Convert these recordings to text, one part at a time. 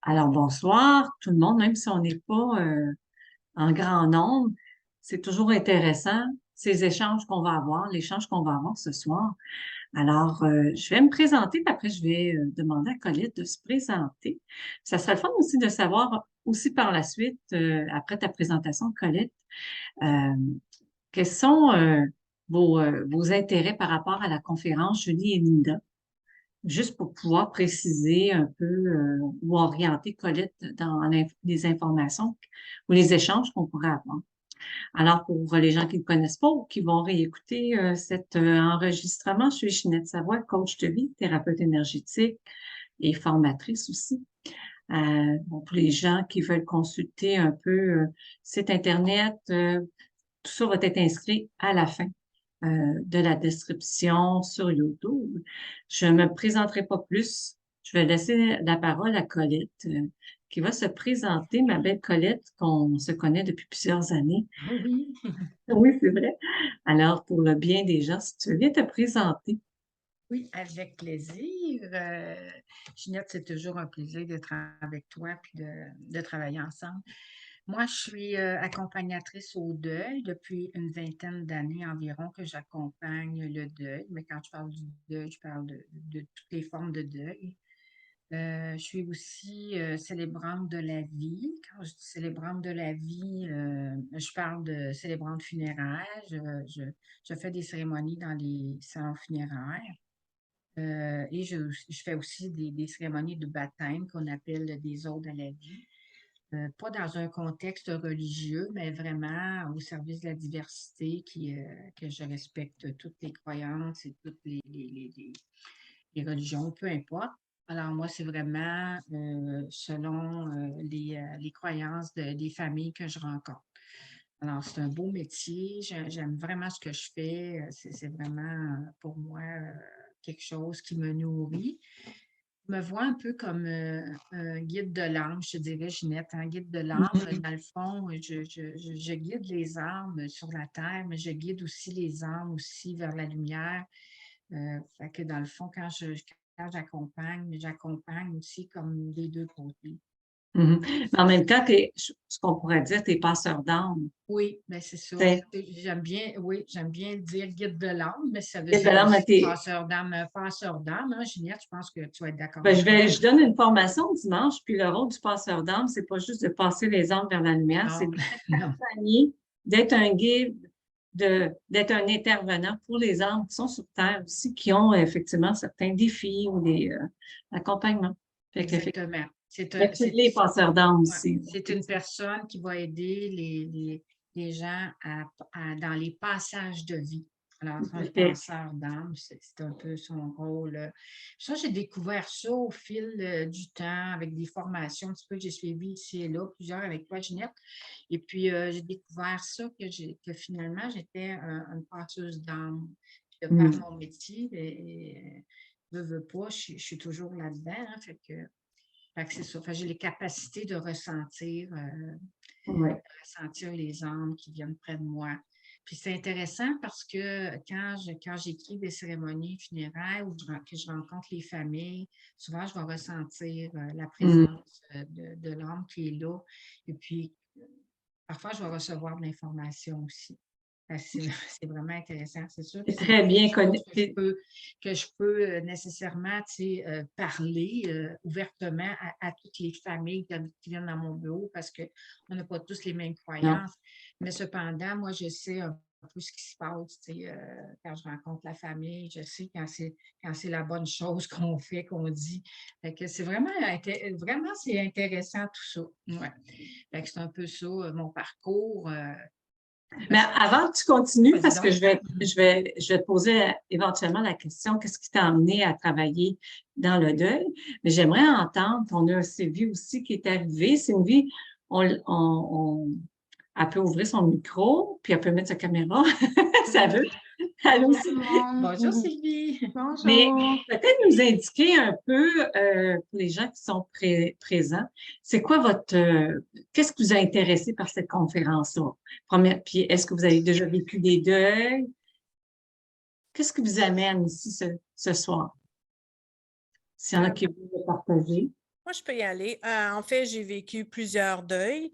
Alors, bonsoir tout le monde, même si on n'est pas en grand nombre, c'est toujours intéressant ces échanges qu'on va avoir, l'échange qu'on va avoir ce soir. Alors, je vais me présenter, puis après, je vais demander à Colette de se présenter. Ça serait le fun aussi de savoir aussi par la suite, après ta présentation, Colette, euh, quels sont vos intérêts par rapport à la conférence Julie et Linda, juste pour pouvoir préciser un peu ou orienter Colette dans les informations ou les échanges qu'on pourrait avoir. Alors, pour les gens qui ne connaissent pas ou qui vont réécouter cet enregistrement, je suis Ginette Savoie, coach de vie, thérapeute énergétique et formatrice aussi. Bon, pour les gens qui veulent consulter un peu site Internet, tout ça va être inscrit à la fin de la description sur YouTube. Je ne me présenterai pas plus. Je vais laisser la parole à Colette, qui va se présenter, ma belle Colette, qu'on se connaît depuis plusieurs années. Ah oui, Oui, c'est vrai. Alors, pour le bien des gens, si tu veux bien te présenter. oui, avec plaisir. Ginette, c'est toujours un plaisir d'être avec toi puis de travailler ensemble. Moi, je suis accompagnatrice au deuil depuis une vingtaine d'années environ que j'accompagne le deuil. Mais quand je parle du deuil, je parle de toutes les formes de deuil. Je suis aussi célébrante de la vie. Quand je dis célébrante de la vie, je parle de célébrante funéraire. Je fais des cérémonies dans les salons funéraires. Et je fais aussi des cérémonies de baptême qu'on appelle des odes à la vie. Pas dans un contexte religieux, mais vraiment au service de la diversité, que je respecte toutes les croyances et toutes les religions, peu importe. Alors moi, c'est vraiment selon les croyances des familles que je rencontre. Alors, c'est un beau métier. J'aime vraiment ce que je fais. C'est vraiment pour moi quelque chose qui me nourrit. Je me vois un peu comme un guide de l'âme, je te dirais, Ginette, un guide de l'âme. Mhm. Dans le fond, je guide les âmes sur la terre, mais je guide aussi les âmes aussi vers la lumière. Fait que dans le fond, quand j'accompagne aussi comme des deux côtés. Mhm. Mais en même temps, ce qu'on pourrait dire, t'es passeur d'âme. Oui, ben c'est ça. T'sais, J'aime bien, oui, j'aime bien dire guide de l'âme, mais ça veut guide de dire l'âme, aussi passeur d'âme, hein, Ginette, je pense que tu vas être d'accord ben, avec moi. je donne une formation dimanche, puis le rôle du passeur d'âme, c'est pas juste de passer les âmes vers la lumière, c'est Non, non. d'accompagner, d'être un guide, d'être un intervenant pour les âmes qui sont sur Terre aussi, qui ont effectivement certains défis ou des accompagnements. Fait qu'effectivement, Exactement. les passeurs d'âme Ouais, aussi. c'est une personne qui va aider les gens dans les passages de vie. Alors, c'est un Fait- passeur d'âme, c'est un peu son rôle. Ça, j'ai découvert ça au fil du temps avec des formations un petit peu que j'ai suivies ici et là, plusieurs avec toi, Ginette. Et puis, j'ai découvert ça que finalement, j'étais une passeuse d'âme. Puis, de par Hmm. mon métier, veux pas, je suis toujours là-dedans. Hein, fait que c'est ça. Fait que j'ai les capacités Ouais. ressentir les âmes qui viennent près de moi. Puis c'est intéressant parce que quand j'écris des cérémonies funéraires ou que je rencontre les familles, souvent je vais ressentir la Hmm. présence de l'âme qui est là. Et puis, parfois, je vais recevoir de l'information aussi. C'est vraiment intéressant. C'est sûr que C'est c'est pas très bien quelque connu. chose que je peux nécessairement, tu sais, parler ouvertement à toutes les familles qui viennent dans mon bureau parce qu'on n'a pas tous les mêmes Non. croyances. Mais cependant, moi, je sais un peu ce qui se passe, tu sais, quand je rencontre la famille, je sais quand c'est la bonne chose qu'on fait, qu'on dit. Fait que c'est vraiment, c'est intéressant tout ça. Ouais. Fait que c'est un peu ça, mon parcours. Mais Parce que, avant que tu continues, vas-y parce que donc. je vais te poser éventuellement la question, qu'est-ce qui t'a amené à travailler dans le deuil? Mais j'aimerais entendre, on a Sylvie aussi qui est arrivée. Sylvie, elle peut ouvrir son micro, puis elle peut mettre sa caméra, ça veut. Elle Bonjour aussi. tout le monde. Bonjour Sylvie. Mais Bonjour. peut-être nous indiquer un peu, pour les gens qui sont présents, c'est quoi qu'est-ce qui vous a intéressé par cette conférence-là? Puis est-ce que vous avez déjà vécu des deuils? Qu'est-ce qui vous amène ici ce soir? S'il y en a qui veulent le partager. Moi, je peux y aller. En fait, j'ai vécu plusieurs deuils,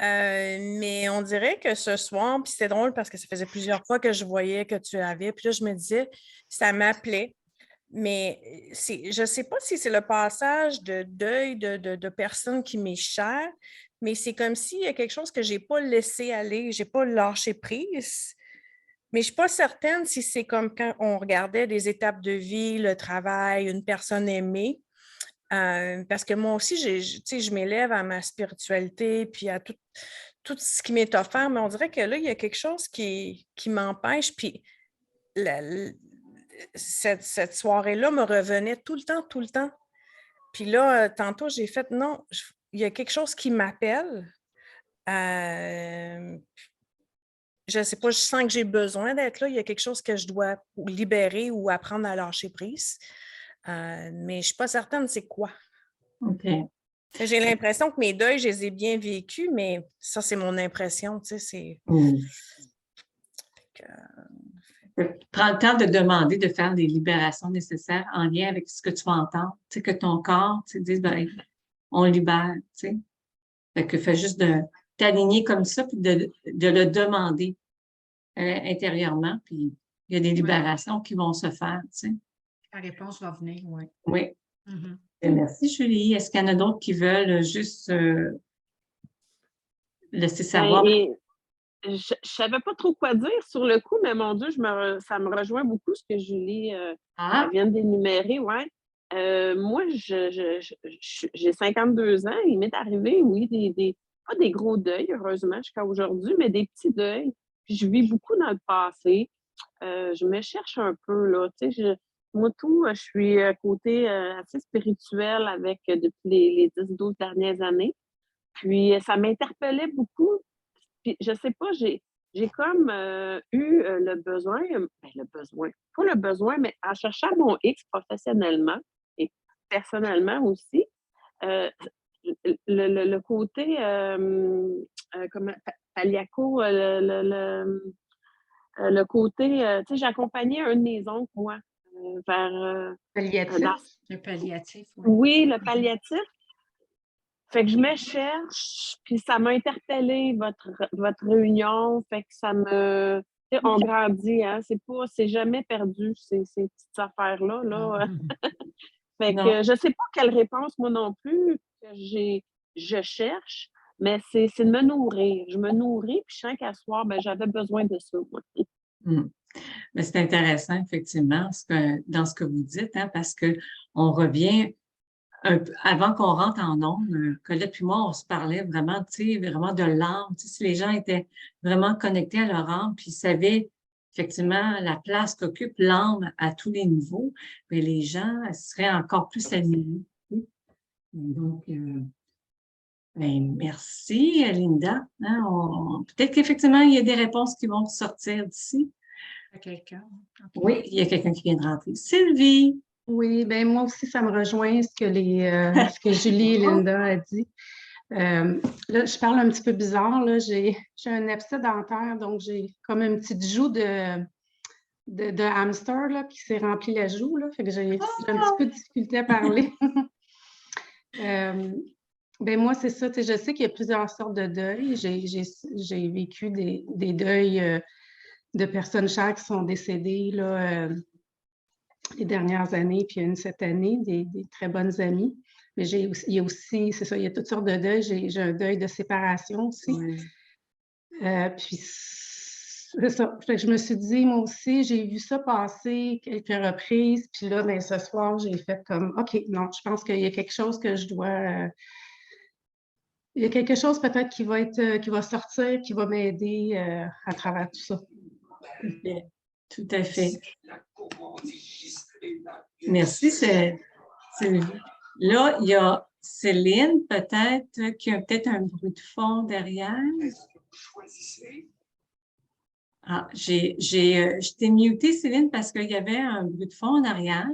mais on dirait que ce soir, puis c'était drôle parce que ça faisait plusieurs fois que je voyais que tu avais, puis là, je me disais, ça m'appelait. Mais je ne sais pas si c'est le passage de deuil de personnes qui m'est chère, mais c'est comme s'il y a quelque chose que je n'ai pas laissé aller, je n'ai pas lâché prise. Mais je ne suis pas certaine si c'est comme quand on regardait des étapes de vie, le travail, une personne aimée. Parce que moi aussi, tu sais, je m'élève à ma spiritualité puis à tout ce qui m'est offert, mais on dirait que là, il y a quelque chose qui m'empêche. Puis la- l- cette soirée-là me revenait tout le temps, tout le temps. Puis là, tantôt, j'ai fait non, il y a quelque chose qui m'appelle. Euh, je ne sais pas, je sens que j'ai besoin d'être là. Il y a quelque chose que je dois libérer ou apprendre à lâcher prise. Mais je ne suis pas certaine c'est quoi. OK. J'ai l'impression que mes deuils, je les ai bien vécus, mais ça, c'est mon impression, tu sais, c'est... Mm. que- Prends le temps de demander de faire les libérations nécessaires en lien avec ce que tu vas entendre. Tu sais, que ton corps, tu te dises, ben, on libère, tu sais. Fait que fais juste de t'aligner comme ça, puis de le demander intérieurement, puis il y a des Oui, libérations qui vont se faire, tu sais. la réponse va venir, oui. Oui. Mhm. Merci, Julie. Est-ce qu'il y en a d'autres qui veulent juste laisser Ben, savoir? et je savais pas trop quoi dire sur le coup, mais mon Dieu, ça me rejoint beaucoup ce que Julie Ah, vient d'énumérer, ouais. Moi, j'ai 52 ans. Il m'est arrivé, oui, pas des gros deuils, heureusement, jusqu'à aujourd'hui, mais des petits deuils. Puis je vis beaucoup dans le passé. Je me cherche un peu, là. Tu sais, moi, je suis côté assez spirituel avec depuis les 10-12 dernières années. Puis ça m'interpellait beaucoup. Puis je sais pas, j'ai comme eu le besoin, pas le besoin, mais en cherchant mon X professionnellement et personnellement aussi, euh, le côté comment, palliaco, le côté, tu sais, j'accompagnais un de mes oncles, moi, vers Palliatif. dans- Le palliatif, oui. oui, le Mhm. palliatif. Fait que je me cherche, puis ça m'a interpellée, votre réunion. Fait que ça me. Tu sais, on grandit, hein. C'est jamais perdu, ces petites affaires-là, là. Mhm. Fait non. que je sais pas quelle réponse, moi non plus, je cherche, mais c'est de me nourrir. Je me nourris, puis chaque soir, ben, j'avais besoin de ça, moi. Hmm. Mais c'est intéressant, effectivement, dans ce que vous dites, hein, parce que on revient avant qu'on rentre en ondes, Colette puis moi, on se parlait vraiment, tu sais, vraiment de l'âme. Tu sais, si les gens étaient vraiment connectés à leur âme, puis savaient effectivement la place qu'occupe l'âme à tous les niveaux, mais les gens seraient encore plus alignés. Donc, ben, merci, Linda. Hein, peut-être qu'effectivement, il y a des réponses qui vont sortir d'ici. À quelqu'un. OK. Oui, il y a quelqu'un qui vient de rentrer. Sylvie. Oui, ben moi aussi, ça me rejoint ce que Julie et Linda a dit. Là, je parle un petit peu bizarre, là. J'ai un abcès dentaire, donc j'ai comme une petite joue de hamster là, qui s'est remplie la joue, là. Fait que j'ai un petit peu de difficulté à parler. Euh, ben moi, c'est ça. Tu sais, je sais qu'il y a plusieurs sortes de deuils. J'ai vécu des deuils de personnes chères qui sont décédées là, les dernières années, puis une cette année, des très bonnes amies. Mais il y a aussi, c'est ça, il y a toutes sortes de deuils. J'ai un deuil de séparation aussi. Oui. Puis c'est ça. Fait que je me suis dit, moi aussi, j'ai vu ça passer quelques reprises. Puis là, ben, ce soir, j'ai fait comme, OK, non, je pense qu'il y a quelque chose que je dois. Il y a quelque chose peut-être qui va sortir, qui va m'aider à travers tout ça. Ok. Tout à fait. Merci, Sylvie. Là, il y a Céline, peut-être, qui a peut-être un bruit de fond derrière. Ah, je t'ai muté, Céline, parce qu'il y avait un bruit de fond en arrière.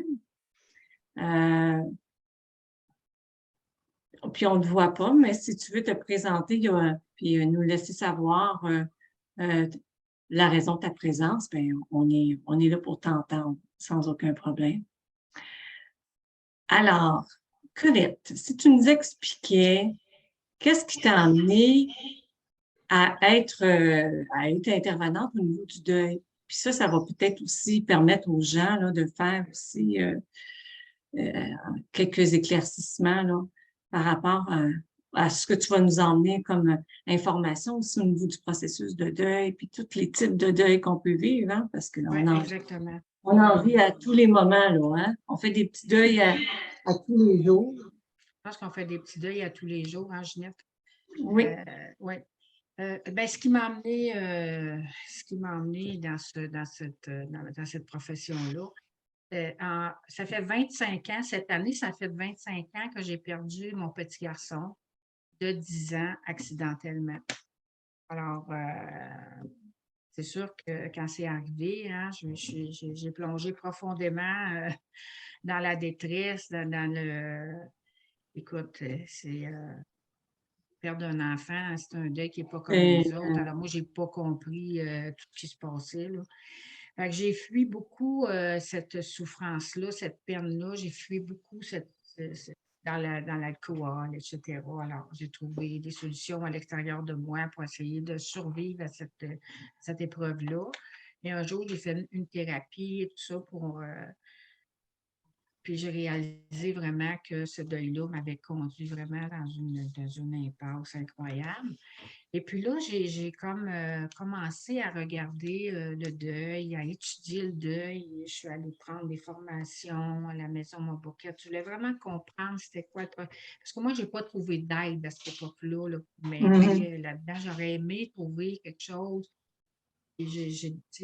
Puis on ne te voit pas, mais si tu veux te présenter puis nous laisser savoir euh, la raison de ta présence, ben on est là pour t'entendre sans aucun problème. Alors, Colette, si tu nous expliquais qu'est-ce qui t'a amené à être intervenante au niveau du deuil. Puis ça va peut-être aussi permettre aux gens là, de faire aussi euh, quelques éclaircissements là, par rapport à ce que tu vas nous emmener comme information aussi au niveau du processus de deuil, puis tous les types de deuil qu'on peut vivre, hein, parce que Oui, exactement. on en vit à tous les moments, là, hein? On fait des petits deuils à tous les jours. Je pense qu'on fait des petits deuils à tous les jours, hein, Ginette? Oui. Oui. Ben, ce qui m'a amené dans cette profession-là, ça fait 25 ans, cette année, ça fait 25 ans que j'ai perdu mon petit garçon de 10 ans accidentellement. Alors, c'est sûr que quand c'est arrivé, hein, j'ai plongé profondément dans la détresse, Écoute, c'est perdre un enfant, c'est un deuil qui n'est pas comme les autres. Alors moi, je n'ai pas compris tout ce qui se passait, là. Fait que j'ai fui beaucoup cette souffrance-là, cette peine-là. J'ai fui beaucoup dans l'alcool, etc. Alors, j'ai trouvé des solutions à l'extérieur de moi pour essayer de survivre à cette épreuve-là. Et un jour, j'ai fait une thérapie et tout ça puis j'ai réalisé vraiment que ce deuil-là m'avait conduit vraiment dans une impasse incroyable. Et puis là, j'ai comme commencé à regarder le deuil, à étudier le deuil. Je suis allée prendre des formations à la Maison Mauboquette. Je voulais vraiment comprendre c'était quoi. Parce que moi, je n'ai pas trouvé d'aide à cette époque-là là, pour m'aider là-dedans. J'aurais aimé trouver quelque chose. Et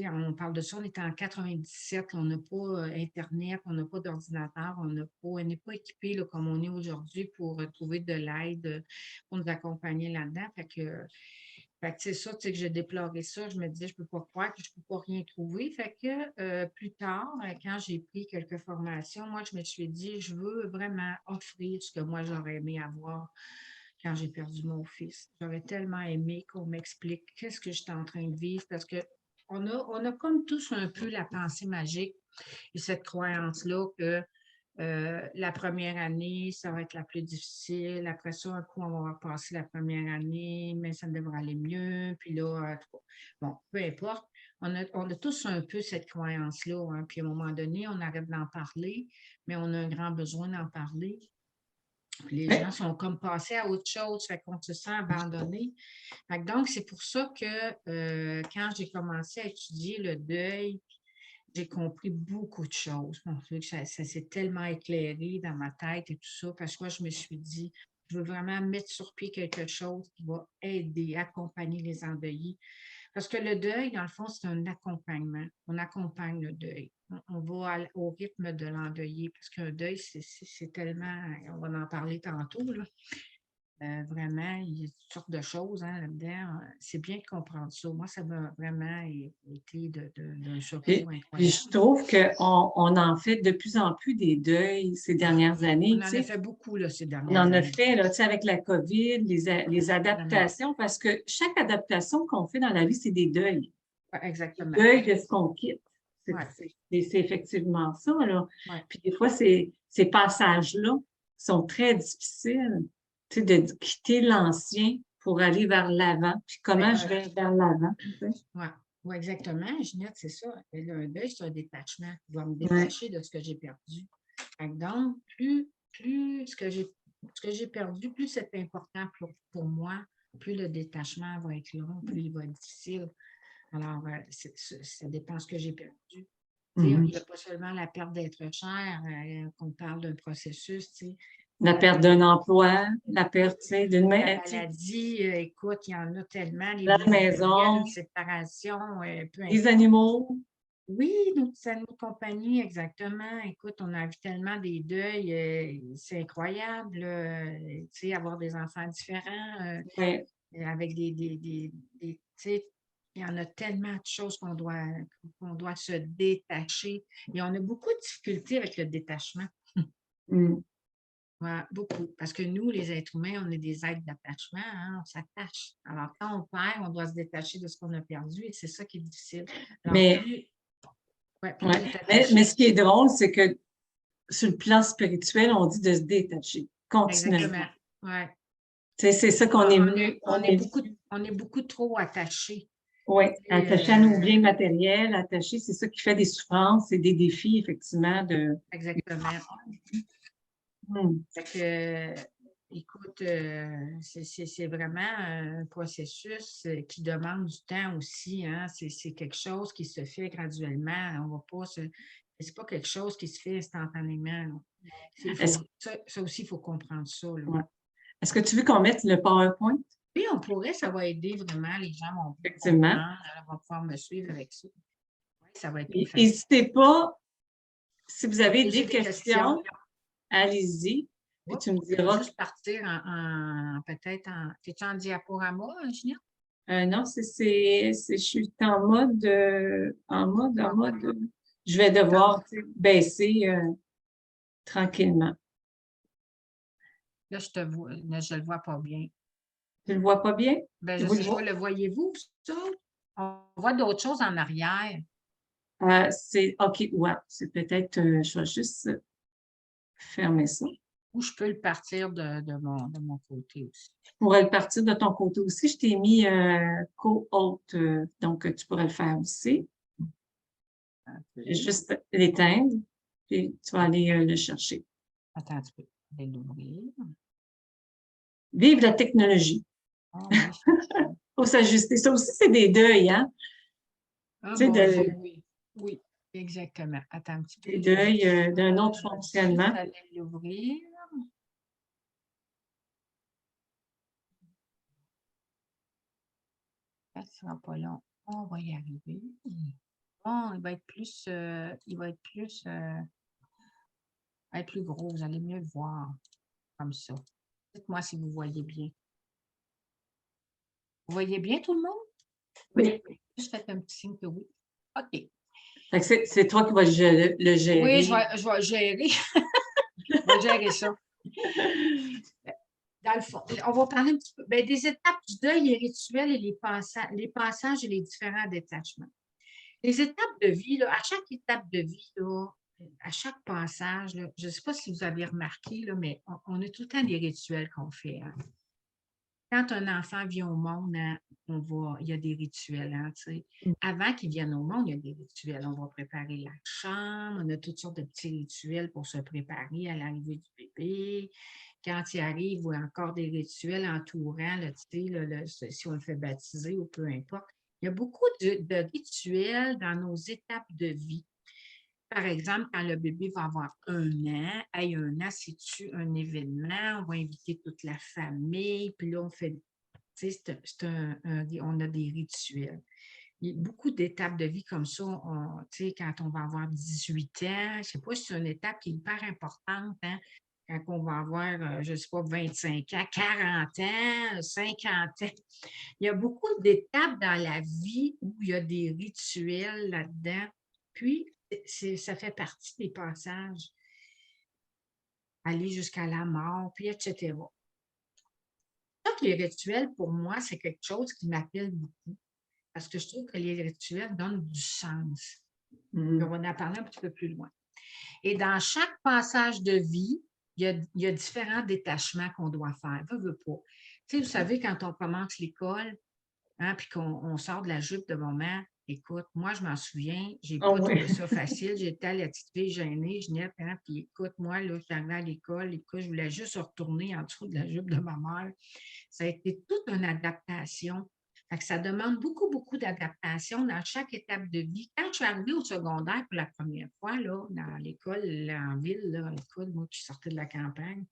on parle de ça, on est en 97, on n'a pas Internet, on n'a pas d'ordinateur, on n'est pas équipé là, comme on est aujourd'hui pour trouver de l'aide, pour nous accompagner là-dedans. Fait que c'est ça, que j'ai déploré ça. Je me disais, je ne peux pas croire que je ne peux pas rien trouver. Fait que plus tard, quand j'ai pris quelques formations, moi, je me suis dit, je veux vraiment offrir ce que moi, j'aurais aimé avoir quand j'ai perdu mon fils. J'aurais tellement aimé qu'on m'explique qu'est-ce que j'étais en train de vivre parce que on a comme tous un peu la pensée magique et cette croyance-là que la première année, ça va être la plus difficile. Après ça, un coup, on va passer la première année, mais ça devrait aller mieux. Puis là, bon, peu importe. On a tous un peu cette croyance-là. Hein. Puis à un moment donné, on arrête d'en parler, mais on a un grand besoin d'en parler. Puis les gens sont comme passés à autre chose, fait qu'on se sent abandonné. Donc, c'est pour ça que quand j'ai commencé à étudier le deuil, j'ai compris beaucoup de choses. Mon Dieu, ça s'est tellement éclairé dans ma tête et tout ça, parce que moi, je me suis dit, je veux vraiment mettre sur pied quelque chose qui va aider, accompagner les endeuillés. Parce que le deuil, dans le fond, c'est un accompagnement. On accompagne le deuil. On va au rythme de l'endeuillé, parce qu'un deuil, c'est tellement, on va en parler tantôt, là. Vraiment, il y a toutes sortes de choses hein, là-dedans. C'est bien de comprendre ça. Moi, ça m'a vraiment été d'un secours Puis incroyable. je trouve qu'on en fait de plus en plus des deuils ces dernières années. On en a fait beaucoup là, ces On dernières en a années. fait là, tu sais, avec la COVID, les adaptations, parce que chaque adaptation qu'on fait dans la vie, c'est des deuils. Ouais, exactement. Deuil de ce qu'on quitte. Ouais. C'est effectivement ça. Là. Ouais. Puis des fois, ces passages-là sont très difficiles, tu sais, de quitter l'ancien pour aller vers l'avant. Puis comment je vais vers l'avant? Tu sais? Oui, ouais, exactement, Ginette, c'est ça. Et là, un deuil, c'est un détachement. Je dois me détacher de ce que j'ai perdu. Donc, plus ce que j'ai perdu, plus c'est important pour moi, plus le détachement va être long, plus il va être difficile. Alors, ça dépend de ce que j'ai perdu. Il n'y a pas seulement la perte d'être cher, qu'on parle d'un processus, tu sais. La perte d'un emploi, la perte, tu sais, d'une La maladie, écoute, il y en a tellement, les la liens maison, matériels, une séparation, peu les importe. animaux. Oui, nos petits animaux de compagnie, exactement. Écoute, on a vu tellement des deuils, c'est incroyable, tu sais, avoir des enfants différents, Ouais. avec tu sais, il y en a tellement de choses qu'on doit se détacher. Et on a beaucoup de difficultés avec le détachement. Mm. Ouais, beaucoup. Parce que nous, les êtres humains, on est des êtres d'attachement, hein, on s'attache. Alors, quand on perd, on doit se détacher de ce qu'on a perdu et c'est ça qui est difficile. Alors, Mais, plus ouais. tu es attaché. Mais ce qui est drôle, c'est que sur le plan spirituel, on dit de se détacher continuellement. Exactement. Ouais. Tu sais, c'est ça qu'on est, on est beaucoup trop attachés. oui, Et, attaché à nos biens matériels, attaché, c'est ça qui fait des souffrances et des défis, effectivement, de... Exactement. Hmm. Fait que, écoute, c'est vraiment un processus qui demande du temps aussi, hein. C'est quelque chose qui se fait graduellement. On va pas c'est pas quelque chose qui se fait instantanément, là. Ça aussi, il faut comprendre ça, là. Ouais. Est-ce que tu veux qu'on mette le PowerPoint? Oui, on pourrait, ça va aider vraiment. Les gens vont Effectivement. comprendre, vont pouvoir me suivre avec ça. Oui, ça va être plus facile. N'hésitez pas, si vous avez Poser des questions, allez-y. Puis tu me On peut diras. juste partir peut-être en. T'es-tu en diaporama, Ginette? Non, je suis en mode, je vais devoir baisser tranquillement. Là, je te vois, mais je ne le vois pas bien. Tu le vois pas bien? Ben, je ne sais pas, le voyez-vous, ça? On voit d'autres choses en arrière. OK, ouais, c'est peut-être, je vais juste fermer ça. Ou je peux le partir de mon côté aussi. Tu pourrais le partir de ton côté aussi. Je t'ai mis co-hôte, donc tu pourrais le faire aussi. Juste l'éteindre, puis tu vas aller le chercher. Attends un petit peu. Je vais l'ouvrir. Vive la technologie. Ah, oui. Faut s'ajuster. Ça aussi, c'est des deuils, hein? Ah, Tu sais, bon, oui, oui, exactement. Attends un petit peu. des deuils d'un autre fonctionnement. Je vais l'ouvrir. Ça ne sera pas long. On va y arriver. Bon, il va être plus, être plus gros. Vous allez mieux le voir comme ça. Dites-moi si vous voyez bien. Vous voyez bien tout le monde? Oui. Juste faites un petit signe que oui. OK. Fait que c'est toi qui vas le gérer. Oui, je vais gérer. Je vais gérer ça. Dans le fond, on va parler un petit peu des étapes du deuil, les rituels et les passages et les différents détachements. Les étapes de vie, là, à chaque étape de vie, là, à chaque passage, là, je ne sais pas si vous avez remarqué, là, mais on a tout le temps des rituels qu'on fait, hein. Quand un enfant vient au monde, hein, il y a des rituels. Hein, tu sais. Avant qu'il vienne au monde, il y a des rituels. On va préparer la chambre, on a toutes sortes de petits rituels pour se préparer à l'arrivée du bébé. Quand il arrive, il y a encore des rituels entourant, là, tu sais, si on le fait baptiser ou peu importe. Il y a beaucoup de rituels dans nos étapes de vie. Par exemple, quand le bébé va avoir 1 an, c'est-tu un événement, on va inviter toute la famille, puis là, on fait, tu sais, on a des rituels. Il y a beaucoup d'étapes de vie comme ça, tu sais, quand on va avoir 18 ans, je ne sais pas si c'est une étape qui est hyper importante, hein, quand on va avoir, je ne sais pas, 25 ans, 40 ans, 50 ans. Il y a beaucoup d'étapes dans la vie où il y a des rituels là-dedans. Puis, ça fait partie des passages. Aller jusqu'à la mort, puis etc. Donc, les rituels, pour moi, c'est quelque chose qui m'appelle beaucoup. Parce que je trouve que les rituels donnent du sens. On va en parler un petit peu plus loin. Et dans chaque passage de vie, il y a différents détachements qu'on doit faire. Veut pas. Tu sais, vous savez, quand on commence l'école, hein, puis qu'on sort de la jupe de maman, écoute, moi, je m'en souviens, j'ai pas trouvé ça facile. J'étais la petite fille gênée, Ginette, hein, puis écoute, moi, là, j'arrivais à l'école, écoute, je voulais juste retourner en dessous de la jupe de ma mère. Ça a été toute une adaptation. Fait que ça demande beaucoup, beaucoup d'adaptation dans chaque étape de vie. Quand je suis arrivée au secondaire pour la première fois, là, dans l'école en ville, là, écoute, moi qui sortais de la campagne,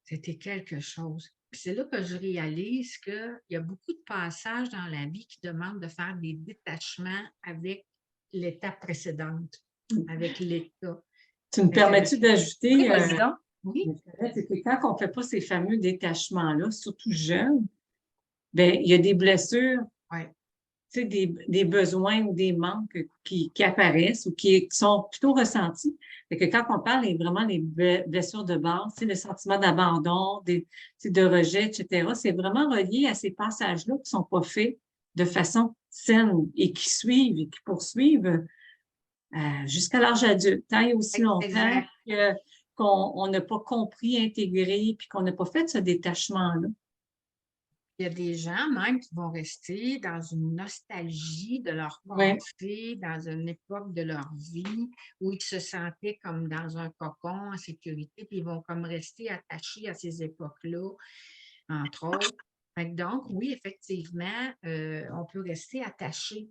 c'était quelque chose. Puis c'est là que je réalise qu'il y a beaucoup de passages dans la vie qui demandent de faire des détachements avec l'étape précédente, avec l'état. Tu me permets-tu d'ajouter? Oui, vas-y donc. Oui. C'est que quand on ne fait pas ces fameux détachements-là, surtout jeunes, bien, il y a des blessures, tu sais, des besoins ou des manques qui apparaissent ou qui sont plutôt ressentis. Fait que quand on parle vraiment des blessures de base, tu sais, le sentiment d'abandon, de rejet, etc., c'est vraiment relié à ces passages-là qui ne sont pas faits de façon saine et qui suivent et qui poursuivent jusqu'à l'âge adulte, tant et aussi longtemps Exact. qu'on n'a pas compris, intégré, puis qu'on n'a pas fait ce détachement-là. Il y a des gens même qui vont rester dans une nostalgie de leur Oui. passé, dans une époque de leur vie où ils se sentaient comme dans un cocon en sécurité, puis ils vont comme rester attachés à ces époques-là, entre autres. Fait que donc, oui, effectivement, on peut rester attaché,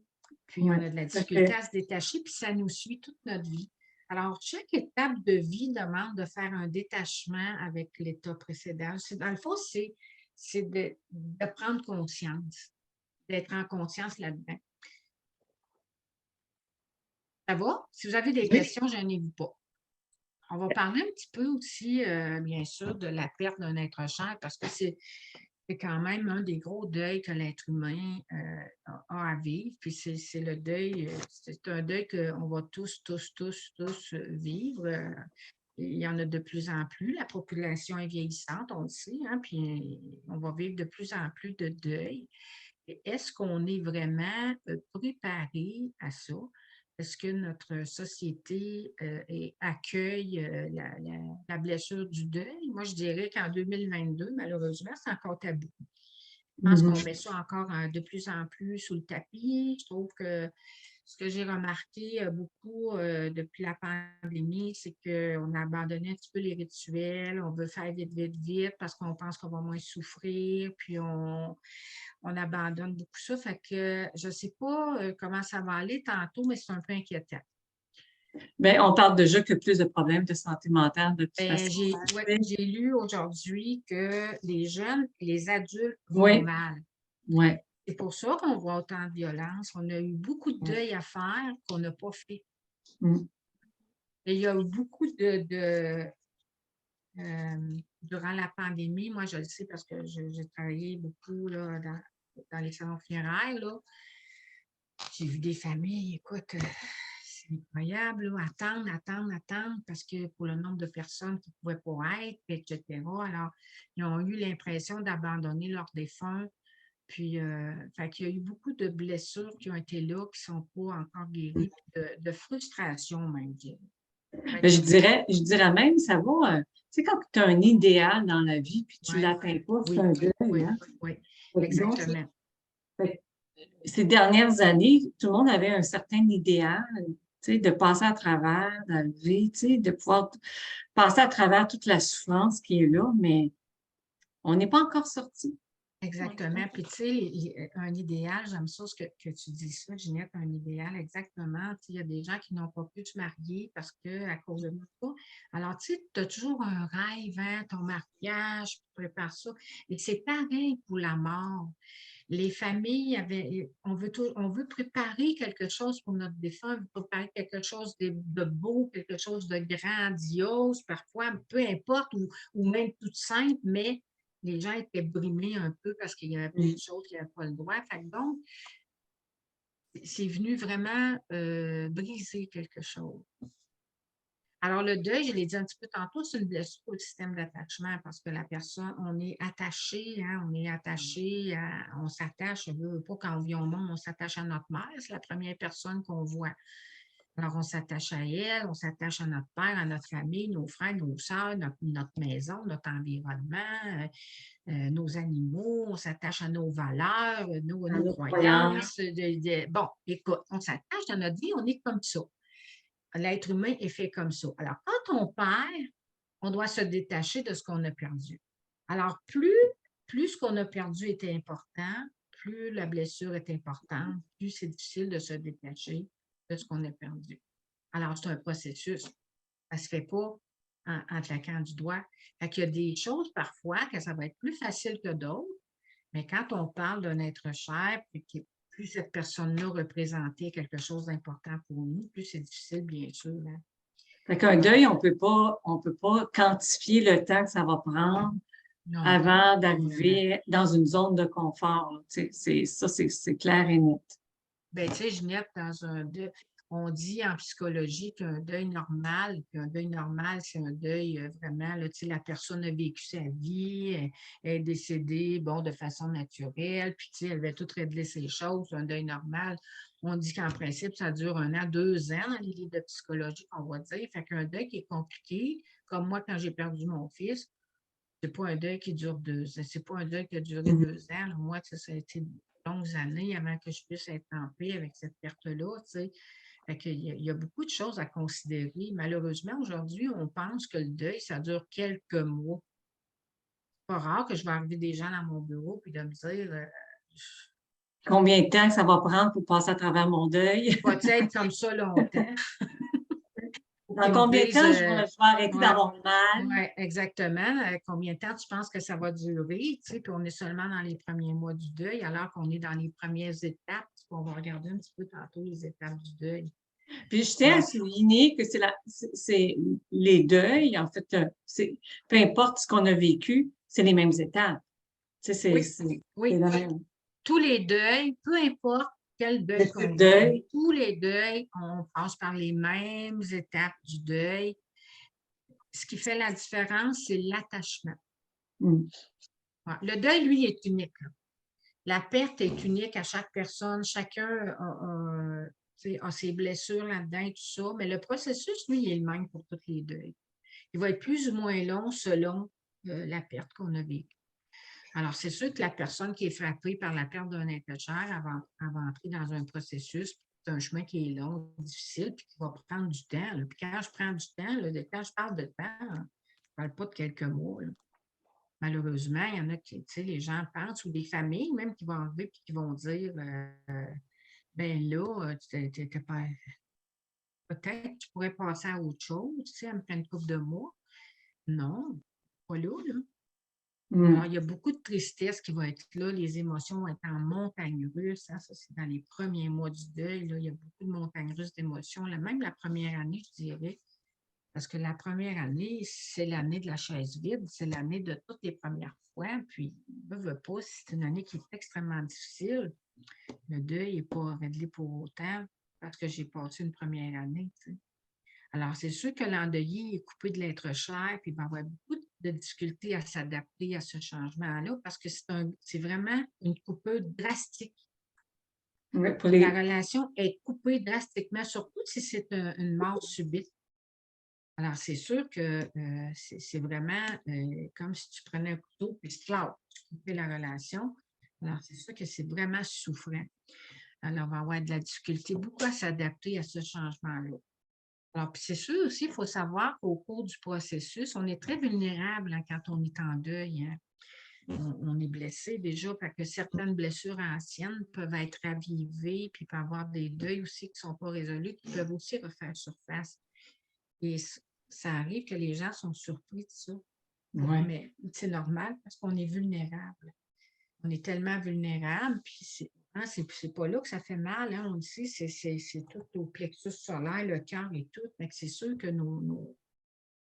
puis on Oui, a de la tout à difficulté fait. à se détacher, puis ça nous suit toute notre vie. Alors, chaque étape de vie demande de faire un détachement avec l'état précédent. Dans le fond, c'est de prendre conscience, d'être en conscience là-dedans. Ça va? Si vous avez des Oui. questions, gênez-vous pas. On va parler un petit peu aussi, bien sûr, de la perte d'un être cher parce que c'est quand même un des gros deuils que l'être humain a à vivre. Puis c'est le deuil, c'est un deuil qu'on va tous vivre. Il y en a de plus en plus. La population est vieillissante, on le sait, hein, puis on va vivre de plus en plus de deuil. Est-ce qu'on est vraiment préparé à ça? Est-ce que notre société accueille la blessure du deuil? Moi, je dirais qu'en 2022, malheureusement, c'est encore tabou. Je pense qu'on met ça encore de plus en plus sous le tapis. Je trouve que ce que j'ai remarqué beaucoup depuis la pandémie, c'est qu'on a abandonné un petit peu les rituels. On veut faire vite, vite, vite parce qu'on pense qu'on va moins souffrir. Puis on abandonne beaucoup ça. Fait que je ne sais pas comment ça va aller tantôt, mais c'est un peu inquiétant. Bien, on parle déjà que plus de problèmes de santé mentale de toute façon. J'ai lu aujourd'hui que les jeunes et les adultes vont Oui. mal. Oui. C'est pour ça qu'on voit autant de violence. On a eu beaucoup de deuil à faire qu'on n'a pas fait. Et il y a eu beaucoup durant la pandémie, moi je le sais parce que j'ai travaillé beaucoup là, dans les salons funéraires. Là. J'ai vu des familles, écoute, c'est incroyable, là, attendre, parce que pour le nombre de personnes qui ne pouvaient pas être, etc. Alors, ils ont eu l'impression d'abandonner leurs défunts. Puis, fait qu'il y a eu beaucoup de blessures qui ont été là, qui ne sont pas encore guéries, puis de frustration même. Mais je dirais même, ça va, tu sais, quand tu as un idéal dans la vie, puis tu ne l'atteins pas, c'est un deuil. Oui, hein? oui, Donc, exactement. ces dernières années, tout le monde avait un certain idéal, tu sais, de passer à travers dans la vie, tu sais, de pouvoir passer à travers toute la souffrance qui est là, mais on n'est pas encore sorti. Exactement. Puis, tu sais, un idéal, j'aime ça que tu dis ça, Ginette, un idéal, exactement. Tu sais, il y a des gens qui n'ont pas pu se marier parce qu'à cause de ça. Alors, tu sais, tu as toujours un rêve, hein, ton mariage, tu prépares ça. Et c'est pareil pour la mort. Les familles on veut préparer quelque chose pour notre défunt, on veut préparer quelque chose de beau, quelque chose de grandiose, parfois, peu importe, ou même tout simple, mais les gens étaient brimés un peu parce qu'il y avait plein de choses qu'ils n'avaient pas le droit. Fait que donc, c'est venu vraiment briser quelque chose. Alors, le deuil, je l'ai dit un petit peu tantôt, c'est une blessure au système d'attachement parce que la personne, on est attaché, hein, on s'attache, je veux pas quand on vit au monde, on s'attache à notre mère, c'est la première personne qu'on voit. Alors, on s'attache à elle, on s'attache à notre père, à notre famille, nos frères, nos sœurs, notre maison, notre environnement, nos animaux, on s'attache à nos valeurs, nos croyances. Bon, écoute, on s'attache dans notre vie, on est comme ça. L'être humain est fait comme ça. Alors, quand on perd, on doit se détacher de ce qu'on a perdu. Alors, plus ce qu'on a perdu était important, plus la blessure est importante, plus c'est difficile de se détacher de ce qu'on a perdu. Alors, c'est un processus. Ça ne se fait pas en claquant du doigt. Fait qu'il y a des choses parfois que ça va être plus facile que d'autres, mais quand on parle d'un être cher, puis plus cette personne-là représentait quelque chose d'important pour nous, plus c'est difficile, bien sûr. Hein. Fait qu'un deuil, on peut pas quantifier le temps que ça va prendre avant d'arriver dans une zone de confort. C'est clair et net. Bien, tu sais, Ginette, dans un deuil, On dit en psychologie qu'un deuil normal, c'est un deuil vraiment, là, tu sais, la personne a vécu sa vie, elle est décédée, bon, de façon naturelle, puis tu sais, elle va tout régler ses choses, un deuil normal. On dit qu'en principe, ça dure 1 an, 2 ans dans les livres de psychologie, on va dire. Fait qu'un deuil qui est compliqué, comme moi, quand j'ai perdu mon fils, c'est pas un deuil qui dure 2 ans. C'est pas un deuil qui a duré 2 ans. Là. Moi, tu sais, ça a été de longues années avant que je puisse être en paix avec cette perte-là, tu sais. Fait qu'il y a beaucoup de choses à considérer. Malheureusement, aujourd'hui, on pense que le deuil, ça dure quelques mois. C'est pas rare que je vais arriver des gens dans mon bureau puis de me dire Combien de temps ça va prendre pour passer à travers mon deuil? va-t-il être comme ça longtemps? Dans Ils me combien de disent temps je vais arrêter ouais, d'avoir mal? ouais, exactement. Combien de temps tu penses que ça va durer? Tu sais, puis on est seulement dans les premiers mois du deuil, alors qu'on est dans les premières étapes. On va regarder un petit peu tantôt les étapes du deuil. Puis je tiens à souligner que c'est les deuils, en fait, peu importe ce qu'on a vécu, c'est les mêmes étapes. Tu sais, Oui, c'est oui. la même. Tous les deuils, peu importe quel deuil Le qu'on type vit, deuil. tous les deuils, on passe par les mêmes étapes du deuil. Ce qui fait la différence, c'est l'attachement. Mm. Ouais. Le deuil, lui, est unique. Là. La perte est unique à chaque personne. Chacun a ses blessures là-dedans et tout ça. Mais le processus, lui, il est le même pour tous les deuils. Il va être plus ou moins long selon la perte qu'on a vécue. Alors, c'est sûr que la personne qui est frappée par la perte d'un être cher va entrer dans un processus. C'est un chemin qui est long, difficile, puis qui va prendre du temps. Là. Puis quand je prends du temps, là, quand je parle de temps, je ne parle pas de quelques mois. Là. Malheureusement, il y en a qui, tu sais, les gens pensent, ou des familles même qui vont arriver et qui vont dire ben là, peut-être que tu pourrais passer à autre chose, tu sais, après une couple de mois. Non, pas là, là. Alors, il y a beaucoup de tristesse qui va être là. Les émotions vont être en montagne russe. Hein, ça, c'est dans les premiers mois du deuil. Là, il y a beaucoup de montagnes russes d'émotions. Même la première année, je dirais. Parce que la première année, c'est l'année de la chaise vide. C'est l'année de toutes les premières fois. Puis, veut pas, c'est une année qui est extrêmement difficile. Le deuil n'est pas réglé pour autant parce que j'ai passé une première année. Tu sais. Alors, c'est sûr que l'endeuillé est coupé de l'être cher, puis il va avoir beaucoup de difficultés à s'adapter à ce changement-là parce que c'est vraiment une coupure drastique. Oui, La relation est coupée drastiquement, surtout si c'est une mort subite. Alors, c'est sûr que c'est vraiment comme si tu prenais un couteau puis tu coupais la relation. Alors, c'est sûr que c'est vraiment souffrant. Alors, on va avoir de la difficulté beaucoup à s'adapter à ce changement-là. Alors, puis c'est sûr aussi, il faut savoir qu'au cours du processus, on est très vulnérable hein, quand on est en deuil. Hein. On est blessé déjà, parce que certaines blessures anciennes peuvent être ravivées, puis il peut y avoir des deuils aussi qui ne sont pas résolus, qui peuvent aussi refaire surface. Et ça arrive que les gens sont surpris de ça. Ouais. Mais c'est normal parce qu'on est vulnérable. On est tellement vulnérable, puis c'est pas là que ça fait mal. Hein. On le sait, c'est tout au plexus solaire, le cœur et tout. Mais c'est sûr que nos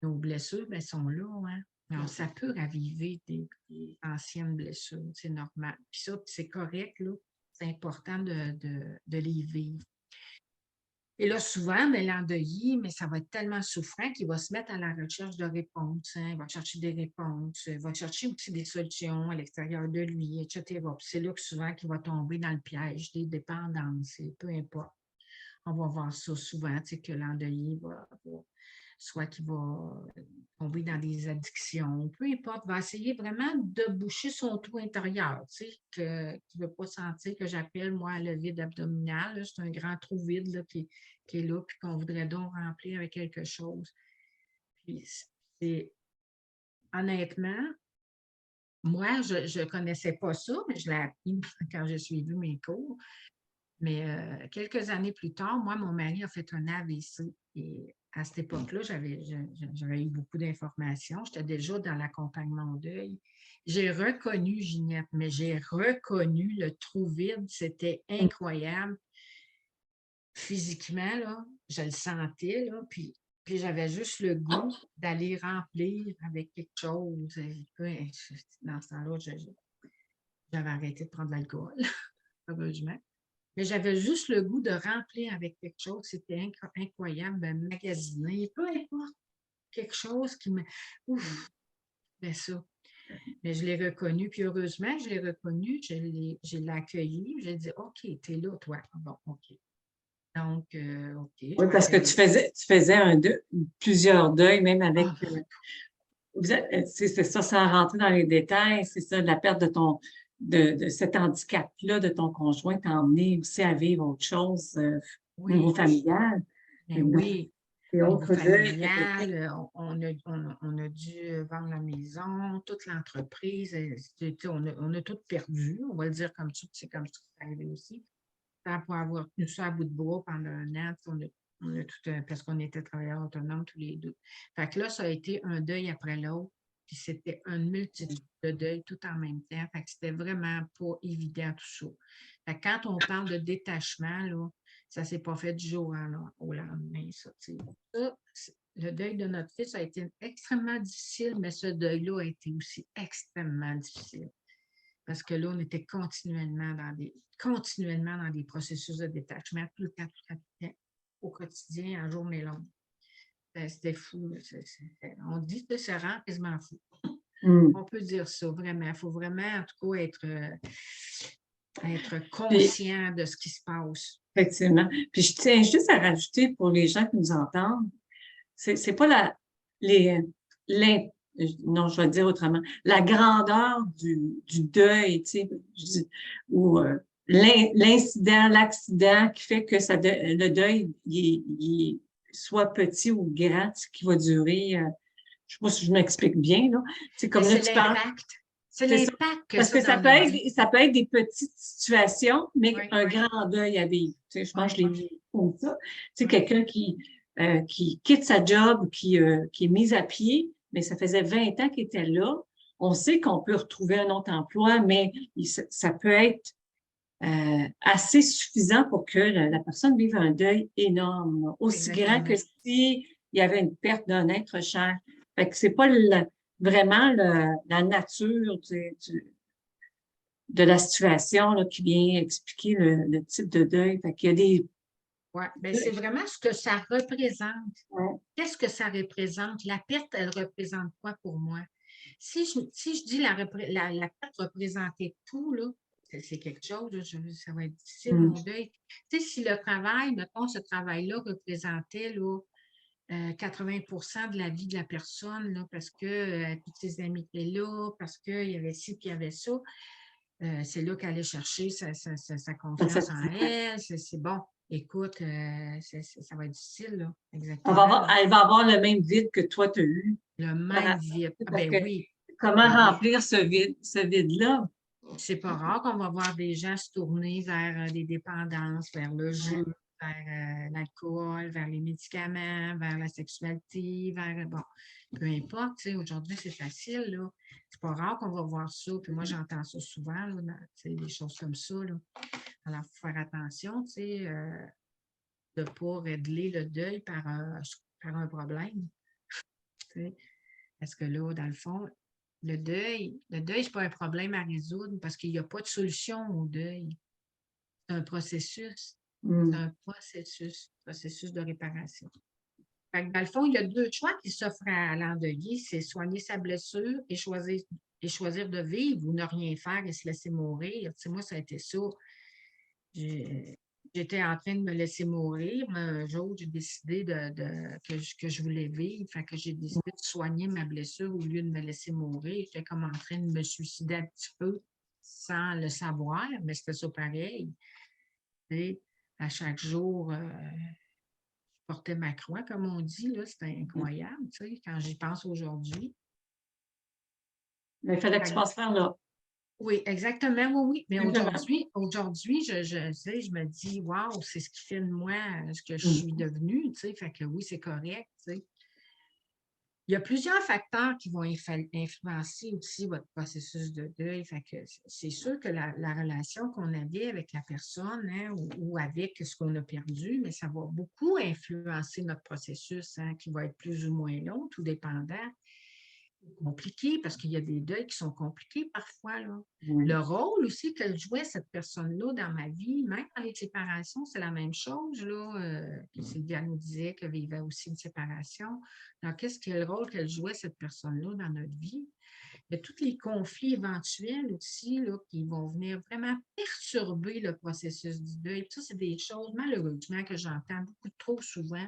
blessures ben, sont là. Hein. Alors, ça peut raviver des anciennes blessures, c'est normal. Puis ça, c'est correct, là. C'est important de les vivre. Et là, souvent, ben, l'endeuillé, mais ça va être tellement souffrant qu'il va se mettre à la recherche de réponses. Hein. Il va chercher des réponses, il va chercher aussi des solutions à l'extérieur de lui, etc. Puis c'est là que souvent qu'il va tomber dans le piège des dépendances, et peu importe. On va voir ça souvent, tu sais, que l'endeuillé soit qu'il va tomber dans des addictions, peu importe, va essayer vraiment de boucher son trou intérieur, tu sais, qu'il ne veut pas sentir que j'appelle, moi, le vide abdominal. Là, c'est un grand trou vide là, qui est là, puis qu'on voudrait donc remplir avec quelque chose. Puis, honnêtement, moi, je ne connaissais pas ça, mais je l'ai appris quand j'ai suivi mes cours. Mais quelques années plus tard, moi, mon mari a fait un AVC. Et à cette époque-là, j'avais eu beaucoup d'informations. J'étais déjà dans l'accompagnement au deuil. J'ai reconnu Ginette, mais j'ai reconnu le trou vide. C'était incroyable. Physiquement, là, je le sentais, là, puis j'avais juste le goût d'aller remplir avec quelque chose. Dans ce temps-là, j'avais arrêté de prendre de l'alcool, heureusement. Mais j'avais juste le goût de remplir avec quelque chose. C'était incroyable, magasiner, peu importe, quelque chose qui me... Ouf, ben ça. Mais je l'ai reconnu, puis heureusement, je l'ai reconnu, je l'ai accueilli, j'ai dit, OK, t'es là, toi. Bon, OK. Donc, OK, je Oui, parce que m'appelle... tu faisais plusieurs deuils, même avec, Ah, c'est ça, sans rentrer dans les détails, c'est ça, la perte de cet handicap-là de ton conjoint t'a emmené aussi à vivre autre chose au niveau oui, familial. ben Et oui. et Au niveau autres deuils. familial, on a dû vendre la maison, toute l'entreprise, on a tout perdu, on va le dire comme ça, puis c'est comme ça que c'est arrivé aussi. Pour avoir tenu ça à bout de bras pendant un an, on a tout, parce qu'on était travailleurs autonomes tous les deux. Fait que là, ça a été un deuil après l'autre, puis c'était une multitude de deuils tout en même temps. Fait que c'était vraiment pas évident tout ça. Fait que quand on parle de détachement, là, ça s'est pas fait du jour au lendemain, ça, tu sais. Le deuil de notre fils a été extrêmement difficile, mais ce deuil-là a été aussi extrêmement difficile. Parce que là, on était continuellement dans des processus de détachement, tout le temps, au quotidien, en journée longue. C'était fou. On dit que ça rend quasiment fou. On peut dire ça, vraiment. Il faut vraiment, en tout cas, être Puis, conscient de ce qui se passe. effectivement. Puis je tiens juste à rajouter pour les gens qui nous entendent, c'est pas les, l'in- non, je vais le dire autrement, la grandeur du deuil, tu sais, ou l'incident, l'accident qui fait que le deuil, il est soit petit ou grand, qui va durer, je sais pas si je m'explique bien, là. C'est comme là, C'est tu parles. l'impact. C'est C'est ça. l'impact que Parce ça que dans notre vie. ça peut être des petites situations, mais Oui, un grand deuil à vivre. Tu sais, je pense que je l'ai vu comme ça. Tu sais, oui. quelqu'un qui quitte sa job, qui est mis à pied, mais ça faisait 20 ans qu'il était là. On sait qu'on peut retrouver un autre emploi, mais ça peut être assez suffisant pour que la personne vive un deuil énorme, aussi grand Exactement. que si il y avait une perte d'un être cher. Fait que c'est pas vraiment la nature de la situation là, qui vient expliquer le type de deuil. Fait qu'il y a des... Oui, bien, c'est vraiment ce que ça représente. Ouais. Qu'est-ce que ça représente? La perte, elle représente quoi pour moi? Si je dis la perte représentait tout, là, c'est quelque chose, là, ça va être difficile, mon deuil. Tu sais, si le travail, mettons, ce travail-là représentait là, 80% de la vie de la personne, là, parce que toutes ses amis étaient là, parce qu'il y avait ci, puis il y avait ça, c'est là qu'elle allait chercher sa confiance en elle. C'est bon. Écoute, ça va être difficile, là. Exactement. Elle va avoir le même vide que toi, tu as eu. Le même vide. Ah, Parce ben que oui. comment Ben oui. remplir ce vide-là? C'est pas rare qu'on va voir des gens se tourner vers des dépendances, vers le jeu, vers l'alcool, vers les médicaments, vers la sexualité, bon, peu importe, tu sais, aujourd'hui, c'est facile, là. C'est pas rare qu'on va voir ça, puis moi, j'entends ça souvent, là, des choses comme ça, là. Alors, il faut faire attention, tu sais, de ne pas régler le deuil par un problème, tu sais. Parce que là, dans le fond, le deuil, c'est pas un problème à résoudre parce qu'il n'y a pas de solution au deuil. C'est un processus. C'est un processus de réparation. Fait que dans le fond, il y a deux choix qui s'offrent à l'endeuillé, c'est soigner sa blessure et choisir de vivre ou ne rien faire et se laisser mourir. Tu sais, moi, ça a été ça. J'étais en train de me laisser mourir, mais un jour, j'ai décidé que je voulais vivre. Fait que j'ai décidé de soigner ma blessure au lieu de me laisser mourir. J'étais comme en train de me suicider un petit peu sans le savoir, mais c'était ça pareil. Tu sais, à chaque jour, je portais ma croix, comme on dit, là, c'était incroyable, tu sais, quand j'y pense aujourd'hui. Mais il fallait que tu passes par là. Oui, exactement, oui, oui. Mais Exactement. aujourd'hui, je me dis, waouh, c'est ce qui fait de moi ce que je suis devenue, tu sais, fait que oui, c'est correct, tu sais. Il y a plusieurs facteurs qui vont influencer aussi votre processus de deuil. Fait que c'est sûr que la relation qu'on avait avec la personne, hein, ou avec ce qu'on a perdu, mais ça va beaucoup influencer notre processus, hein, qui va être plus ou moins long, tout dépendant. compliqué parce qu'il y a des deuils qui sont compliqués parfois, là. Oui. Le rôle aussi qu'elle jouait, cette personne-là, dans ma vie, même dans les séparations, c'est la même chose, là. Puis Sylvia nous disait qu'elle vivait aussi une séparation. Alors, qu'est-ce que le rôle qu'elle jouait, cette personne-là, dans notre vie? Il y a tous les conflits éventuels aussi, là, qui vont venir vraiment perturber le processus du deuil. Puis ça, c'est des choses, malheureusement, que j'entends beaucoup trop souvent.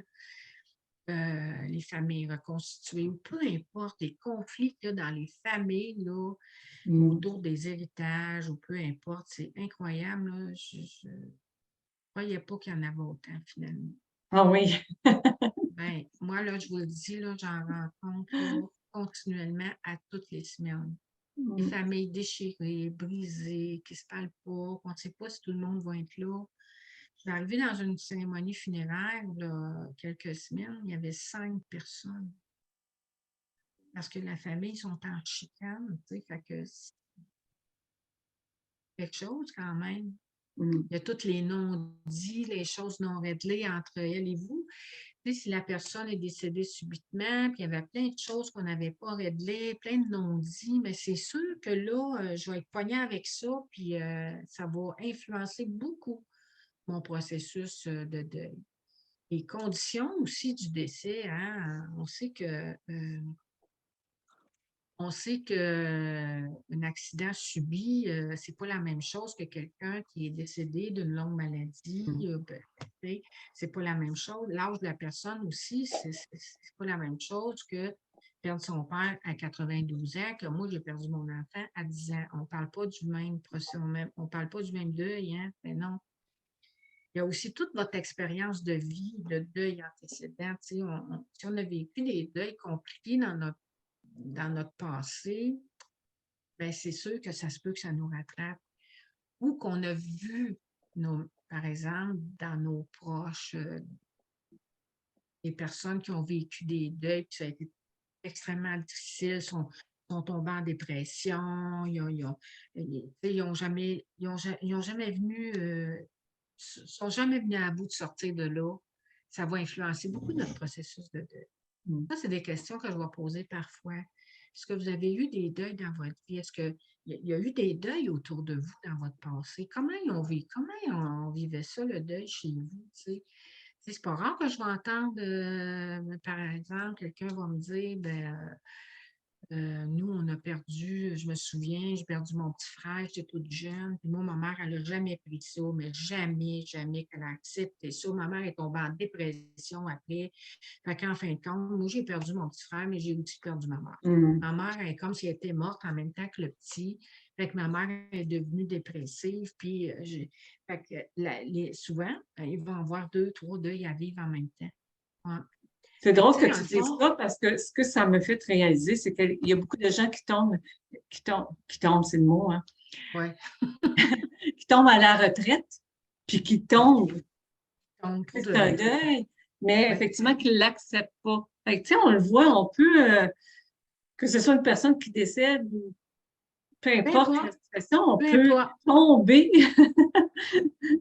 Les familles reconstituées, ou peu importe, les conflits qu'il y a dans les familles, là, autour des héritages, ou peu importe, c'est incroyable, là. Je ne croyais pas qu'il y en avait autant, finalement. Ah oui. Ben, moi, là, je vous le dis, là, j'en rencontre là, continuellement à toutes les semaines. Des familles déchirées, brisées, qui ne se parlent pas, qu'on ne sait pas si tout le monde va être là. Je suis arrivée dans une cérémonie funéraire, là, quelques semaines, il y avait 5 personnes. Parce que la famille sont en chicane, tu sais, fait que c'est quelque chose quand même. Il y a tous les non-dits, les choses non réglées entre elle et vous. Tu sais, si la personne est décédée subitement, puis il y avait plein de choses qu'on n'avait pas réglées, plein de non-dits, mais c'est sûr que là, je vais être poignée avec ça, puis ça va influencer beaucoup mon processus de deuil. Les conditions aussi du décès, hein, on sait qu'un accident subi, c'est pas la même chose que quelqu'un qui est décédé d'une longue maladie. C'est pas la même chose. L'âge de la personne aussi, c'est pas la même chose que perdre son père à 92 ans, que moi, j'ai perdu mon enfant à 10 ans. On ne parle pas du même procès, on parle pas du même deuil, hein? Mais non. Il y a aussi toute votre expérience de vie, le deuil antécédent. Si on a vécu des deuils compliqués dans notre passé, bien, c'est sûr que ça se peut que ça nous rattrape. Ou qu'on a vu, par exemple, dans nos proches, des personnes qui ont vécu des deuils, puis ça a été extrêmement difficile, sont tombés en dépression, ils n'ont jamais, sont jamais venus à bout de sortir de là. Ça va influencer beaucoup notre processus de deuil. Ça, c'est des questions que je vais poser parfois. Est-ce que vous avez eu des deuils dans votre vie? Est-ce qu'il y a eu des deuils autour de vous dans votre passé? Comment on vivait ça, le deuil chez vous? C'est pas rare que je vais entendre, par exemple, quelqu'un va me dire, nous, on a perdu, je me souviens, j'ai perdu mon petit frère, j'étais toute jeune. Puis moi, ma mère, elle n'a jamais pris ça, mais jamais, jamais qu'elle a accepté ça. Ma mère est tombée en dépression après. Fait qu'en fin de compte, moi, j'ai perdu mon petit frère, mais j'ai aussi perdu ma mère. Ma mère, elle est comme si elle était morte en même temps que le petit. Fait que ma mère est devenue dépressive. Puis, fait que souvent, il va y avoir 2, 3 deuils à vivre en même temps. Ouais. C'est Fait drôle que, que tu sais, tu dans le dises fond, ça parce que ce que ça me fait réaliser, c'est qu'il y a beaucoup de gens qui tombent, c'est le mot, hein, ouais, qui tombent à la retraite, puis qui tombent, donc, pour de c'est un vrai. deuil, mais Ouais. effectivement qu'ils ne l'acceptent pas. Fait que, tu sais, on le voit, on peut, que ce soit une personne qui décède ou peu importe la importe, situation, on peu peut importe. tomber.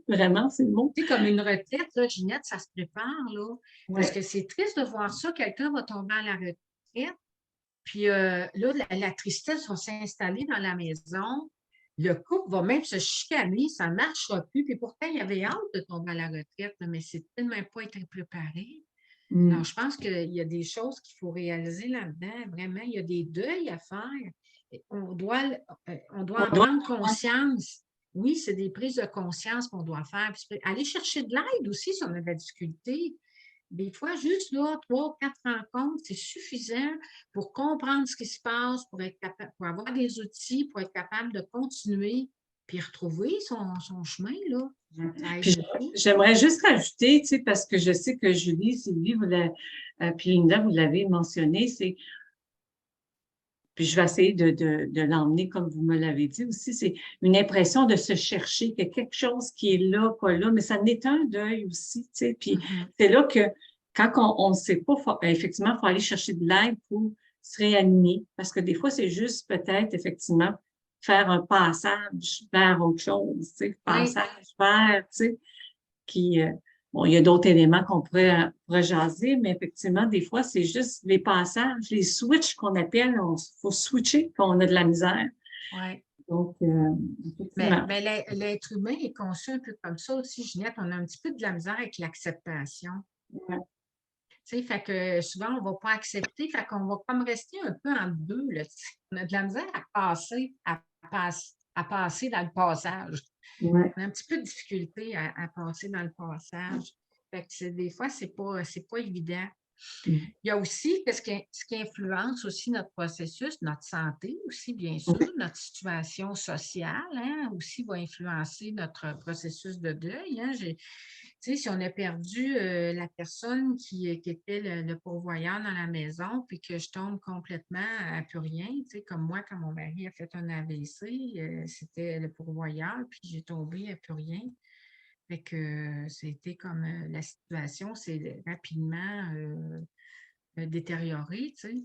Vraiment, c'est le mot. Tu sais, comme une retraite, là, Ginette, ça se prépare, là. Parce Ouais. que c'est triste de voir ça, quelqu'un va tomber à la retraite, puis là, la tristesse va s'installer dans la maison. Le couple va même se chicaner, ça ne marchera plus. Puis pourtant, il avait hâte de tomber à la retraite, là, mais c'est tellement pas été préparé. Alors, je pense qu'il y a des choses qu'il faut réaliser là-dedans. Vraiment, il y a des deuils à faire. Et on doit en prendre conscience. Oui, c'est des prises de conscience qu'on doit faire. Puis aller chercher de l'aide aussi si on a de la difficulté. Des fois, juste là, 3, 4 rencontres, c'est suffisant pour comprendre ce qui se passe, pour être capable, pour avoir des outils, pour être capable de continuer, puis retrouver son chemin, là. Ça Puis aide beaucoup. j'aimerais juste rajouter, tu sais, parce que je sais que Julie, Sylvie, puis Linda, vous l'avez mentionné, puis je vais essayer de l'emmener comme vous me l'avez dit aussi, c'est une impression de se chercher, qu'il y a quelque chose qui est là, pas là, mais ça n'est un deuil aussi, tu sais. Puis c'est là que quand on ne sait pas, effectivement, il faut aller chercher de l'aide pour se réaligner, parce que des fois, c'est juste peut-être, effectivement, faire un passage vers autre chose, tu sais, Oui. passage vers, tu sais, qui Bon, il y a d'autres éléments qu'on pourrait jaser, mais effectivement, des fois, c'est juste les passages, les switches qu'on appelle, il faut switcher quand on a de la misère. Oui. Donc, Mais, effectivement. mais l'être humain est conçu un peu comme ça aussi, Ginette. On a un petit peu de la misère avec l'acceptation. Ouais. Tu sais, fait que souvent, on ne va pas accepter, fait qu'on va comme rester un peu en deux, là, tu sais. On a de la misère à passer dans le passage. Ouais. On a un petit peu de difficulté à passer dans le passage. Fait que des fois, c'est pas évident. Mm. Il y a aussi ce qui influence aussi notre processus, notre santé aussi, bien sûr, notre situation sociale, hein, aussi va influencer notre processus de deuil. Hein. Tu sais, si on a perdu la personne qui était le pourvoyeur dans la maison, puis que je tombe complètement à plus rien, tu sais, comme moi, quand mon mari a fait un AVC, c'était le pourvoyeur, puis j'ai tombé à plus rien. Fait que c'était comme la situation s'est rapidement détériorée, tu sais.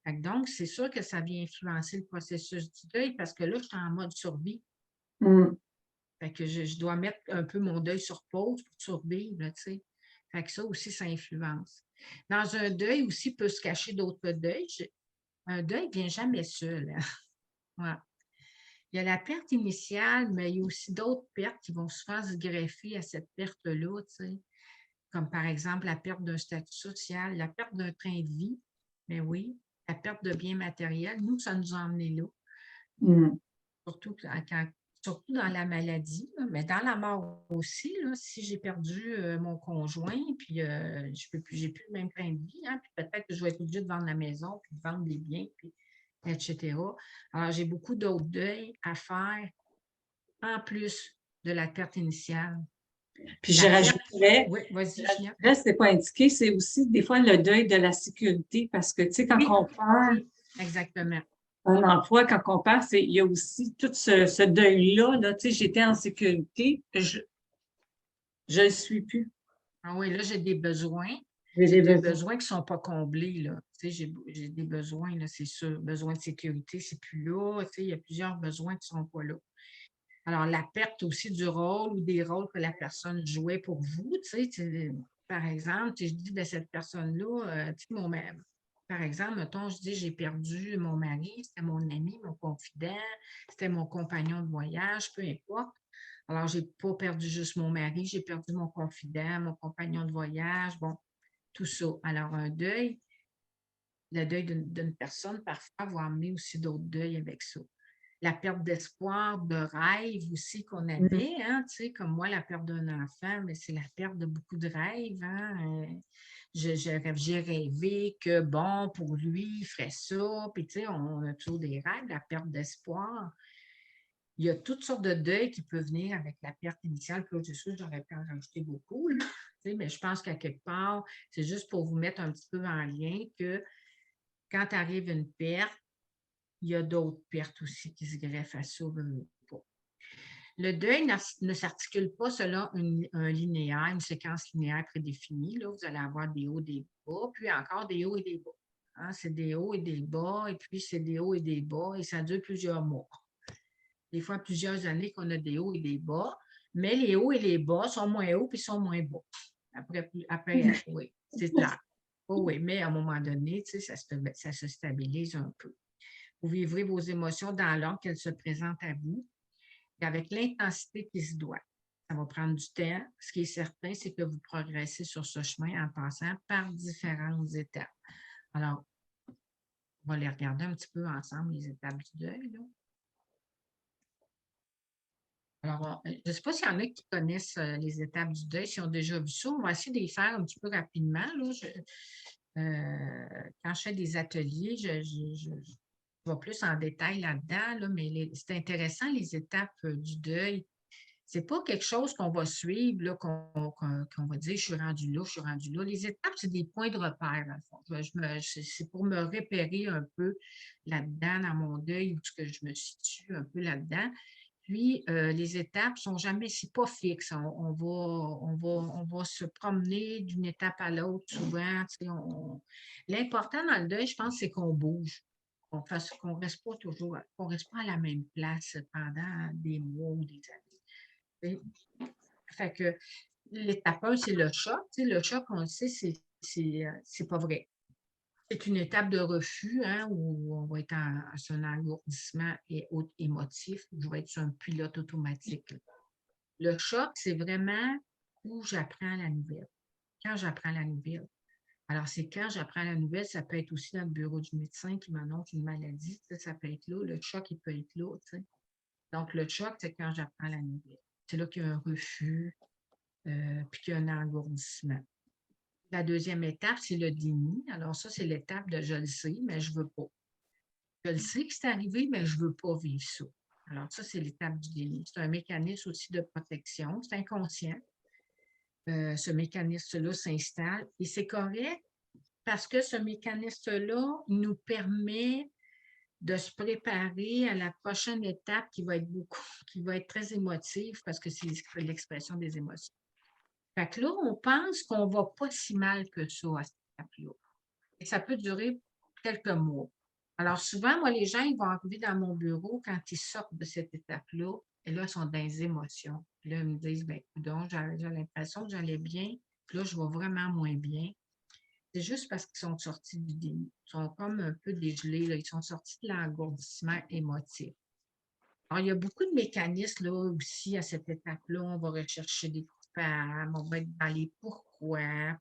Fait que donc, c'est sûr que ça vient influencer le processus du deuil parce que là, je suis en mode survie. Mm. Fait que je dois mettre un peu mon deuil sur pause pour survivre, là, tu sais. Fait que ça aussi, ça influence. Dans un deuil aussi, peut se cacher d'autres deuils. Un deuil ne vient jamais seul. Hein. Ouais. Il y a la perte initiale, mais il y a aussi d'autres pertes qui vont souvent se greffer à cette perte-là, tu sais. Comme par exemple la perte d'un statut social, la perte d'un train de vie, mais oui, la perte de biens matériels. Nous, ça nous a emmenés là, Mm. surtout, surtout dans la maladie, là, mais dans la mort aussi. Là, si j'ai perdu mon conjoint, puis j'ai plus le même train de vie, hein, puis peut-être que je vais être obligée de vendre la maison, puis de vendre les biens, puis etc. Alors, j'ai beaucoup d'autres deuils à faire en plus de la perte initiale. Puis La je perte, rajouterais, oui, vas-y, Ginette. c'est pas indiqué, c'est aussi des fois le deuil de la sécurité parce que, tu sais, quand Oui, on perd oui, exactement. un emploi, quand on perd, il y a aussi tout ce deuil-là, là, tu sais, j'étais en sécurité, je ne suis plus. Ah oui, là, j'ai des besoins. J'ai J'ai des des besoins. besoins qui ne sont pas comblés, là. Tu sais, j'ai des besoins, là, c'est sûr. Besoin de sécurité, c'est plus là. Tu sais, il y a plusieurs besoins qui ne sont pas là. Alors, la perte aussi du rôle ou des rôles que la personne jouait pour vous, par exemple, je dis de cette personne-là, par exemple, mettons, je dis j'ai perdu mon mari, c'était mon ami, mon confident, c'était mon compagnon de voyage, peu importe. Alors, je n'ai pas perdu juste mon mari, j'ai perdu mon confident, mon compagnon de voyage, bon, tout ça. Alors, le deuil d'une personne, parfois, va amener aussi d'autres deuils avec ça. La perte d'espoir, de rêve aussi qu'on avait, hein, tu sais, comme moi, la perte d'un enfant, mais c'est la perte de beaucoup de rêves. Hein, j'ai rêvé que, bon, pour lui, il ferait ça, puis tu sais, on a toujours des rêves, la perte d'espoir. Il y a toutes sortes de deuils qui peuvent venir avec la perte initiale. Puis là, c'est sûr, j'aurais pu en rajouter beaucoup, là, mais je pense qu'à quelque part, c'est juste pour vous mettre un petit peu en lien que quand arrive une perte, il y a d'autres pertes aussi qui se greffent à ça. Le deuil ne s'articule pas selon un linéaire, une séquence linéaire prédéfinie. Là, vous allez avoir des hauts, des bas, puis encore des hauts et des bas. Hein, c'est des hauts et des bas, et puis c'est des hauts et des bas, et ça dure plusieurs mois. Des fois, plusieurs années qu'on a des hauts et des bas, mais les hauts et les bas sont moins hauts puis sont moins bas. Après oui, c'est clair. Oh, oui, mais à un moment donné, tu sais, ça se stabilise un peu. Vous vivrez vos émotions dans l'ordre qu'elles se présentent à vous et avec l'intensité qui se doit. Ça va prendre du temps. Ce qui est certain, c'est que vous progressez sur ce chemin en passant par différentes étapes. Alors, on va les regarder un petit peu ensemble, les étapes du deuil. Là. Alors, je ne sais pas s'il y en a qui connaissent les étapes du deuil, s'ils ont déjà vu ça. On va essayer de les faire un petit peu rapidement. Là. Quand je fais des ateliers, je vais plus en détail là-dedans, là, mais c'est intéressant, les étapes du deuil. C'est pas quelque chose qu'on va suivre, là, qu'on va dire je suis rendu là, je suis rendu là. Les étapes, c'est des points de repère, dans le fond. C'est pour me repérer un peu là-dedans, dans mon deuil, où que je me situe un peu là-dedans. Puis, les étapes ne sont jamais, c'est pas fixe. On va se promener d'une étape à l'autre souvent. L'important dans le deuil, je pense, c'est qu'on bouge. Qu'on ne reste pas toujours, qu'on reste pas à la même place pendant des mois ou des années. Fait que l'étape 1, c'est le choc. Tu sais, le choc, on le sait, c'est pas vrai. C'est une étape de refus, hein, où on va être sur un engourdissement émotif, où je vais être sur un pilote automatique. Le choc, c'est vraiment où j'apprends la nouvelle. Quand j'apprends la nouvelle. Alors, c'est quand j'apprends la nouvelle, ça peut être aussi dans le bureau du médecin qui m'annonce une maladie, ça peut être là. Le choc, il peut être là, tu sais. Donc, le choc, c'est quand j'apprends la nouvelle. C'est là qu'il y a un refus, puis qu'il y a un engourdissement. La deuxième étape, c'est le déni. Alors, ça, c'est l'étape de je le sais, mais je ne veux pas. Je le sais que c'est arrivé, mais je ne veux pas vivre ça. Alors, ça, c'est l'étape du déni. C'est un mécanisme aussi de protection. C'est inconscient. Ce mécanisme-là s'installe et c'est correct parce que ce mécanisme-là nous permet de se préparer à la prochaine étape qui va être qui va être très émotive parce que c'est l'expression des émotions. Fait que là, on pense qu'on ne va pas si mal que ça à cette étape-là. Et ça peut durer quelques mois. Alors souvent, moi, les gens, ils vont arriver dans mon bureau quand ils sortent de cette étape-là, et là, ils sont dans les émotions. Puis là, ils me disent, bien, donc, j'ai l'impression que j'allais bien, puis là, je vais vraiment moins bien. C'est juste parce qu'ils sont sortis du déni. Ils sont comme un peu dégelés, là. Ils sont sortis de l'engourdissement émotif. Alors, il y a beaucoup de mécanismes là aussi à cette étape-là. On va rechercher des coupables, on va être dans les pourquoi.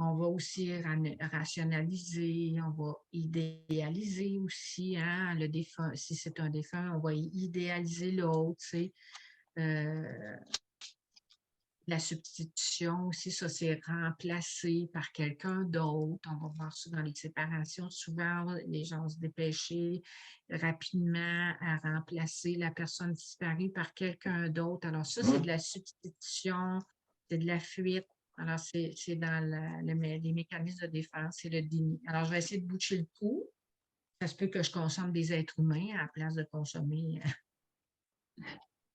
On va aussi rationaliser, on va idéaliser aussi, hein, le défunt. Si c'est un défunt, on va idéaliser l'autre, tu sais. La substitution aussi, ça, c'est remplacé par quelqu'un d'autre. On va voir ça dans les séparations. Souvent, les gens vont se dépêcher rapidement à remplacer la personne disparue par quelqu'un d'autre. Alors, ça, c'est de la substitution, c'est de la fuite. Alors, c'est dans les mécanismes de défense, c'est le déni. Alors, je vais essayer de boucher le trou. Ça se peut que je consomme des êtres humains à la place de consommer.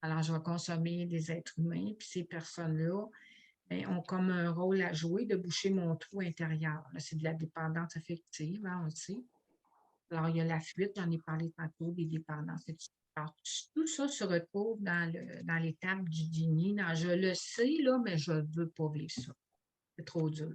Alors, je vais consommer des êtres humains, puis ces personnes-là ont comme un rôle à jouer de boucher mon trou intérieur. C'est de la dépendance affective, hein, on le sait. Alors, il y a la fuite, j'en ai parlé tantôt, des dépendances. Alors, tout ça se retrouve dans l'étape du déni. Je le sais, là, mais je ne veux pas vivre ça. C'est trop dur.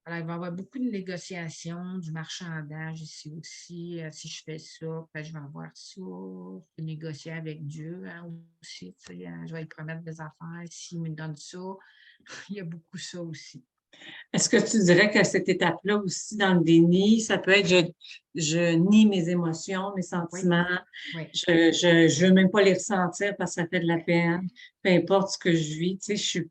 Alors, il va y avoir beaucoup de négociations, du marchandage ici aussi. Si je fais ça, ben, je vais avoir ça. Je peux négocier avec Dieu, hein, aussi. Tu sais, je vais lui promettre des affaires. S'il me donne ça, il y a beaucoup ça aussi. Est-ce que tu dirais qu'à cette étape-là aussi, dans le déni, ça peut être je nie mes émotions, mes Oui, sentiments, oui. je veux même pas les ressentir parce que ça fait de la peine, peu importe ce que je vis, tu sais,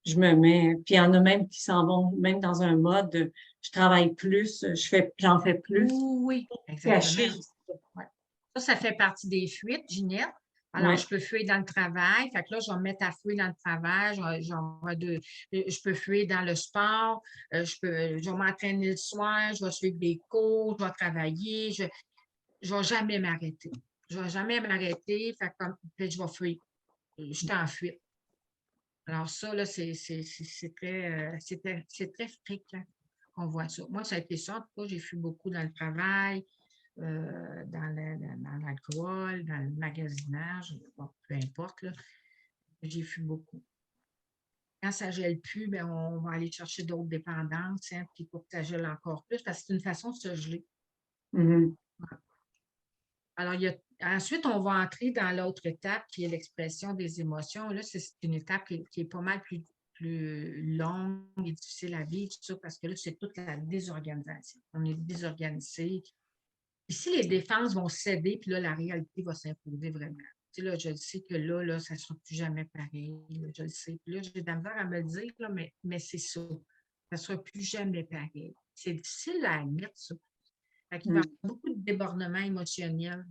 je me mets. Puis il y en a même qui s'en vont même dans un mode je travaille plus, j'en fais plus, Oui, caché. exactement. Ouais. Ça fait partie des fuites, Ginette. Alors, Ouais. je peux fuir dans le travail. Fait que là, je vais me mettre à fuir dans le travail. Je peux fuir dans le sport. Je vais m'entraîner le soir. Je vais suivre des cours. Je vais travailler. Je ne vais jamais m'arrêter. Je ne vais jamais m'arrêter. Fait que puis je vais fuir. Je suis en fuite. Alors, ça, là, c'est très fréquent qu'on voit ça. Moi, ça a été ça. En tout cas, j'ai fui beaucoup dans le travail, dans l'alcool, dans le magasinage, bon, peu importe, là. J'ai fui beaucoup. Quand ça ne gèle plus, bien, on va aller chercher d'autres dépendances, hein, puis pour que ça gèle encore plus, parce que c'est une façon de se geler. Mhm. Alors, ensuite, on va entrer dans l'autre étape qui est l'expression des émotions. Là, c'est une étape qui est pas mal plus longue et difficile à vivre, tout ça, parce que là, c'est toute la désorganisation. On est désorganisé. Ici, les défenses vont céder, puis là, la réalité va s'imposer vraiment. Tu sais, là, je sais que là, ça ne sera plus jamais pareil. Là, je le sais. Puis là, j'ai de la misère à me le dire, là, mais c'est ça. Ça ne sera plus jamais pareil. C'est difficile à admettre, ça. Fait qu'il va y avoir beaucoup de débordements émotionnels.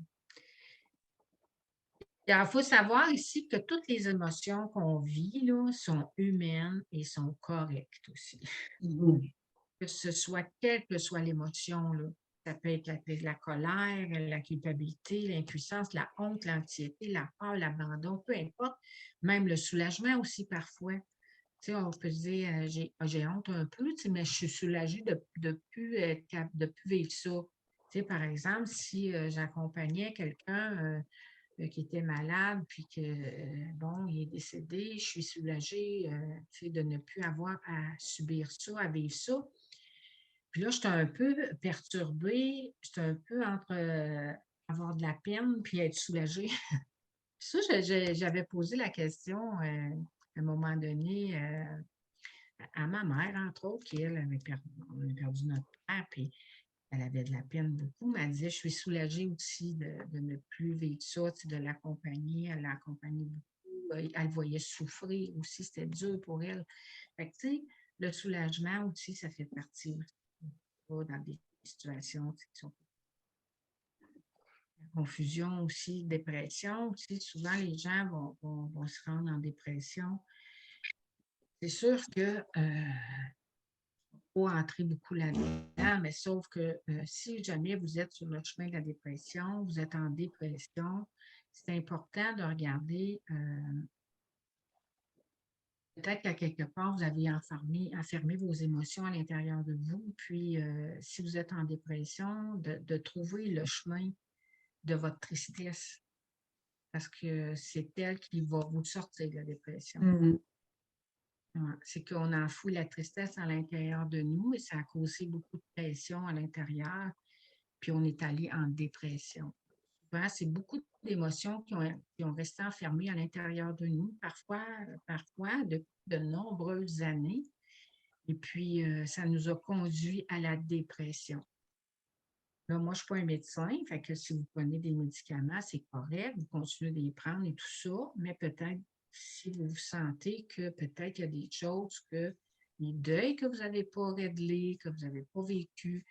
Il faut savoir ici que toutes les émotions qu'on vit là, sont humaines et sont correctes aussi. Mhm. Que ce soit quelle que soit l'émotion, là, ça peut être la colère, la culpabilité, l'impuissance, la honte, l'anxiété, la peur, l'abandon, peu importe. Même le soulagement aussi parfois. Tu sais, on peut se dire, j'ai honte un peu, tu sais, mais je suis soulagée de ne plus vivre ça. Tu sais, par exemple, si j'accompagnais quelqu'un qui était malade, puis que, bon, il est décédé. Je suis soulagée, tu sais, de ne plus avoir à subir ça, à vivre ça. Puis là, j'étais un peu perturbée, j'étais un peu entre avoir de la peine puis être soulagée. Ça, j'avais posé la question à un moment donné à ma mère, entre autres, qui, elle, on avait perdu notre père, puis elle avait de la peine beaucoup, mais elle disait, je suis soulagée aussi de ne plus vivre ça, tu sais, de l'accompagner, elle l'accompagnait beaucoup, elle le voyait souffrir aussi, c'était dur pour elle. Fait que, tu sais, le soulagement aussi, ça fait partie aussi, dans des situations, tu sais, qui sont confusion aussi, dépression. Tu sais, souvent, les gens vont se rendre en dépression. C'est sûr que faut entrer beaucoup là-dedans, mais sauf que si jamais vous êtes sur le chemin de la dépression, vous êtes en dépression, c'est important de regarder, peut-être qu'à quelque part, vous avez enfermé vos émotions à l'intérieur de vous, puis si vous êtes en dépression, de trouver le chemin de votre tristesse, parce que c'est elle qui va vous sortir de la dépression. Mhm. Ouais, c'est qu'on enfoui la tristesse à l'intérieur de nous et ça a causé beaucoup de pression à l'intérieur, puis on est allé en dépression. Souvent, c'est beaucoup d'émotions qui ont resté enfermées à l'intérieur de nous, parfois depuis de nombreuses années. Et puis, ça nous a conduit à la dépression. Là, moi, je ne suis pas un médecin, fait que si vous prenez des médicaments, c'est correct, vous continuez de les prendre et tout ça, mais peut-être si vous sentez que peut-être il y a des choses que les deuils que vous n'avez pas réglés, que vous n'avez pas vécu,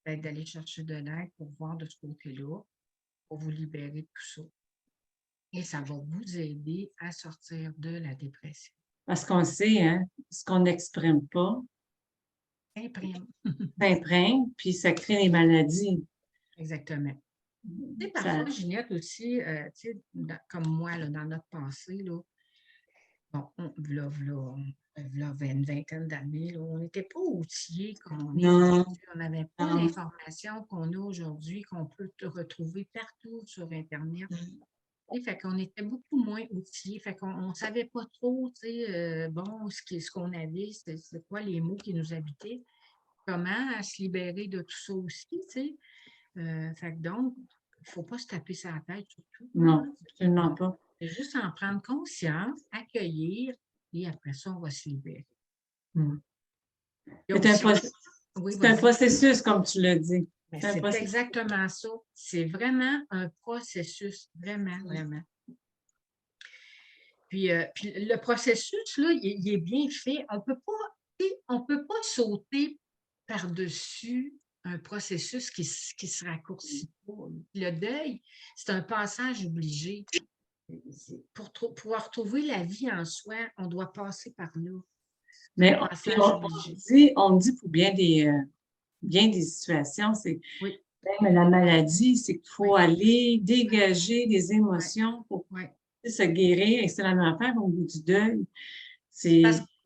peut-être d'aller chercher de l'aide pour voir de ce côté-là, pour vous libérer de tout ça. Et ça va vous aider à sortir de la dépression. Parce qu'on sait, hein, ce qu'on n'exprime pas Imprime. s'imprègne, puis ça crée des maladies. Exactement. Tu sais, Ça- parfois, Ginette aussi, tu sais, comme moi, là, dans notre passé, là, bon, v'là une vingtaine d'années, là, on n'était pas outillés comme on est Non, aujourd'hui. On n'avait pas non. l'information qu'on a aujourd'hui, qu'on peut retrouver partout sur Internet. Et fait qu'on était beaucoup moins outillés. Fait qu'on ne savait pas trop, tu sais, bon, ce qu'on avait, c'est quoi les mots qui nous habitaient, comment se libérer de tout ça aussi, tu sais. Fait que donc, il ne faut pas se taper sur la tête surtout. Non, absolument Non. pas. C'est juste en prendre conscience, accueillir, et après ça, on va se libérer. Mm. Il y a C'est un, aussi proc- oui, c'est un vas-y. processus, comme tu l'as dit. Ben, C'est un c'est processus. exactement ça. C'est vraiment un processus, vraiment, vraiment. Puis le processus, là, il est bien fait. On peut pas sauter par-dessus un processus qui se raccourcit pas. Le deuil, c'est un passage obligé. Pour pouvoir trouver la vie en soi, on doit passer par là. C'est un Mais passage obligé. on dit pour bien des situations, c'est Oui, même la maladie, c'est qu'il faut oui, aller dégager des oui, émotions pour oui. se guérir. Et c'est la même affaire au bout du deuil. Parce, C'est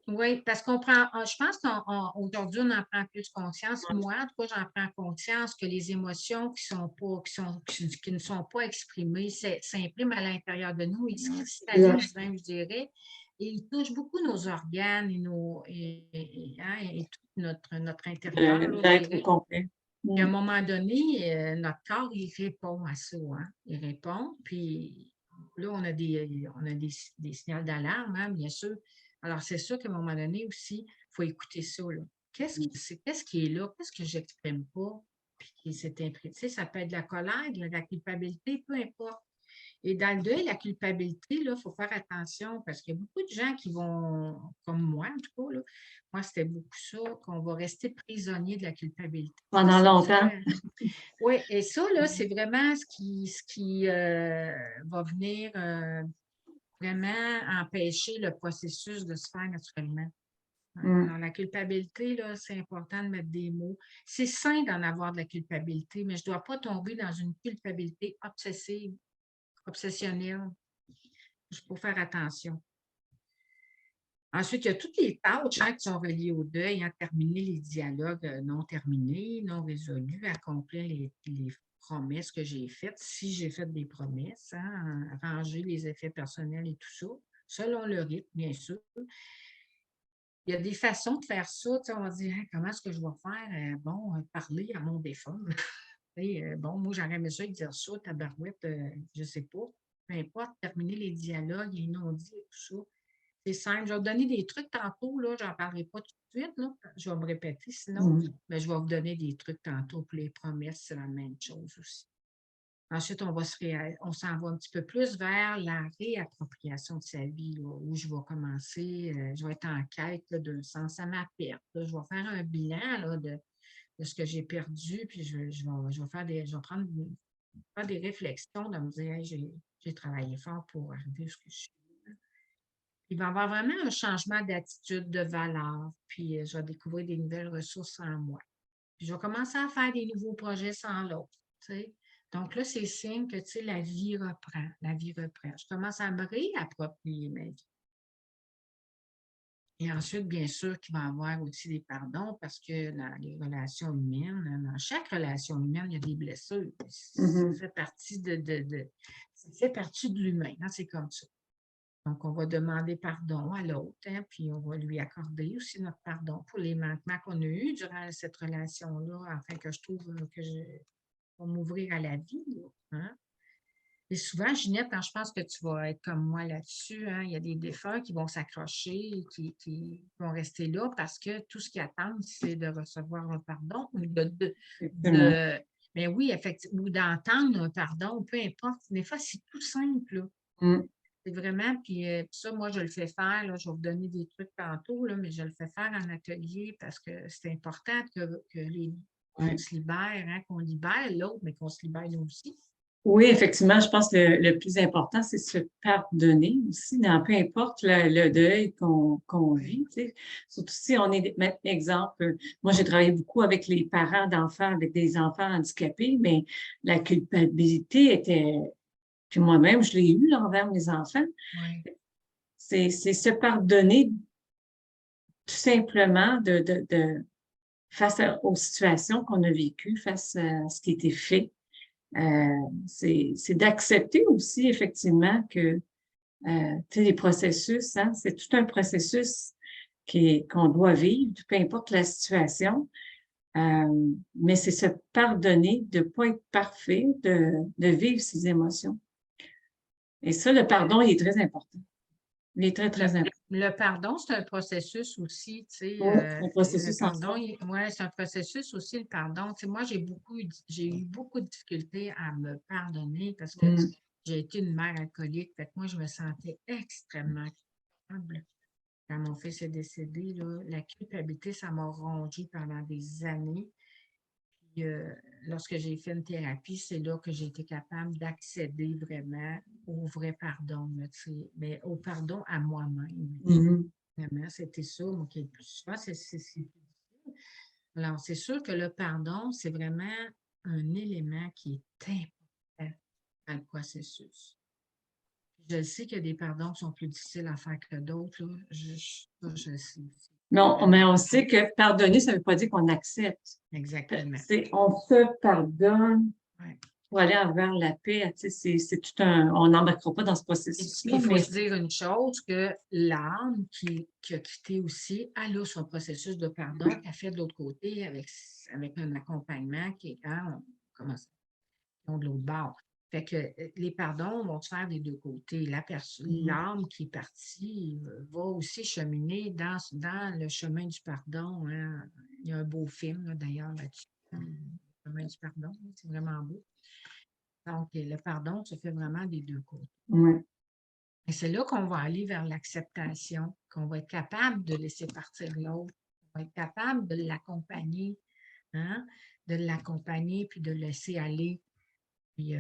oui, parce qu'on prend, je pense qu'aujourd'hui, on en prend plus conscience. Moi, en tout cas, j'en prends conscience que les émotions qui ne sont pas exprimées s'impriment à l'intérieur de nous, ils se cristallisent même, je dirais, et ils touchent beaucoup nos organes et tout notre intérieur, là, je l'être au dirais. complet. Puis à un moment donné, notre corps, il répond à ça, hein. Il répond, puis là, on a des signaux d'alarme, hein, bien sûr. Alors, c'est sûr qu'à un moment donné aussi, il faut écouter ça, là. Qu'est-ce qui est là? Qu'est-ce que j'exprime pas? Puis qui s'est imprimé. Tu sais, ça peut être de la colère, de la culpabilité, peu importe. Et dans le deuil, la culpabilité, il faut faire attention parce qu'il y a beaucoup de gens qui vont, comme moi en tout cas, là, moi, c'était beaucoup ça, qu'on va rester prisonnier de la culpabilité. Pendant longtemps. Oui, et ça, là, c'est vraiment ce qui va venir vraiment empêcher le processus de se faire naturellement. Alors, la culpabilité, là, c'est important de mettre des mots. C'est sain d'en avoir de la culpabilité, mais je ne dois pas tomber dans une culpabilité obsessive, obsessionnelle. Il faut faire attention. Ensuite, il y a toutes les tâches qui sont reliées au deuil, terminer les dialogues non terminés, non résolus, accomplir les promesses que j'ai faites, si j'ai fait des promesses, arranger les effets personnels et tout ça, selon le rythme, bien sûr. Il y a des façons de faire ça. On va dire, hey, comment est-ce que je vais faire? Parler à mon défunt. Moi, j'aurais aimé ça dire ça, tabarouette, je ne sais pas. Peu importe, terminer les dialogues, les non-dits et tout ça. C'est simple. Je vais vous donner des trucs tantôt, là. Je n'en parlerai pas tout de suite, là. Je vais me répéter sinon. Mais je vais vous donner des trucs tantôt pour les promesses, c'est la même chose aussi. Ensuite, on s'en va un petit peu plus vers la réappropriation de sa vie, là, où je vais commencer, je vais être en quête là, d'un sens à ma perte. Là. Je vais faire un bilan là, de ce que j'ai perdu, puis je vais faire des réflexions, de me dire, hey, j'ai travaillé fort pour arriver à ce que je suis. Il va y avoir vraiment un changement d'attitude, de valeur, puis je vais découvrir des nouvelles ressources en moi. Puis je vais commencer à faire des nouveaux projets sans l'autre. Donc là, c'est signe que la vie reprend. La vie reprend. Je commence à me réapproprier ma vie. Et ensuite, bien sûr, qu'il va y avoir aussi des pardons parce que dans les relations humaines, dans chaque relation humaine, il y a des blessures. Ça fait partie ça fait partie de l'humain. C'est comme ça. Donc, on va demander pardon à l'autre, puis on va lui accorder aussi notre pardon pour les manquements qu'on a eus durant cette relation-là, afin que je trouve que je vais m'ouvrir à la vie. Là, Et souvent, Ginette, je pense que tu vas être comme moi là-dessus, il y a des défunts qui vont s'accrocher, qui vont rester là parce que tout ce qu'ils attendent, c'est de recevoir un pardon ou mais oui, effectivement, ou d'entendre un pardon, peu importe. Des fois, c'est tout simple. Là. C'est vraiment, puis ça, moi, je le fais faire, là, je vais vous donner des trucs tantôt, là, mais je le fais faire en atelier parce que c'est important qu'on se libère, qu'on libère l'autre, mais qu'on se libère nous aussi. Oui, effectivement, je pense que le plus important, c'est se pardonner aussi, dans peu importe le deuil qu'on vit. Tu sais. Surtout si on est, exemple, moi j'ai travaillé beaucoup avec les parents d'enfants, avec des enfants handicapés, mais la culpabilité était, puis moi-même, je l'ai eu envers mes enfants. Oui. C'est se pardonner tout simplement face aux situations qu'on a vécues, face à ce qui a été fait. C'est d'accepter aussi, effectivement, que les processus, c'est tout un processus qu'on doit vivre, peu importe la situation. Mais c'est se pardonner de ne pas être parfait, de vivre ses émotions. Et ça, le pardon, il est très important. Il est très, très important. Le pardon, c'est un processus aussi, tu sais. Un processus le pardon, c'est un processus aussi, le pardon. Tu sais, moi, j'ai eu beaucoup de difficultés à me pardonner parce que j'ai été une mère alcoolique. Fait que moi, je me sentais extrêmement coupable. Quand mon fils est décédé, là, la culpabilité, ça m'a rongée pendant des années. Puis, lorsque j'ai fait une thérapie, c'est là que j'ai été capable d'accéder vraiment au vrai pardon, là, mais au pardon à moi-même. Vraiment, c'était ça, moi, qui est le plus souvent, c'est difficile. Alors, c'est sûr que le pardon, c'est vraiment un élément qui est important dans le processus. Je sais qu'il y a des pardons qui sont plus difficiles à faire que d'autres, là. Je sais. Non, mais on sait que pardonner, ça ne veut pas dire qu'on accepte. Exactement. On se pardonne Ouais. pour aller vers la paix. C'est tout on n'embarquera pas dans ce processus. Il faut se dire une chose, que l'âme qui a quitté aussi, elle a son processus de pardon qu'elle fait de l'autre côté avec un accompagnement qui est de l'autre bord. Fait que les pardons vont se faire des deux côtés. L'âme qui est partie va aussi cheminer dans le chemin du pardon. Hein. Il y a un beau film, là, d'ailleurs, là-dessus. Le chemin du pardon, c'est vraiment beau. Donc, le pardon se fait vraiment des deux côtés. Et c'est là qu'on va aller vers l'acceptation, qu'on va être capable de laisser partir l'autre, qu'on va être capable de l'accompagner, puis de le laisser aller. Puis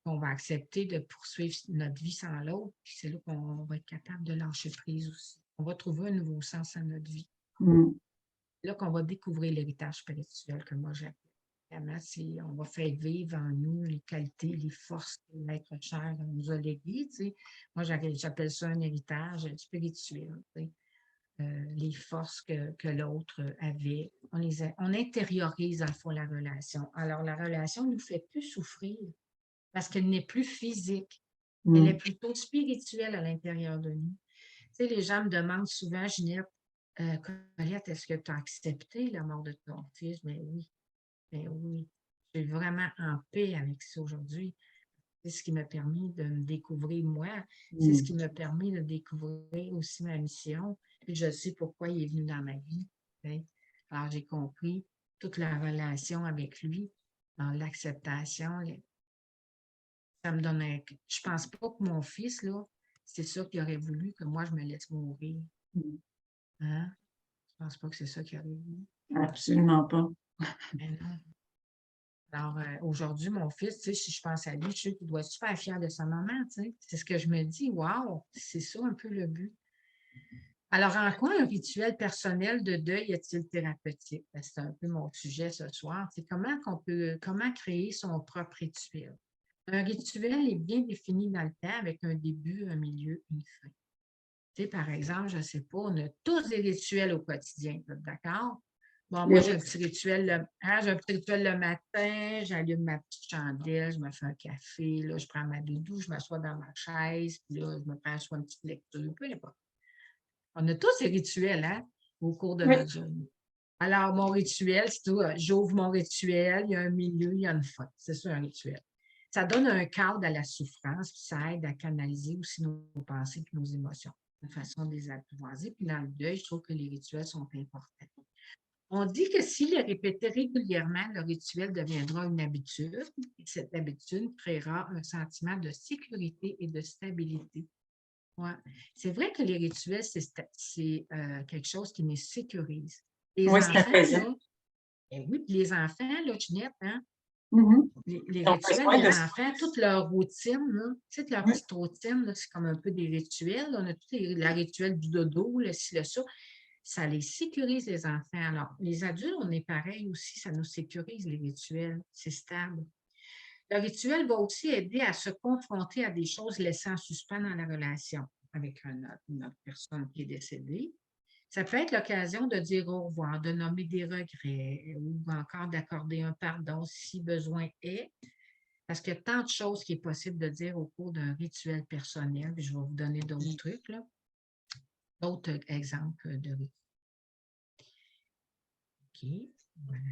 on va accepter de poursuivre notre vie sans l'autre, puis c'est là qu'on va être capable de lâcher prise aussi. On va trouver un nouveau sens à notre vie. C'est là qu'on va découvrir l'héritage spirituel que moi j'appelle. Vraiment, on va faire vivre en nous les qualités, les forces que l'être cher nous a léguées. Tu sais. Moi, j'appelle ça un héritage spirituel. Tu sais. Les forces que l'autre avait. On intériorise, dans le fond, la relation. Alors, la relation ne nous fait plus souffrir parce qu'elle n'est plus physique. Elle est plutôt spirituelle à l'intérieur de nous. Tu sais, les gens me demandent souvent, Ginette, Colette, est-ce que tu as accepté la mort de ton fils? Mais oui. Ben oui, je suis vraiment en paix avec ça aujourd'hui. C'est ce qui m'a permis de me découvrir moi. C'est ce qui m'a permis de découvrir aussi ma mission. Puis je sais pourquoi il est venu dans ma vie. Hein. Alors, j'ai compris toute la relation avec lui, dans l'acceptation. Ça me donne un... Je pense pas que mon fils, là, c'est ça qu'il aurait voulu que moi, je me laisse mourir. Hein? Je pense pas que c'est ça qu'il aurait voulu. Absolument pas. Mais non. Alors, aujourd'hui, mon fils, tu sais, si je pense à lui, je sais qu'il doit être super fier de sa maman, tu sais. C'est ce que je me dis, waouh, c'est ça un peu le but. Alors, en quoi un rituel personnel de deuil est-il thérapeutique? Ben, c'est un peu mon sujet ce soir. C'est comment créer son propre rituel. Un rituel est bien défini dans le temps avec un début, un milieu, une fin. Tu sais, par exemple, je ne sais pas, on a tous des rituels au quotidien, d'accord? Bon, moi, j'ai un petit rituel le matin, j'allume ma petite chandelle, je me fais un café, là, je prends ma doudou, je m'assois dans ma chaise, puis là, je me prends soit une petite lecture, peu importe. On a tous ces rituels, hein, au cours de notre journée. Alors, mon rituel, c'est tout, j'ouvre mon rituel, il y a un milieu, il y a une fin. C'est ça, un rituel. Ça donne un cadre à la souffrance, puis ça aide à canaliser aussi nos pensées et nos émotions, de façon de les apprivoiser. Puis dans le deuil, je trouve que les rituels sont importants. On dit que s'il est répété régulièrement, le rituel deviendra une habitude et cette habitude créera un sentiment de sécurité et de stabilité. Ouais. C'est vrai que les rituels, c'est quelque chose qui nous sécurise. Les Oui, c'est enfants, apaisant. là, oui, puis les enfants, là, Ginette, hein, les On a rituels besoin des de enfants, toute leur routine, là, tu sais, leur petite routine, là, c'est comme un peu des rituels. On a tout le rituel du dodo, le ci, le ça. Ça les sécurise, les enfants. Alors, les adultes, on est pareil aussi, ça nous sécurise, les rituels. C'est stable. Le rituel va aussi aider à se confronter à des choses laissées en suspens dans la relation avec une autre personne qui est décédée. Ça peut être l'occasion de dire au revoir, de nommer des regrets ou encore d'accorder un pardon si besoin est. Parce qu'il y a tant de choses qui est possible de dire au cours d'un rituel personnel. Puis je vais vous donner d'autres trucs, là. D'autres exemples de rituels. OK. Voilà.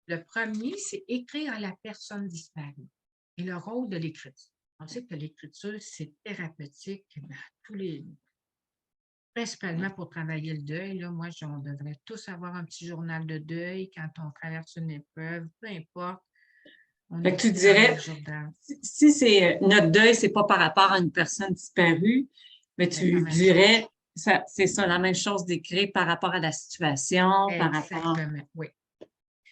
Le premier, c'est écrire à la personne disparue et le rôle de l'écriture. On sait que l'écriture, c'est thérapeutique principalement pour travailler le deuil. Là, moi, on devrait tous avoir un petit journal de deuil quand on traverse une épreuve, peu importe. Fait que tu dirais, si c'est notre deuil, c'est pas par rapport à une personne disparue, mais tu dirais, c'est ça, la même chose d'écrire par rapport à la situation, par rapport. Exactement, oui.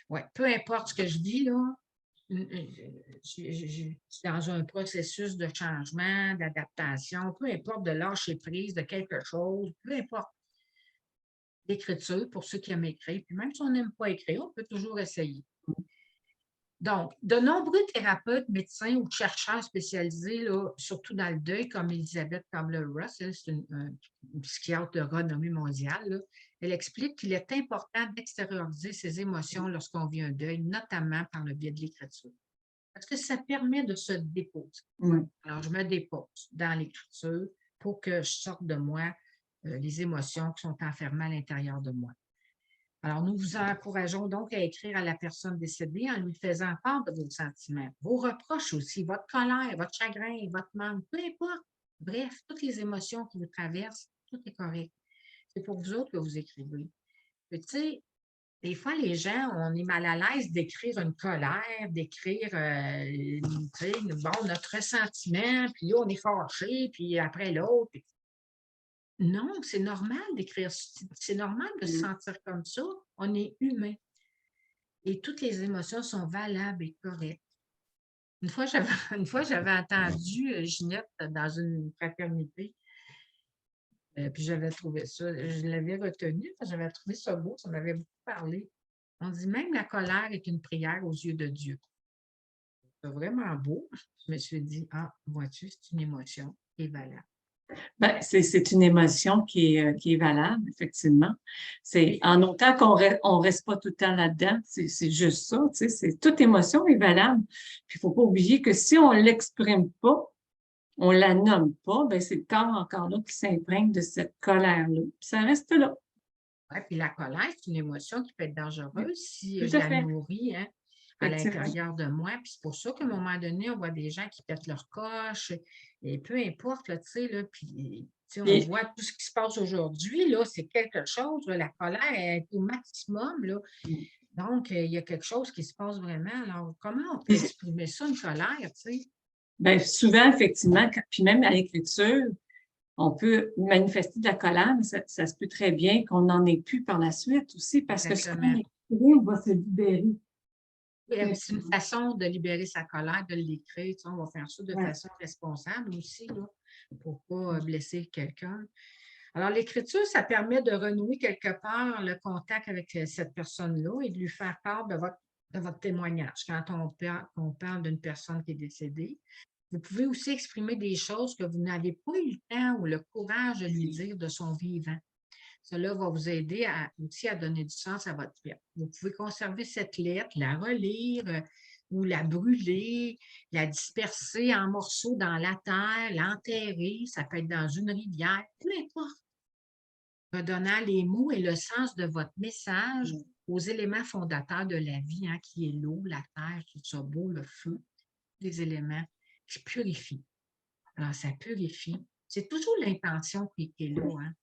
Oui, peu importe ce que je dis, là, je suis dans un processus de changement, d'adaptation, peu importe de lâcher prise de quelque chose, peu importe l'écriture pour ceux qui aiment écrire, puis même si on n'aime pas écrire, on peut toujours essayer. Donc, de nombreux thérapeutes, médecins ou chercheurs spécialisés, là, surtout dans le deuil, comme Elisabeth Kubler-Ross, c'est une psychiatre de renommée mondiale, là, elle explique qu'il est important d'extérioriser ses émotions lorsqu'on vit un deuil, notamment par le biais de l'écriture. Parce que ça permet de se déposer. Alors, je me dépose dans l'écriture pour que je sorte de moi les émotions qui sont enfermées à l'intérieur de moi. Alors, nous vous encourageons donc à écrire à la personne décédée en lui faisant part de vos sentiments, vos reproches aussi, votre colère, votre chagrin, votre manque, peu importe. Bref, toutes les émotions qui vous traversent, tout est correct. C'est pour vous autres que vous écrivez. Tu sais, des fois, les gens, on est mal à l'aise d'écrire une colère, d'écrire bon, notre ressentiment, puis là, on est fâché, puis après l'autre. Non, c'est normal d'écrire, c'est normal de se sentir comme ça. On est humain. Et toutes les émotions sont valables et correctes. Une fois, j'avais entendu Ginette dans une fraternité, puis j'avais trouvé ça, je l'avais retenu, parce que j'avais trouvé ça beau, ça m'avait beaucoup parlé. On dit même la colère est une prière aux yeux de Dieu. C'est vraiment beau. Je me suis dit, ah, vois-tu, c'est une émotion qui est valable. Ben, c'est une émotion qui est valable, effectivement. C'est Oui. en autant on reste pas tout le temps là-dedans, c'est juste ça, tu sais, toute émotion est valable. Puis il faut pas oublier que si on l'exprime pas, on la nomme pas, ben c'est le corps encore là qui s'imprègne de cette colère-là. Puis ça reste là. Ouais, puis la colère, c'est une émotion qui peut être dangereuse si Tout je à la fait. nourris à Effectivement. l'intérieur de moi. Puis c'est pour ça qu'à un moment donné, on voit des gens qui pètent leur coche, et peu importe, là, tu sais, là, puis tu sais, on Puis, voit tout ce qui se passe aujourd'hui, là, c'est quelque chose, là, la colère est au maximum, là. Donc, il y a quelque chose qui se passe vraiment. Alors, comment on peut exprimer ça, une colère, tu sais? ben, souvent, effectivement, puis même à l'écriture, on peut manifester de la colère, mais ça se peut très bien qu'on n'en ait plus par la suite aussi, parce que ce qu'on Exactement. a écrit, on va se libérer. C'est une façon de libérer sa colère, de l'écrire. Tu sais, on va faire ça de Ouais. façon responsable aussi, là, pour ne pas blesser quelqu'un. Alors, l'écriture, ça permet de renouer quelque part le contact avec cette personne-là et de lui faire part de votre témoignage. Quand on parle d'une personne qui est décédée, vous pouvez aussi exprimer des choses que vous n'avez pas eu le temps ou le courage de lui dire de son vivant. Cela va vous aider aussi à donner du sens à votre lettre. Vous pouvez conserver cette lettre, la relire ou la brûler, la disperser en morceaux dans la terre, l'enterrer, ça peut être dans une rivière, peu importe. Redonnant les mots et le sens de votre message aux éléments fondateurs de la vie, hein, qui est l'eau, la terre, tout ça beau, le feu, les éléments qui purifient. Alors, ça purifie. C'est toujours l'intention qui est là. Hein.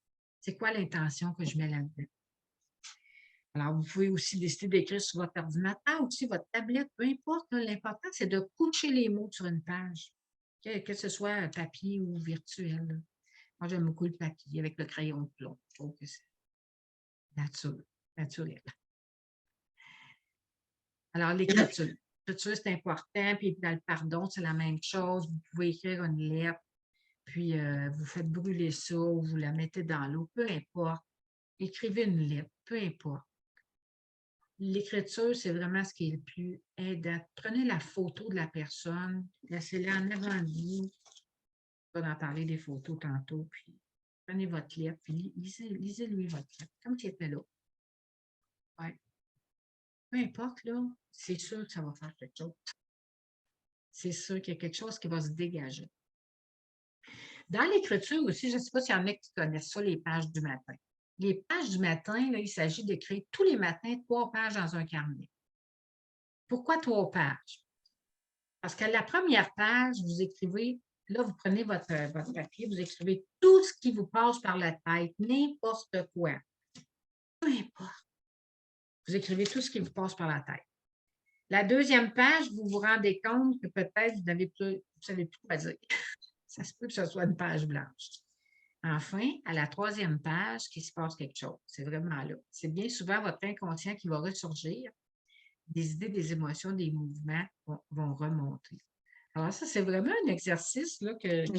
C'est quoi l'intention que je mets là-dedans? Alors, vous pouvez aussi décider d'écrire sur votre ordinateur ou sur votre tablette, peu importe. L'important, c'est de coucher les mots sur une page, que ce soit papier ou virtuel. Là. Moi, j'aime beaucoup le papier avec le crayon de plomb. Je trouve que c'est naturel. Alors, l'écriture. L'écriture, c'est important. Puis, dans le pardon, c'est la même chose. Vous pouvez écrire une lettre, puis vous faites brûler ça ou vous la mettez dans l'eau, peu importe. Écrivez une lettre, peu importe. L'écriture, c'est vraiment ce qui est le plus aidant. Prenez la photo de la personne, laissez-la en avant de vous. On va en parler des photos tantôt, puis prenez votre lettre, puis lisez-lui votre lettre, comme tu étais là. Ouais. Peu importe, là, c'est sûr que ça va faire quelque chose. C'est sûr qu'il y a quelque chose qui va se dégager. Dans l'écriture aussi, je ne sais pas s'il y en a qui connaissent ça, les pages du matin. Les pages du matin, là, il s'agit d'écrire tous les matins 3 pages dans un carnet. Pourquoi 3 pages? Parce que la première page, vous écrivez, là, vous prenez votre papier, vous écrivez tout ce qui vous passe par la tête, n'importe quoi. Peu importe. Vous écrivez tout ce qui vous passe par la tête. La deuxième page, vous vous rendez compte que peut-être vous ne savez plus quoi dire. Ça se peut que ce soit une page blanche. Enfin, à la troisième page, qu'il se passe quelque chose. C'est vraiment là. C'est bien souvent votre inconscient qui va ressurgir. Des idées, des émotions, des mouvements vont remonter. Alors ça, c'est vraiment un exercice là, que je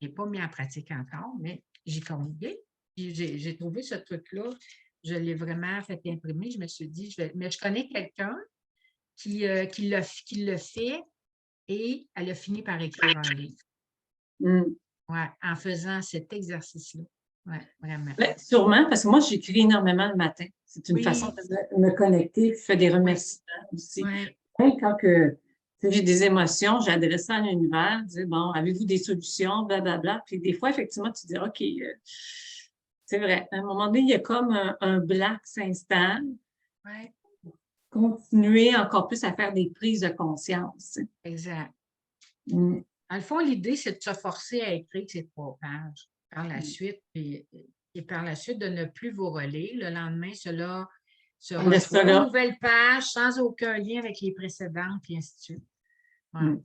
n'ai pas mis en pratique encore, mais j'ai conjugué. J'ai trouvé ce truc-là. Je l'ai vraiment fait imprimer. Je me suis dit, mais je connais quelqu'un qui le fait et elle a fini par écrire un livre. Ouais, en faisant cet exercice-là. Oui, vraiment. Ben, sûrement, parce que moi, j'écris énormément le matin. C'est une façon de me connecter. Je fais des remerciements aussi. Oui. Quand j'ai des émotions, j'adresse ça à l'univers, je dis, bon, avez-vous des solutions, blablabla. Puis des fois, effectivement, tu dis, OK, c'est vrai. À un moment donné, il y a comme un blanc qui s'installe. Oui. Continuer encore plus à faire des prises de conscience. Exact. Dans le fond, l'idée, c'est de se forcer à écrire ces 3 pages par la suite, et par la suite de ne plus vous relire. Le lendemain, cela se reçoit une nouvelle page sans aucun lien avec les précédentes, puis ainsi de suite. Ouais.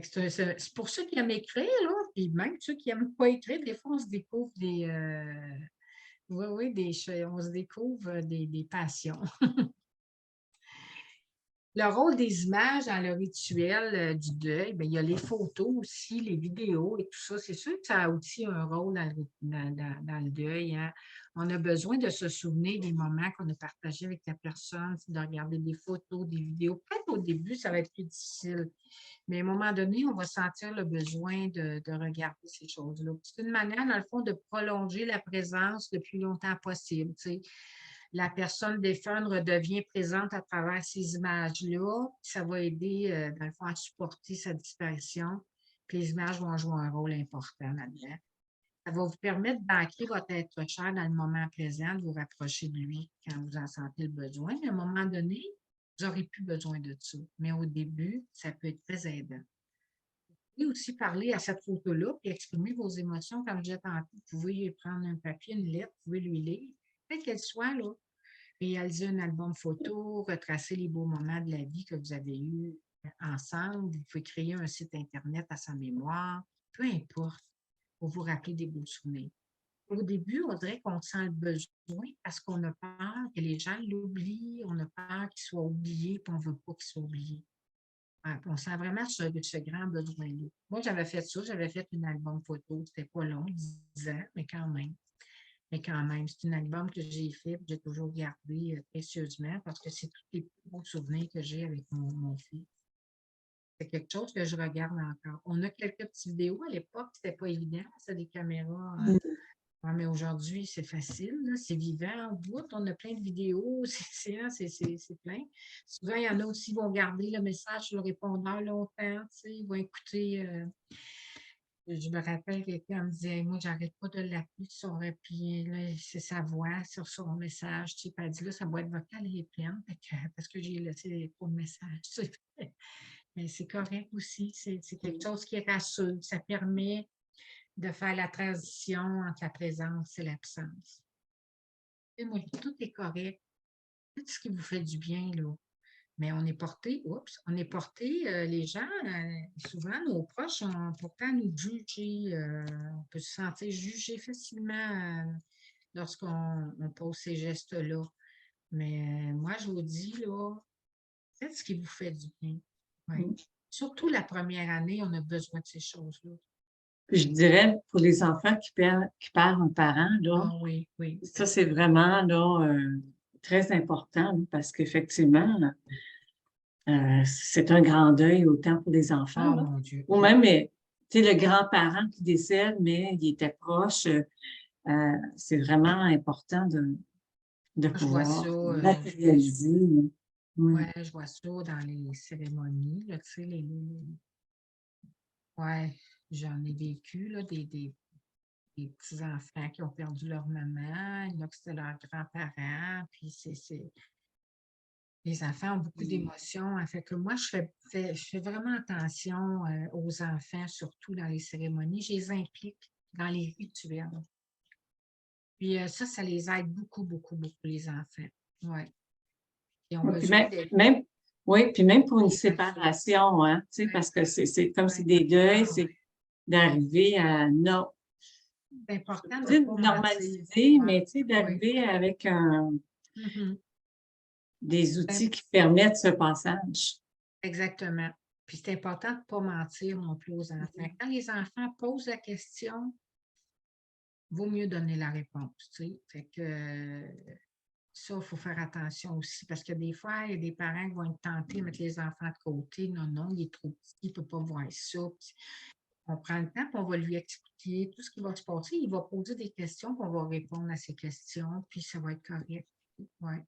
C'est pour ceux qui aiment écrire, là, puis même ceux qui n'aiment pas écrire, des fois, on se découvre on se découvre des passions. Le rôle des images dans le rituel du deuil, bien, il y a les photos aussi, les vidéos et tout ça. C'est sûr que ça a aussi un rôle dans le deuil, hein. On a besoin de se souvenir des moments qu'on a partagés avec la personne, de regarder des photos, des vidéos. Peut-être au début, ça va être plus difficile, mais à un moment donné, on va sentir le besoin de regarder ces choses-là. C'est une manière, dans le fond, de prolonger la présence le plus longtemps possible. Tu sais. La personne défunte redevient présente à travers ces images-là. Ça va aider, dans le fond, à supporter sa disparition. Puis les images vont jouer un rôle important là-dedans. Ça va vous permettre d'ancrer votre être cher dans le moment présent, de vous rapprocher de lui quand vous en sentez le besoin. Mais à un moment donné, vous n'aurez plus besoin de ça. Mais au début, ça peut être très aidant. Vous pouvez aussi parler à cette photo-là et exprimer vos émotions. Comme je disais tantôt, vous pouvez prendre un papier, une lettre, vous pouvez lui lire. Peut-être qu'elle soit là. Réaliser un album photo, retracer les beaux moments de la vie que vous avez eus ensemble. Vous pouvez créer un site Internet à sa mémoire. Peu importe, pour vous rappeler des beaux souvenirs. Au début, on dirait qu'on sent le besoin parce qu'on a peur que les gens l'oublient, on a peur qu'il soit oublié, puis on ne veut pas qu'il soit oublié. Ouais, puis on sent vraiment ce grand besoin-là. Moi, j'avais fait ça, j'avais fait un album photo. C'était pas long, 10 ans, mais quand même. C'est un album que j'ai fait, que j'ai toujours gardé précieusement parce que c'est tous les beaux souvenirs que j'ai avec mon fils. C'est quelque chose que je regarde encore. On a quelques petites vidéos. À l'époque, c'était pas évident. C'est des caméras. Ouais, mais aujourd'hui, c'est facile, là, c'est vivant. Au bout, on a plein de vidéos, c'est plein. Souvent, il y en a aussi qui vont garder le message sur le répondeur longtemps, tu sais, ils vont écouter. Je me rappelle que quelqu'un me disait, moi, j'arrête pas de l'appeler sur son puis là, c'est sa voix sur son message. Tu sais, puis elle dit, là, sa boîte vocale est pleine parce que j'ai laissé trop de messages. Tu sais. Mais c'est correct aussi. C'est quelque chose qui rassure. Ça permet de faire la transition entre la présence et l'absence. Et moi, tout est correct. Faites ce qui vous fait du bien, là. Mais on est porté, les gens, souvent, nos proches ont pourtant à nous juger. On peut se sentir jugé facilement lorsqu'on pose ces gestes-là. Mais moi, je vous dis, là, faites ce qui vous fait du bien. Ouais. Surtout la première année, on a besoin de ces choses-là. Puis je dirais, pour les enfants qui perdent un parent, là, Ah oui, oui. ça, c'est vraiment là, très important là, parce qu'effectivement, c'est un grand deuil autant pour les enfants, Oh là, mon Dieu. ou même tu sais, le grand-parent qui décède, mais il était proche. C'est vraiment important de Je vois pouvoir ça, matérialiser. Oui. ouais, je vois ça dans les cérémonies, là, tu sais, ouais, j'en ai vécu, là, des petits-enfants qui ont perdu leur maman, il y en a que c'était leurs grands-parents, puis les enfants ont beaucoup d'émotions. Fait que moi, je fais vraiment attention aux enfants, surtout dans les cérémonies. Je les implique dans les rituels. Puis ça les aide beaucoup, beaucoup, beaucoup, les enfants. Ouais. Ils ont Puis besoin d'être oui, puis même pour une identifiés. séparation, hein, tu sais, Ouais, parce que c'est comme c'est ouais. des deuils, Ah, c'est ouais. d'arriver à non, C'est important de pas ne dire pas mentir. normaliser, Ouais, mais tu sais, oui. d'arriver avec Mhm. des Ben, outils qui permettent ce passage. exactement. Puis c'est important de ne pas mentir non plus aux enfants. Quand les enfants posent la question, vaut mieux donner la réponse, tu sais. Fait que ça, il faut faire attention aussi parce que des fois, il y a des parents qui vont être tentés de mettre les enfants de côté. Non, non, il est trop petit, il ne peut pas voir ça. Puis on prend le temps, puis on va lui expliquer tout ce qui va se passer. Il va poser des questions, puis on va répondre à ces questions, puis ça va être correct. Ouais.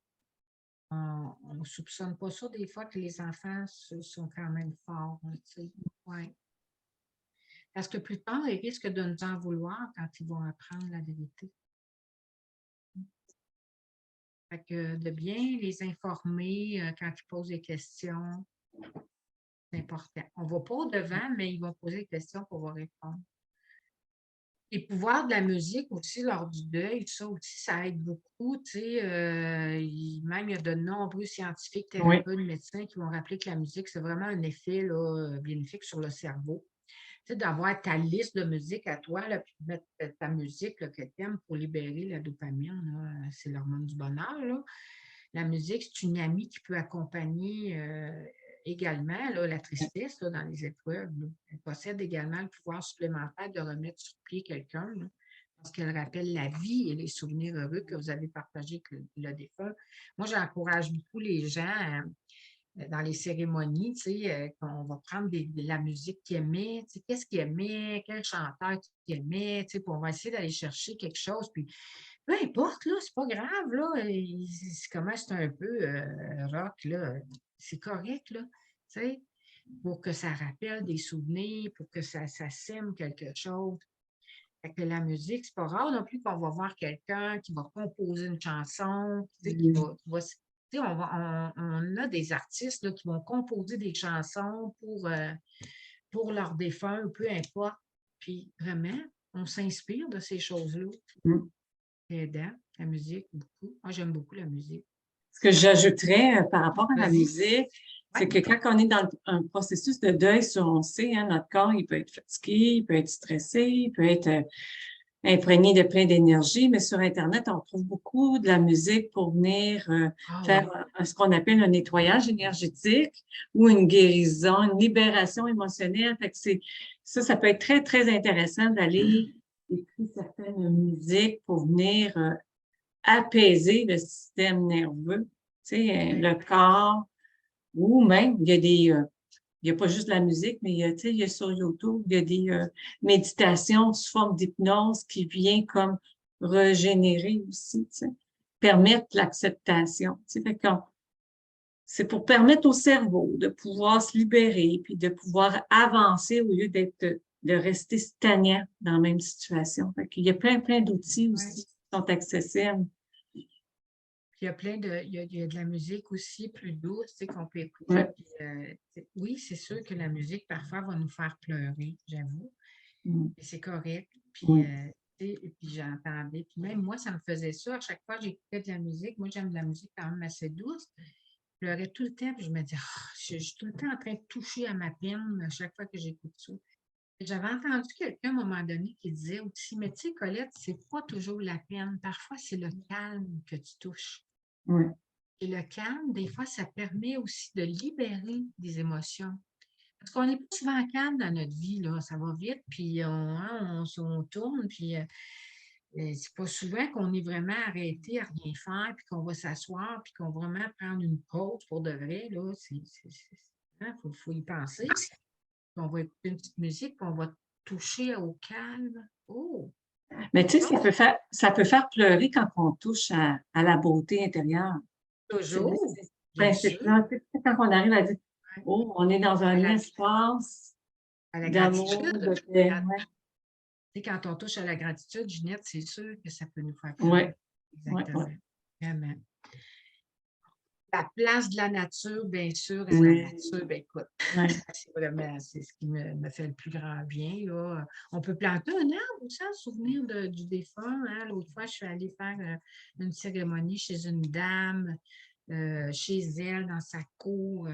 On ne soupçonne pas ça des fois que les enfants sont quand même forts, hein, tu sais. Ouais. Parce que plus tard, ils risquent de nous en vouloir quand ils vont apprendre la vérité. Fait que de bien les informer quand ils posent des questions, c'est important. On ne va pas au-devant, mais ils vont poser des questions pour pouvoir répondre. Les pouvoirs de la musique aussi lors du deuil, ça aussi, ça aide beaucoup. Tu sais, même il y a de nombreux scientifiques, Oui. thérapeutes, médecins qui vont rappeler que la musique, c'est vraiment un effet là, bénéfique sur le cerveau. Tu sais, d'avoir ta liste de musique à toi, là, puis de mettre ta musique là, que tu aimes pour libérer la dopamine, là, c'est l'hormone du bonheur. Là. La musique, c'est une amie qui peut accompagner également là, la tristesse là, dans les épreuves. Là. Elle possède également le pouvoir supplémentaire de remettre sur pied quelqu'un, là, parce qu'elle rappelle la vie et les souvenirs heureux que vous avez partagés avec le défunt. Moi, j'encourage beaucoup les gens dans les cérémonies, tu sais, qu'on va prendre de la musique qu'ils aimaient, tu sais, qu'est-ce qu'ils aimaient, quel chanteur qu'ils aimaient, tu sais, puis on va essayer d'aller chercher quelque chose, puis peu importe, là, c'est pas grave, là, comment c'est un peu rock, là, c'est correct, là, tu sais, pour que ça rappelle des souvenirs, pour que ça sème quelque chose. Fait que la musique, c'est pas rare non plus qu'on va voir quelqu'un qui va composer une chanson, tu sais, tu sais, on a des artistes là, qui vont composer des chansons pour leurs défunts, peu importe. Puis vraiment, on s'inspire de ces choses-là. Mm. C'est aidant, la musique, beaucoup. Moi, j'aime beaucoup la musique. Ce que j'ajouterais par rapport à la Vas-y. musique, c'est Ouais. que quand on est dans un processus de deuil, on sait, hein, notre corps, il peut être fatigué, il peut être stressé, il peut être imprégné de plein d'énergie, mais sur Internet, on trouve beaucoup de la musique pour venir Ah oui. faire ce qu'on appelle un nettoyage énergétique ou une guérison, une libération émotionnelle. Fait que ça peut être très, très intéressant d'aller écouter certaines musiques pour venir apaiser le système nerveux, tu sais, Ouais. le corps, ou même, il y a pas juste de la musique, mais tu sais, il y a sur YouTube, il y a des méditations sous forme d'hypnose qui vient comme régénérer aussi, tu sais, permettre l'acceptation, tu sais, c'est pour permettre au cerveau de pouvoir se libérer puis de pouvoir avancer au lieu de rester stagnant dans la même situation. Fait qu'il y a plein d'outils Ouais. aussi qui sont accessibles. Puis il y a il y a de la musique aussi plus douce, tu sais, qu'on peut écouter. Ouais. Puis, oui, c'est sûr que la musique, parfois, va nous faire pleurer, j'avoue. Mm. Et c'est correct. Puis, Oui. tu sais, et puis j'entendais. Puis même moi, ça me faisait ça. À chaque fois que j'écoutais de la musique, moi, j'aime de la musique quand même assez douce. Je pleurais tout le temps. Puis je me disais, ah, je suis tout le temps en train de toucher à ma peine à chaque fois que j'écoute ça. Et j'avais entendu quelqu'un à un moment donné qui disait aussi, mais tu sais, Colette, c'est pas toujours la peine. Parfois, c'est le calme que tu touches. Oui. Et le calme, des fois, ça permet aussi de libérer des émotions. Parce qu'on n'est pas souvent calme dans notre vie, là. Ça va vite, puis on tourne, puis c'est pas souvent qu'on est vraiment arrêté à rien faire, puis qu'on va s'asseoir, puis qu'on va vraiment prendre une pause pour de vrai, là. Faut y penser. Puis on va écouter une petite musique, puis on va toucher au calme. Oh! Mais tu sais, ça peut faire pleurer quand on touche à la beauté intérieure. Toujours, C'est ce bien sûr, principe-là. Tu sais, quand on arrive à dire, ouais. oh, on est dans À un la, espace à la d'amour, gratitude. de paix. Tu sais, quand on touche à la gratitude, Ginette, c'est sûr que ça peut nous faire Oui, pleurer. oui, oui, Exactement. Vraiment. La place de la nature, bien sûr, et la oui, nature, bien écoute, oui. c'est vraiment c'est ce qui me fait le plus grand bien, là. On peut planter un arbre aussi en souvenir du défunt, hein. L'autre fois, je suis allée faire une cérémonie chez une dame, chez elle, dans sa cour.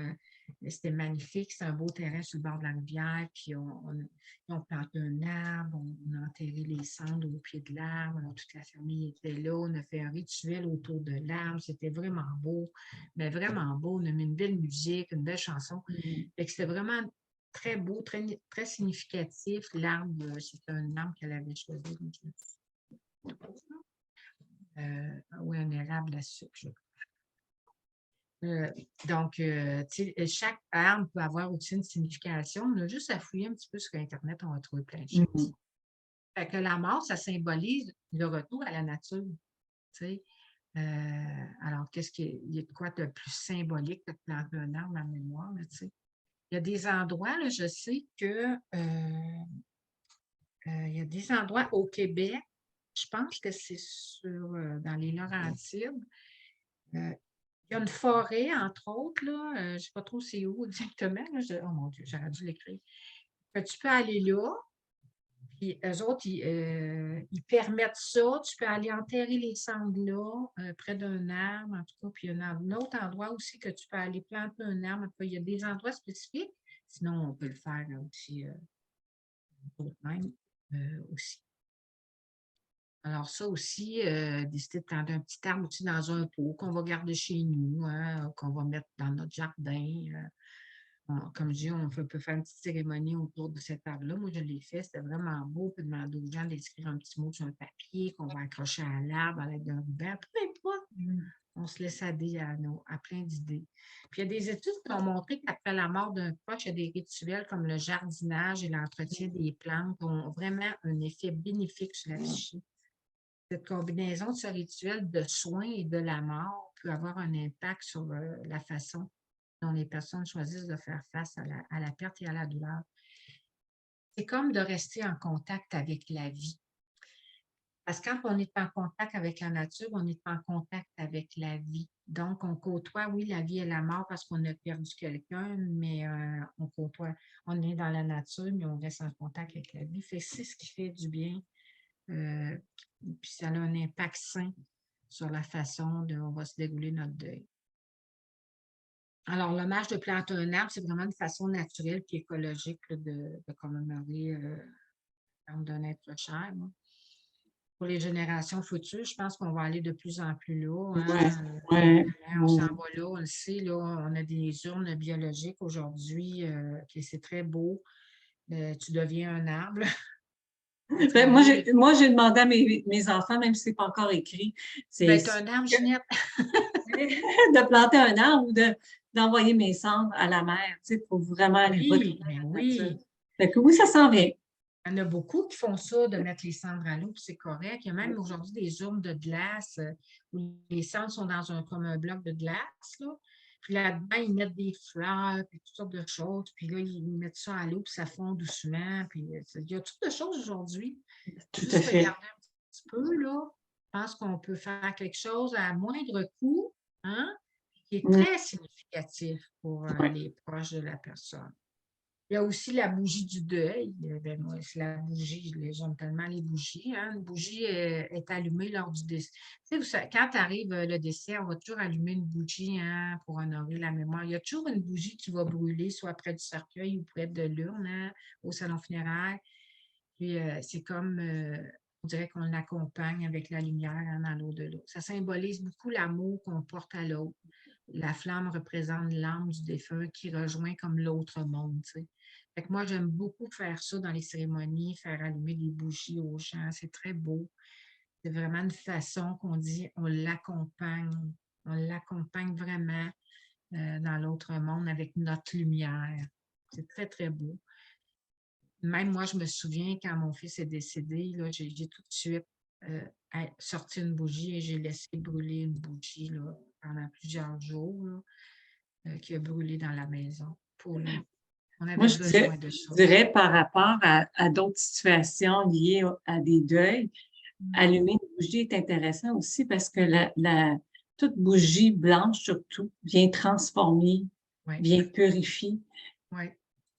C'était magnifique, c'était un beau terrain sur le bord de la rivière, puis ils ont planté un arbre, on a enterré les cendres au pied de l'arbre, alors toute la famille était là, on a fait un rituel autour de l'arbre, c'était vraiment beau, mais vraiment beau, on a mis une belle musique, une belle chanson, fait que c'était vraiment très beau, très significatif. L'arbre, c'était un arbre qu'elle avait choisi. Oui, un érable à sucre, je crois. Donc, tu sais, chaque arbre peut avoir aussi une signification. On a juste à fouiller un petit peu sur Internet, on va trouver plein de choses. Fait que la mort, ça symbolise le retour à la nature. Tu sais. Alors, il y a de quoi de plus symbolique que de planter un arbre en mémoire, là, tu sais. Il y a des endroits, là, je sais que il y a des endroits au Québec, je pense que c'est dans les Laurentides. Il y a une forêt, entre autres, là, je ne sais pas trop c'est où exactement. Là, oh mon Dieu, j'aurais dû l'écrire. Tu peux aller là, puis eux autres, ils permettent ça. Tu peux aller enterrer les cendres là, près d'un arbre, en tout cas. Puis il y a un autre endroit aussi que tu peux aller planter un arbre. En tout cas, il y a des endroits spécifiques. Sinon, on peut le faire aussi, même, aussi. Alors ça aussi, décider de planter un petit arbre aussi dans un pot qu'on va garder chez nous, hein, qu'on va mettre dans notre jardin. Comme je dis, peut faire une petite cérémonie autour de cet arbre-là. Moi, je l'ai fait, c'était vraiment beau. Puis demander aux gens d'écrire un petit mot sur un papier qu'on va accrocher à l'arbre avec un ruban. Peu importe, on se laisse aider à plein d'idées. Puis il y a des études qui ont montré qu'après la mort d'un proche, il y a des rituels comme le jardinage et l'entretien des plantes qui ont vraiment un effet bénéfique sur la psyché. Cette combinaison de ce rituel de soins et de la mort peut avoir un impact sur la façon dont les personnes choisissent de faire face à la perte et à la douleur. C'est comme de rester en contact avec la vie. Parce que quand on est en contact avec la nature, on est en contact avec la vie. Donc, on côtoie, oui, la vie et la mort parce qu'on a perdu quelqu'un, mais on côtoie, on est dans la nature, mais on reste en contact avec la vie. C'est ce qui fait du bien. Puis ça a un impact sain sur la façon dont on va se dérouler notre deuil. Alors, l'hommage de planter un arbre, c'est vraiment une façon naturelle et écologique là, de commémorer d'un être cher. Là. Pour les générations futures, je pense qu'on va aller de plus en plus là. Hein, on s'en va là, on le sait, là, on a des urnes biologiques aujourd'hui, puis c'est très beau. Tu deviens un arbre. Ben, moi, j'ai demandé à mes enfants, même si ce n'est pas encore écrit, c'est un arbre, Ginette. de planter un arbre ou d'envoyer mes cendres à la mer, tu sais, pour vraiment aller oui. Fait que oui, ça s'en vient. Il y en a beaucoup qui font ça, de mettre les cendres à l'eau, puis c'est correct. Il y a même aujourd'hui des urnes de glace où les cendres sont comme un bloc de glace, là. Puis là-dedans, ils mettent des fleurs, puis toutes sortes de choses. Puis là, ils mettent ça à l'eau, puis ça fond doucement. Puis il y a toutes de choses aujourd'hui. Tout à fait. Regarder un petit peu, là. Je pense qu'on peut faire quelque chose à moindre coût, hein, qui est très significatif pour les proches de la personne. Il y a aussi la bougie du deuil. Ben, moi, c'est la bougie, j'aime tellement les bougies. Hein. Une bougie est allumée lors du décès. Tu sais, quand arrive le décès, on va toujours allumer une bougie hein, pour honorer la mémoire. Il y a toujours une bougie qui va brûler, soit près du cercueil ou près de l'urne, hein, au salon funéraire. Puis c'est comme, on dirait qu'on l'accompagne avec la lumière hein, dans l'au-delà. Ça symbolise beaucoup l'amour qu'on porte à l'autre. La flamme représente l'âme du défunt qui rejoint comme l'autre monde. Tu sais. Fait que moi, j'aime beaucoup faire ça dans les cérémonies, faire allumer des bougies aux gens. C'est très beau. C'est vraiment une façon qu'on dit on l'accompagne. On l'accompagne vraiment dans l'autre monde avec notre lumière. C'est très, très beau. Même moi, je me souviens quand mon fils est décédé, là, j'ai tout de suite sorti une bougie et j'ai laissé brûler une bougie là, pendant plusieurs jours là, qui a brûlé dans la maison pour lui. On avait besoin de ça. Je dirais par rapport à d'autres situations liées à des deuils, allumer une bougie est intéressant aussi parce que toute bougie blanche, surtout, vient transformer, vient purifier.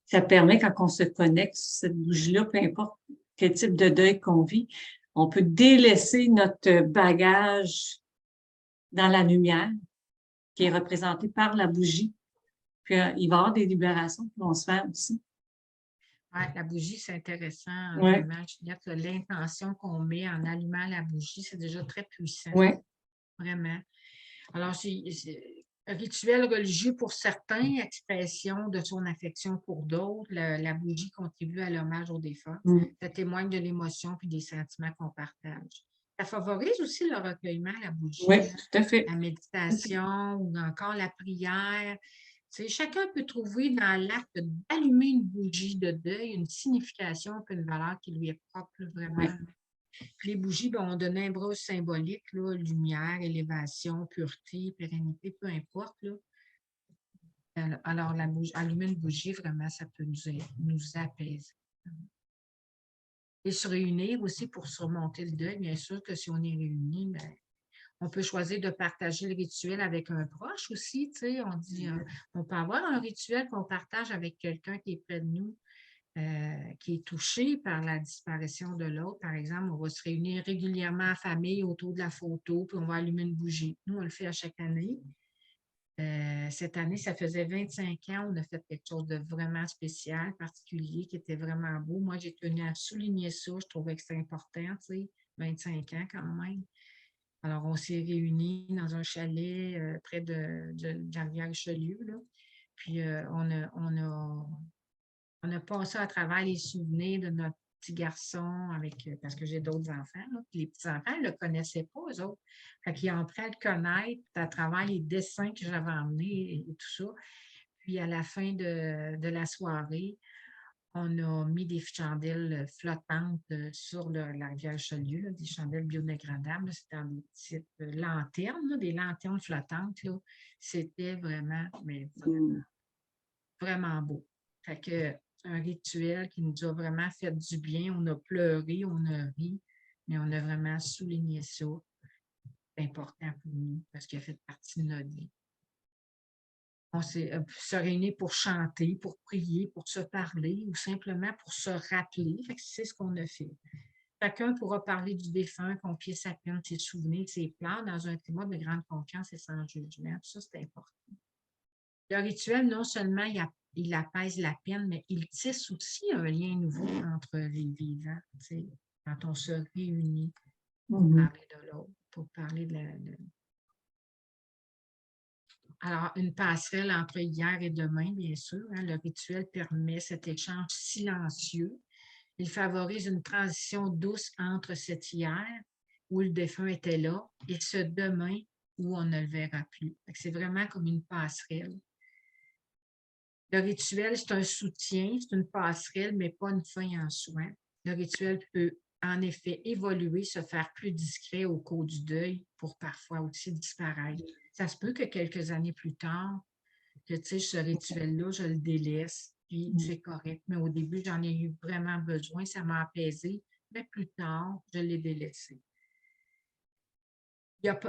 Ça permet, quand on se connecte sur cette bougie-là, peu importe quel type de deuil qu'on vit, on peut délaisser notre bagage dans la lumière qui est représentée par la bougie. Puis il va y avoir des libérations qui vont se faire aussi. Oui, la bougie, c'est intéressant. Vraiment, l'intention qu'on met en allumant la bougie, c'est déjà très puissant. Oui. Vraiment. Alors, c'est un rituel religieux pour certains, expression de son affection pour d'autres. La bougie contribue à l'hommage aux défunts. Ça témoigne de l'émotion et des sentiments qu'on partage. Ça favorise aussi le recueillement, la bougie. Oui, tout à fait. La méditation ou encore la prière. Tu sais, chacun peut trouver dans l'acte d'allumer une bougie de deuil une signification et une valeur qui lui est propre, vraiment. Puis les bougies ont de nombreux symboliques, là, lumière, élévation, pureté, pérennité, peu importe. Là. Alors, allumer une bougie, vraiment, ça peut nous apaiser. Et se réunir aussi pour surmonter le deuil, bien sûr que si on est réunis, ben, on peut choisir de partager le rituel avec un proche aussi. Tu sais, on dit, on peut avoir un rituel qu'on partage avec quelqu'un qui est près de nous. Qui est touché par la disparition de l'autre. Par exemple, on va se réunir régulièrement en famille autour de la photo, puis on va allumer une bougie. Nous, on le fait à chaque année. Cette année, ça faisait 25 ans, on a fait quelque chose de vraiment spécial, particulier, qui était vraiment beau. Moi, j'ai tenu à souligner ça. Je trouvais que c'était important, tu sais, 25 ans quand même. Alors, on s'est réunis dans un chalet près de la rivière-Richelieu, là. Puis, on a passé à travers les souvenirs de notre petit garçon parce que j'ai d'autres enfants, là. Puis les petits-enfants ne le connaissaient pas, eux autres. Fait qu'ils ont appris à le connaître à travers les dessins que j'avais emmenés et tout ça. Puis à la fin de la soirée, on a mis des chandelles flottantes sur la rivière Richelieu, là, des chandelles biodégradables. Là. C'était dans des petites lanternes, là, des lanternes flottantes. Là. C'était vraiment, mais vraiment beau. Fait que un rituel qui nous a vraiment fait du bien. On a pleuré, on a ri, mais on a vraiment souligné ça. C'est important pour nous parce qu'il a fait partie de notre vie. On s'est se réunir pour chanter, pour prier, pour se parler ou simplement pour se rappeler. Fait que c'est ce qu'on a fait. Chacun pourra parler du défunt, confier sa peine, ses souvenirs, ses plans dans un climat de grande confiance et sans jugement. Ça, c'est important. Le rituel, non seulement il apaise la peine, mais il tisse aussi un lien nouveau entre les vivants. Tu sais, quand on se réunit pour parler de l'autre, pour parler Alors, une passerelle entre hier et demain, bien sûr. Hein, le rituel permet cet échange silencieux. Il favorise une transition douce entre cet hier, où le défunt était là, et ce demain, où on ne le verra plus. C'est vraiment comme une passerelle. Le rituel, c'est un soutien, c'est une passerelle, mais pas une fin en soi. Le rituel peut en effet évoluer, se faire plus discret au cours du deuil pour parfois aussi disparaître. Ça se peut que quelques années plus tard, que tu sais, ce rituel-là, je le délaisse, puis c'est correct. Mais au début, j'en ai eu vraiment besoin, ça m'a apaisé, mais plus tard, je l'ai délaissé.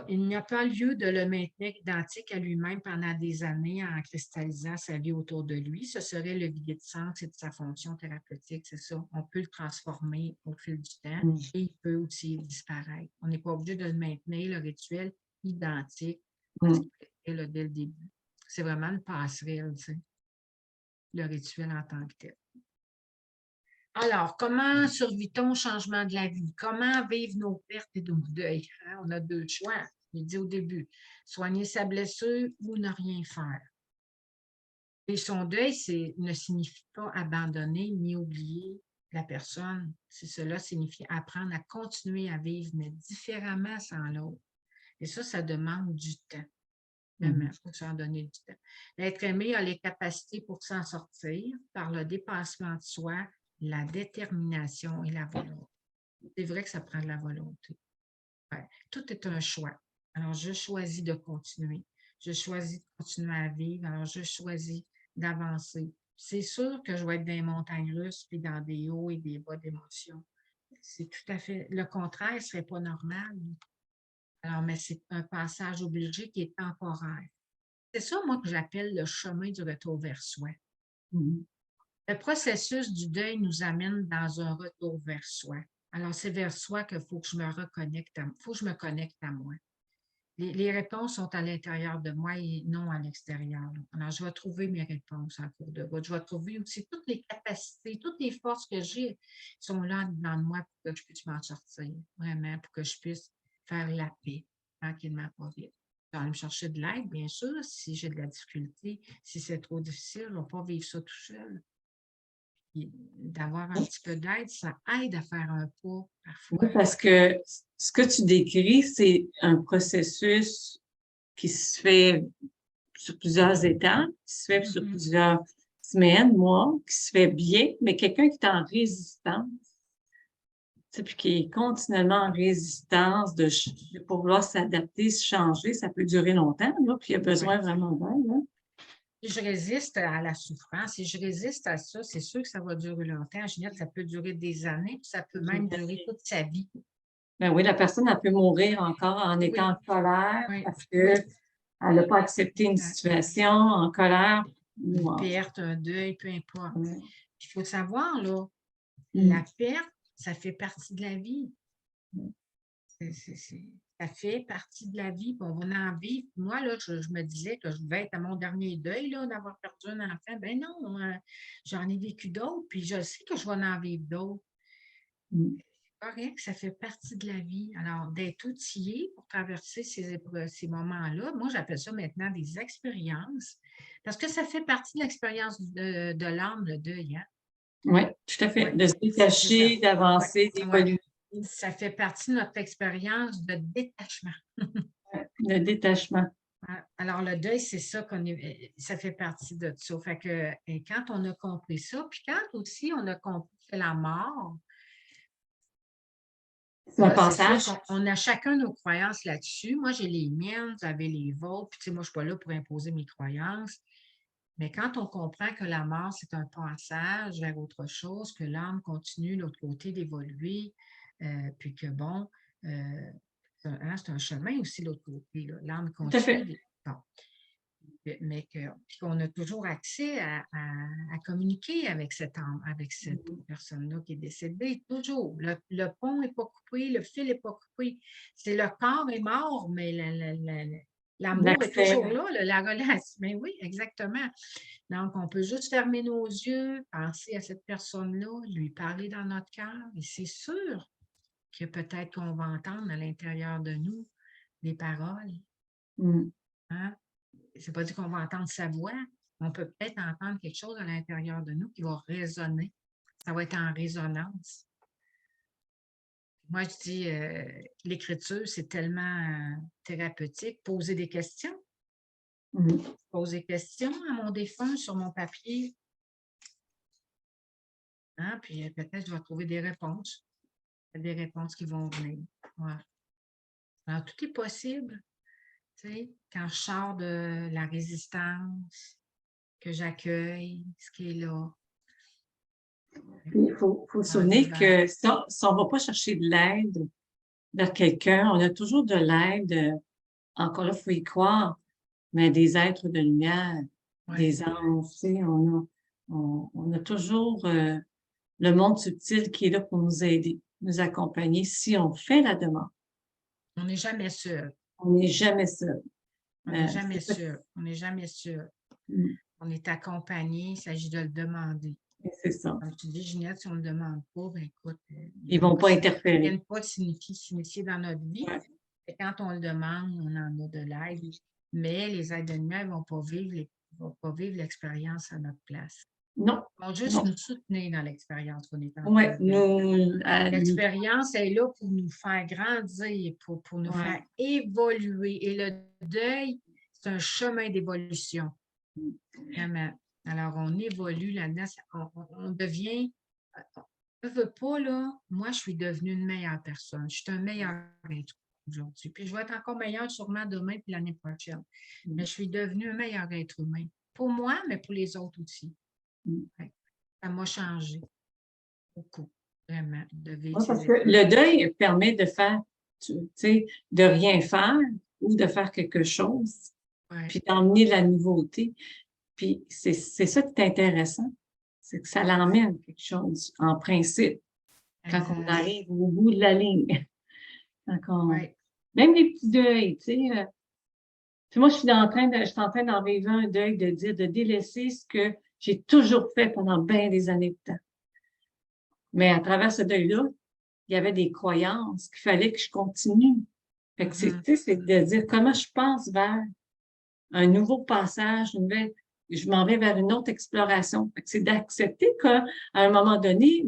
Il n'y a pas lieu de le maintenir identique à lui-même pendant des années en cristallisant sa vie autour de lui. Ce serait le vider de sens et de sa fonction thérapeutique, c'est ça. On peut le transformer au fil du temps et il peut aussi disparaître. On n'est pas obligé de le maintenir, le rituel identique, parce qu'il était là dès le début. C'est vraiment une passerelle, tu sais, le rituel en tant que tel. Alors, comment survit-on au changement de la vie? Comment vivre nos pertes et nos deuils? Hein? On a deux choix, je l'ai dit au début. Soigner sa blessure ou ne rien faire. Et son deuil ne signifie pas abandonner ni oublier la personne. Cela signifie apprendre à continuer à vivre, mais différemment sans l'autre. Et ça demande du temps. Vraiment, il faut s'en donner du temps. L'être aimé a les capacités pour s'en sortir par le dépassement de soi, la détermination et la volonté. C'est vrai que ça prend de la volonté. Ouais. Tout est un choix. Alors, je choisis de continuer. Je choisis de continuer à vivre. Alors, je choisis d'avancer. C'est sûr que je vais être dans les montagnes russes puis dans des hauts et des bas d'émotions. C'est tout à fait... Le contraire ne serait pas normal. Alors, mais c'est un passage obligé qui est temporaire. C'est ça, moi, que j'appelle le chemin du retour vers soi. Le processus du deuil nous amène dans un retour vers soi. Alors, c'est vers soi qu'il faut que je me reconnecte, faut que je me connecte à moi. Les réponses sont à l'intérieur de moi et non à l'extérieur. Alors, je vais trouver mes réponses en cours de route. Je vais trouver aussi toutes les capacités, toutes les forces que j'ai sont là dans moi pour que je puisse m'en sortir, vraiment, pour que je puisse faire la paix, tranquillement, pas vite. Je vais aller me chercher de l'aide, bien sûr, si j'ai de la difficulté, si c'est trop difficile, je ne vais pas vivre ça tout seul. D'avoir un petit peu d'aide, ça aide à faire un pas parfois. Oui, parce que ce que tu décris, c'est un processus qui se fait sur plusieurs étapes, qui se fait sur plusieurs semaines, mois, qui se fait bien, mais quelqu'un qui est en résistance, puis qui est continuellement en résistance pour vouloir s'adapter, se changer, ça peut durer longtemps, là, puis il y a besoin vraiment d'aide. Hein? Si je résiste à la souffrance, si je résiste à ça, c'est sûr que ça va durer longtemps. Ginette, ça peut durer des années, puis ça peut même durer toute sa vie. Ben oui, la personne, elle peut mourir encore en étant en colère parce qu'elle n'a pas accepté une situation, en colère. Une perte, un deuil, peu importe. Il faut savoir, là, la perte, ça fait partie de la vie. Ça fait partie de la vie, puis on va en vivre. Moi, là, je me disais que je devais être à mon dernier deuil, là, d'avoir perdu un enfant. Ben non, j'en ai vécu d'autres, puis je sais que je vais en vivre d'autres. correct, ça fait partie de la vie. Alors, d'être outillé pour traverser ces moments-là, moi, j'appelle ça maintenant des expériences, parce que ça fait partie de l'expérience de l'âme, le deuil, hein? Oui, tout à fait. Ouais, De se c'est ça. détacher, d'avancer, Ouais, ouais. d'évoluer, Ça fait partie de notre expérience de détachement. de détachement. Alors, le deuil, c'est ça ça fait partie de ça. Fait que, et quand on a compris ça, puis quand aussi on a compris que la mort, C'est un là, c'est sûr passage. qu'on a chacun nos croyances là-dessus. Moi, j'ai les miennes, vous avez les vôtres. Puis, tu sais, moi, je ne suis pas là pour imposer mes croyances. Mais quand on comprend que la mort, c'est un passage vers autre chose, que l'âme continue de l'autre côté d'évoluer, puis que bon, c'est un chemin aussi de l'autre côté, là. L'âme Tout à fait. continue. Bon. Mais qu'on a toujours accès à communiquer avec cette âme, avec cette personne-là qui est décédée. Toujours. Le pont n'est pas coupé, le fil n'est pas coupé. C'est le corps est mort, mais l'amour est toujours là, la relation. Mais oui, exactement. Donc, on peut juste fermer nos yeux, penser à cette personne-là, lui parler dans notre cœur, et c'est sûr que peut-être qu'on va entendre à l'intérieur de nous des paroles. Hein? C'est pas dit qu'on va entendre sa voix. On peut peut-être entendre quelque chose à l'intérieur de nous qui va résonner. Ça va être en résonance. Moi, je dis, l'écriture, c'est tellement thérapeutique. Poser des questions. Poser des questions à mon défunt sur mon papier. Hein? Puis peut-être je vais trouver des réponses. Des réponses qui vont venir. Ouais. Alors, tout est possible. Tu sais, quand je sors de la résistance, que j'accueille ce qui est là. Il faut se souvenir que si on ne va pas chercher de l'aide vers quelqu'un, on a toujours de l'aide, encore là, il faut y croire, mais des êtres de lumière, des anges, tu sais, on a toujours le monde subtil qui est là pour nous aider, nous accompagner si on fait la demande. On n'est jamais seul. On n'est jamais seul. On n'est jamais seul. On n'est jamais seul. On est accompagné, il s'agit de le demander. C'est ça. Comme tu dis, Ginette, si on ne le demande pas, ben écoute, ils ne vont pas interférer. Ils ne viennent pas s'initier dans notre vie. Et quand on le demande, on en a de l'aide. Mais les aides de lumière ne vont pas vivre l'expérience à notre place. Non. Ils vont juste nous soutenir dans l'expérience qu'on est en train de vivre. L'expérience est là pour nous faire grandir, pour nous faire évoluer. Et le deuil, c'est un chemin d'évolution. Vraiment. Alors, on évolue là-dedans. On devient... Je ne veux pas, là. Moi, je suis devenue une meilleure personne. Je suis un meilleur être aujourd'hui. Puis, je vais être encore meilleure sûrement demain puis l'année prochaine. Mais je suis devenue un meilleur être humain. Pour moi, mais pour les autres aussi. Ouais. Ça m'a changé. Beaucoup. Vraiment. De vivre parce que le deuil permet de faire, tu sais, de rien faire ou de faire quelque chose. Puis d'emmener de la nouveauté. Puis c'est ça qui est intéressant, c'est que ça l'emmène quelque chose, en principe, quand on arrive au bout de la ligne. Même les petits deuils, tu sais. Puis moi, je suis en train d'en vivre un deuil, de délaisser ce que j'ai toujours fait pendant bien des années de temps. Mais à travers ce deuil-là, il y avait des croyances qu'il fallait que je continue. Fait que c'est de dire comment je passe vers un nouveau passage, je m'en vais vers une autre exploration. C'est d'accepter qu'à un moment donné,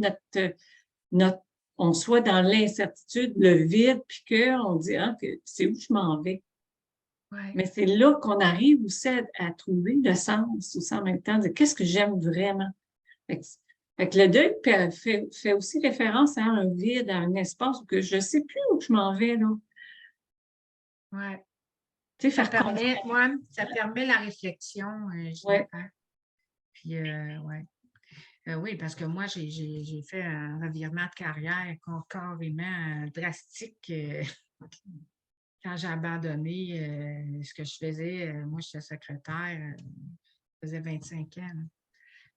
on soit dans l'incertitude, le vide, puis qu'on dit c'est où je m'en vais. Mais c'est là qu'on arrive aussi à trouver le sens aussi en même temps, de qu'est-ce que j'aime vraiment. Fait que le deuil fait aussi référence à un vide, à un espace où que je ne sais plus où je m'en vais, là. Ouais. Ça permet la réflexion, Puis, oui, parce que moi, j'ai fait un revirement de carrière carrément drastique quand j'ai abandonné ce que je faisais. Moi, j'étais secrétaire, ça faisait 25 ans.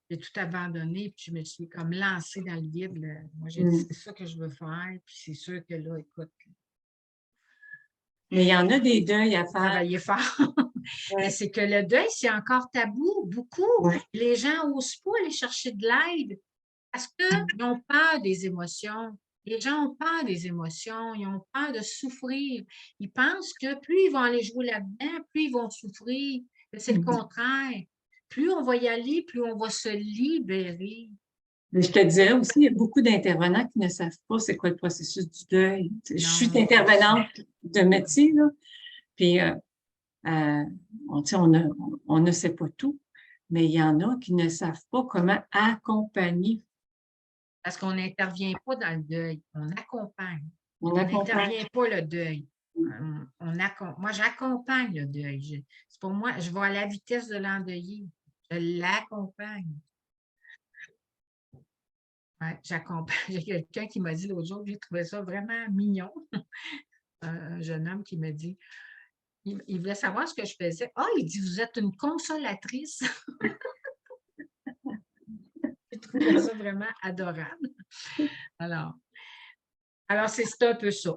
J'ai tout abandonné, puis je me suis comme lancée dans le vide. Là. Moi, j'ai dit, c'est ça que je veux faire, puis c'est sûr que là, écoute... Mais il y en a des deuils à faire. Travailler fort. Mais c'est que le deuil, c'est encore tabou, beaucoup. Les gens n'osent pas aller chercher de l'aide parce qu'ils ont peur des émotions. Les gens ont peur des émotions, ils ont peur de souffrir. Ils pensent que plus ils vont aller jouer là-dedans, plus ils vont souffrir. Mais c'est le contraire. Plus on va y aller, plus on va se libérer. Mais je te dirais aussi, il y a beaucoup d'intervenants qui ne savent pas c'est quoi le processus du deuil. Je suis Non, intervenante de métier, là, puis on ne sait pas tout, mais il y en a qui ne savent pas comment accompagner. parce qu'on n'intervient pas dans le deuil, on accompagne. On On accompagne. n'intervient pas le deuil. Moi, j'accompagne le deuil. C'est pour moi, je vais à la vitesse de l'endeuillé. Je l'accompagne. Ouais, j'accompagne. J'ai quelqu'un qui m'a dit l'autre jour, j'ai trouvé ça vraiment mignon. Un jeune homme qui me dit, il voulait savoir ce que je faisais. Ah, il dit, vous êtes une consolatrice. J'ai trouvé ça vraiment adorable. Alors c'est un peu ça.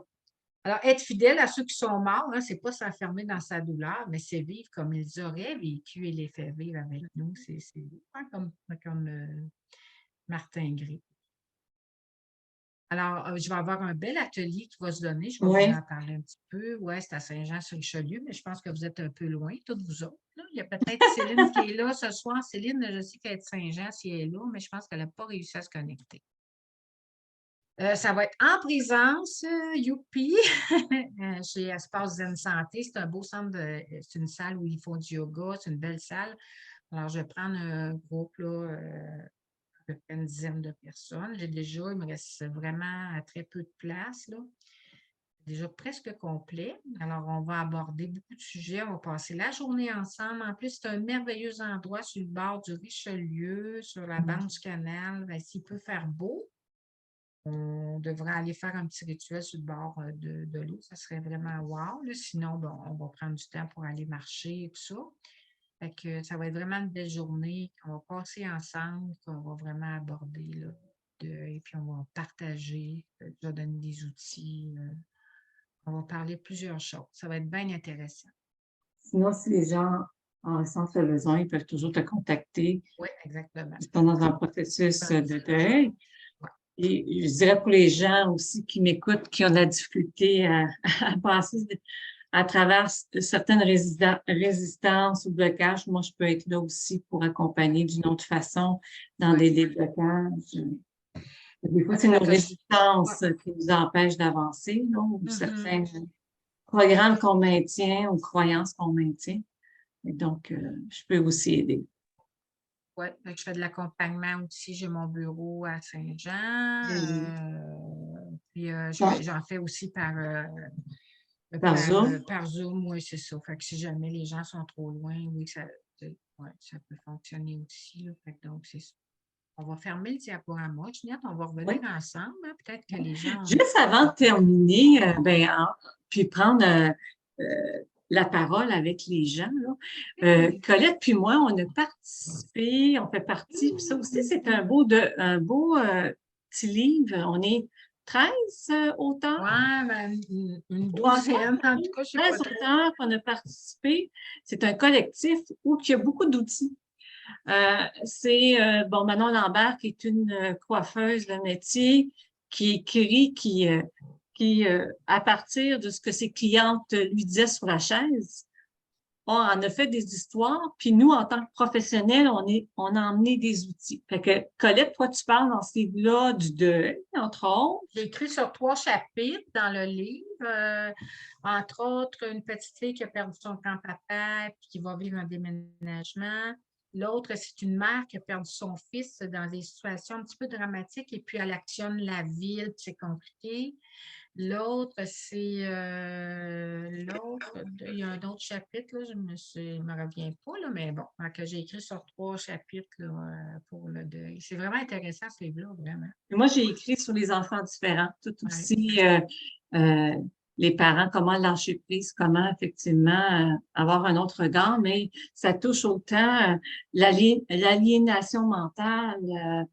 Alors, être fidèle à ceux qui sont morts, hein, ce n'est pas s'enfermer dans sa douleur, mais c'est vivre comme ils auraient vécu et les faire vivre avec nous. C'est comme Martin Gris. Alors, je vais avoir un bel atelier qui va se donner. Je vais Oui. vous en parler un petit peu. Oui, c'est à Saint-Jean-sur-Richelieu, mais je pense que vous êtes un peu loin, toutes vous autres, là. Il y a peut-être Céline qui est là ce soir. Céline, je sais qu'elle est de Saint-Jean si elle est là, mais je pense qu'elle n'a pas réussi à se connecter. Ça va être en présence, youpi, chez Espace Zen Santé. C'est un beau centre, c'est une salle où ils font du yoga, c'est une belle salle. Alors, je vais prendre un groupe, là, à peu près une dizaine de personnes. Il me reste vraiment très peu de place, là. Déjà presque complet. Alors, on va aborder beaucoup de sujets. On va passer la journée ensemble. En plus, c'est un merveilleux endroit sur le bord du Richelieu, sur la bande du canal. Ben, s'il peut faire beau, on devrait aller faire un petit rituel sur le bord de l'eau. Ça serait vraiment wow, là. Sinon, bon, on va prendre du temps pour aller marcher et tout ça. Fait que ça va être vraiment une belle journée qu'on va passer ensemble, qu'on va vraiment aborder, là, et puis on va partager, je vais donner des outils. On va parler de plusieurs choses. Ça va être bien intéressant. Sinon, si les gens en ressentent le besoin, ils peuvent toujours te contacter. Oui, exactement. Ils sont dans un processus de deuil. Et je dirais pour les gens aussi qui m'écoutent, qui ont de la difficulté à passer à travers certaines résistances ou blocages, moi, je peux être là aussi pour accompagner d'une autre façon dans des déblocages. Des fois, c'est nos résistances qui nous empêchent d'avancer, ou certains programmes qu'on maintient ou croyances qu'on maintient. Et donc, je peux aussi aider. Oui, je fais de l'accompagnement aussi. J'ai mon bureau à Saint-Jean. Puis j'en fais aussi par Zoom. Par Zoom, oui, c'est ça. Fait que si jamais les gens sont trop loin, oui, ça peut fonctionner aussi, là. Fait que donc, c'est ça. On va fermer le diaporama. Ginette, on va revenir ensemble, hein. Peut-être que les gens... Juste avant de terminer, puis prendre la parole avec les gens, là. Colette puis moi, on a participé, on fait partie, puis ça aussi, c'est un beau petit livre. On est 13 auteurs. Oui, ben, une douzaine, en tout cas, je sais pas. 13 auteurs qu'on a participé. C'est un collectif où il y a beaucoup d'outils. C'est Manon Lambert, qui est une coiffeuse de métier, qui écrit, qui à partir de ce que ses clientes lui disaient sur la chaise, on en a fait des histoires, puis nous, en tant que professionnels, on a emmené des outils. Fait que, Colette, toi, tu parles dans ce livre-là du deuil, entre autres. J'ai écrit sur 3 chapitres dans le livre, entre autres, une petite fille qui a perdu son grand-papa puis qui va vivre un déménagement. L'autre, c'est une mère qui a perdu son fils dans des situations un petit peu dramatiques et puis elle actionne la ville, puis c'est compliqué. L'autre, c'est l'autre, il y a un autre chapitre, là, je me reviens pas, là, mais bon, que j'ai écrit sur 3 chapitres là, pour le deuil. C'est vraiment intéressant ce livre-là, vraiment. Moi, j'ai écrit sur les enfants différents, tout aussi les parents, comment lâcher prise, comment effectivement avoir un autre regard, mais ça touche autant l'aliénation mentale,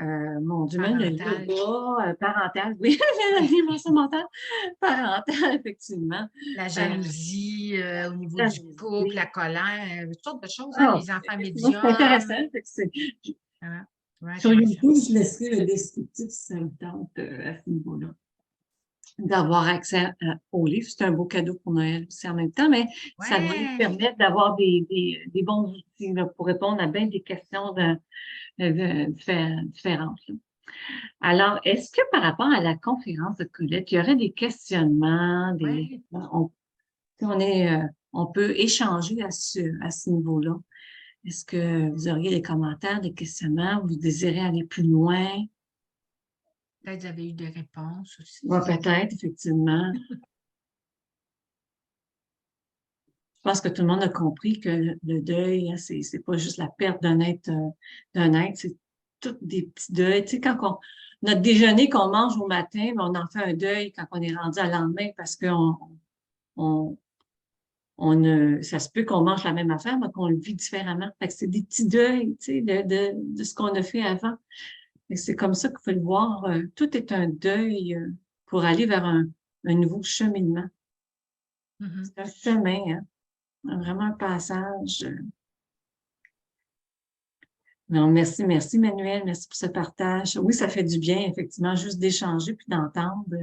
mon Dieu, même le yoga, parental, oui, l'aliénation mentale, parentale, effectivement. La jalousie au niveau du couple, la colère, toutes sortes de choses, les enfants médiums. C'est intéressant. Sur YouTube, je laisserai le positif, ça me tente à ce niveau-là. D'avoir accès aux livres. C'est un beau cadeau pour Noël aussi en même temps, mais ça va nous Ouais! permettre d'avoir des bons outils là, pour répondre à bien des questions différentes. Là. Alors, est-ce que par rapport à la conférence de Colette, il y aurait des questionnements, Ouais. on peut échanger à ce niveau-là? Est-ce que vous auriez des commentaires, des questionnements? Vous désirez aller plus loin? Peut-être vous avez eu des réponses aussi. Oui, peut-être, effectivement. Je pense que tout le monde a compris que le deuil, hein, c'est pas juste la perte d'un être, c'est tous des petits deuils. Tu sais, notre déjeuner qu'on mange au matin, mais on en fait un deuil quand on est rendu à lendemain parce que ça se peut qu'on mange la même affaire, mais qu'on le vit différemment. Fait que c'est des petits deuils, tu sais, de ce qu'on a fait avant. Et c'est comme ça qu'il faut le voir. Tout est un deuil pour aller vers un nouveau cheminement. Mhm. C'est un chemin, hein? Vraiment un passage. Non, merci Manuel, merci pour ce partage. Oui, ça fait du bien, effectivement, juste d'échanger puis d'entendre.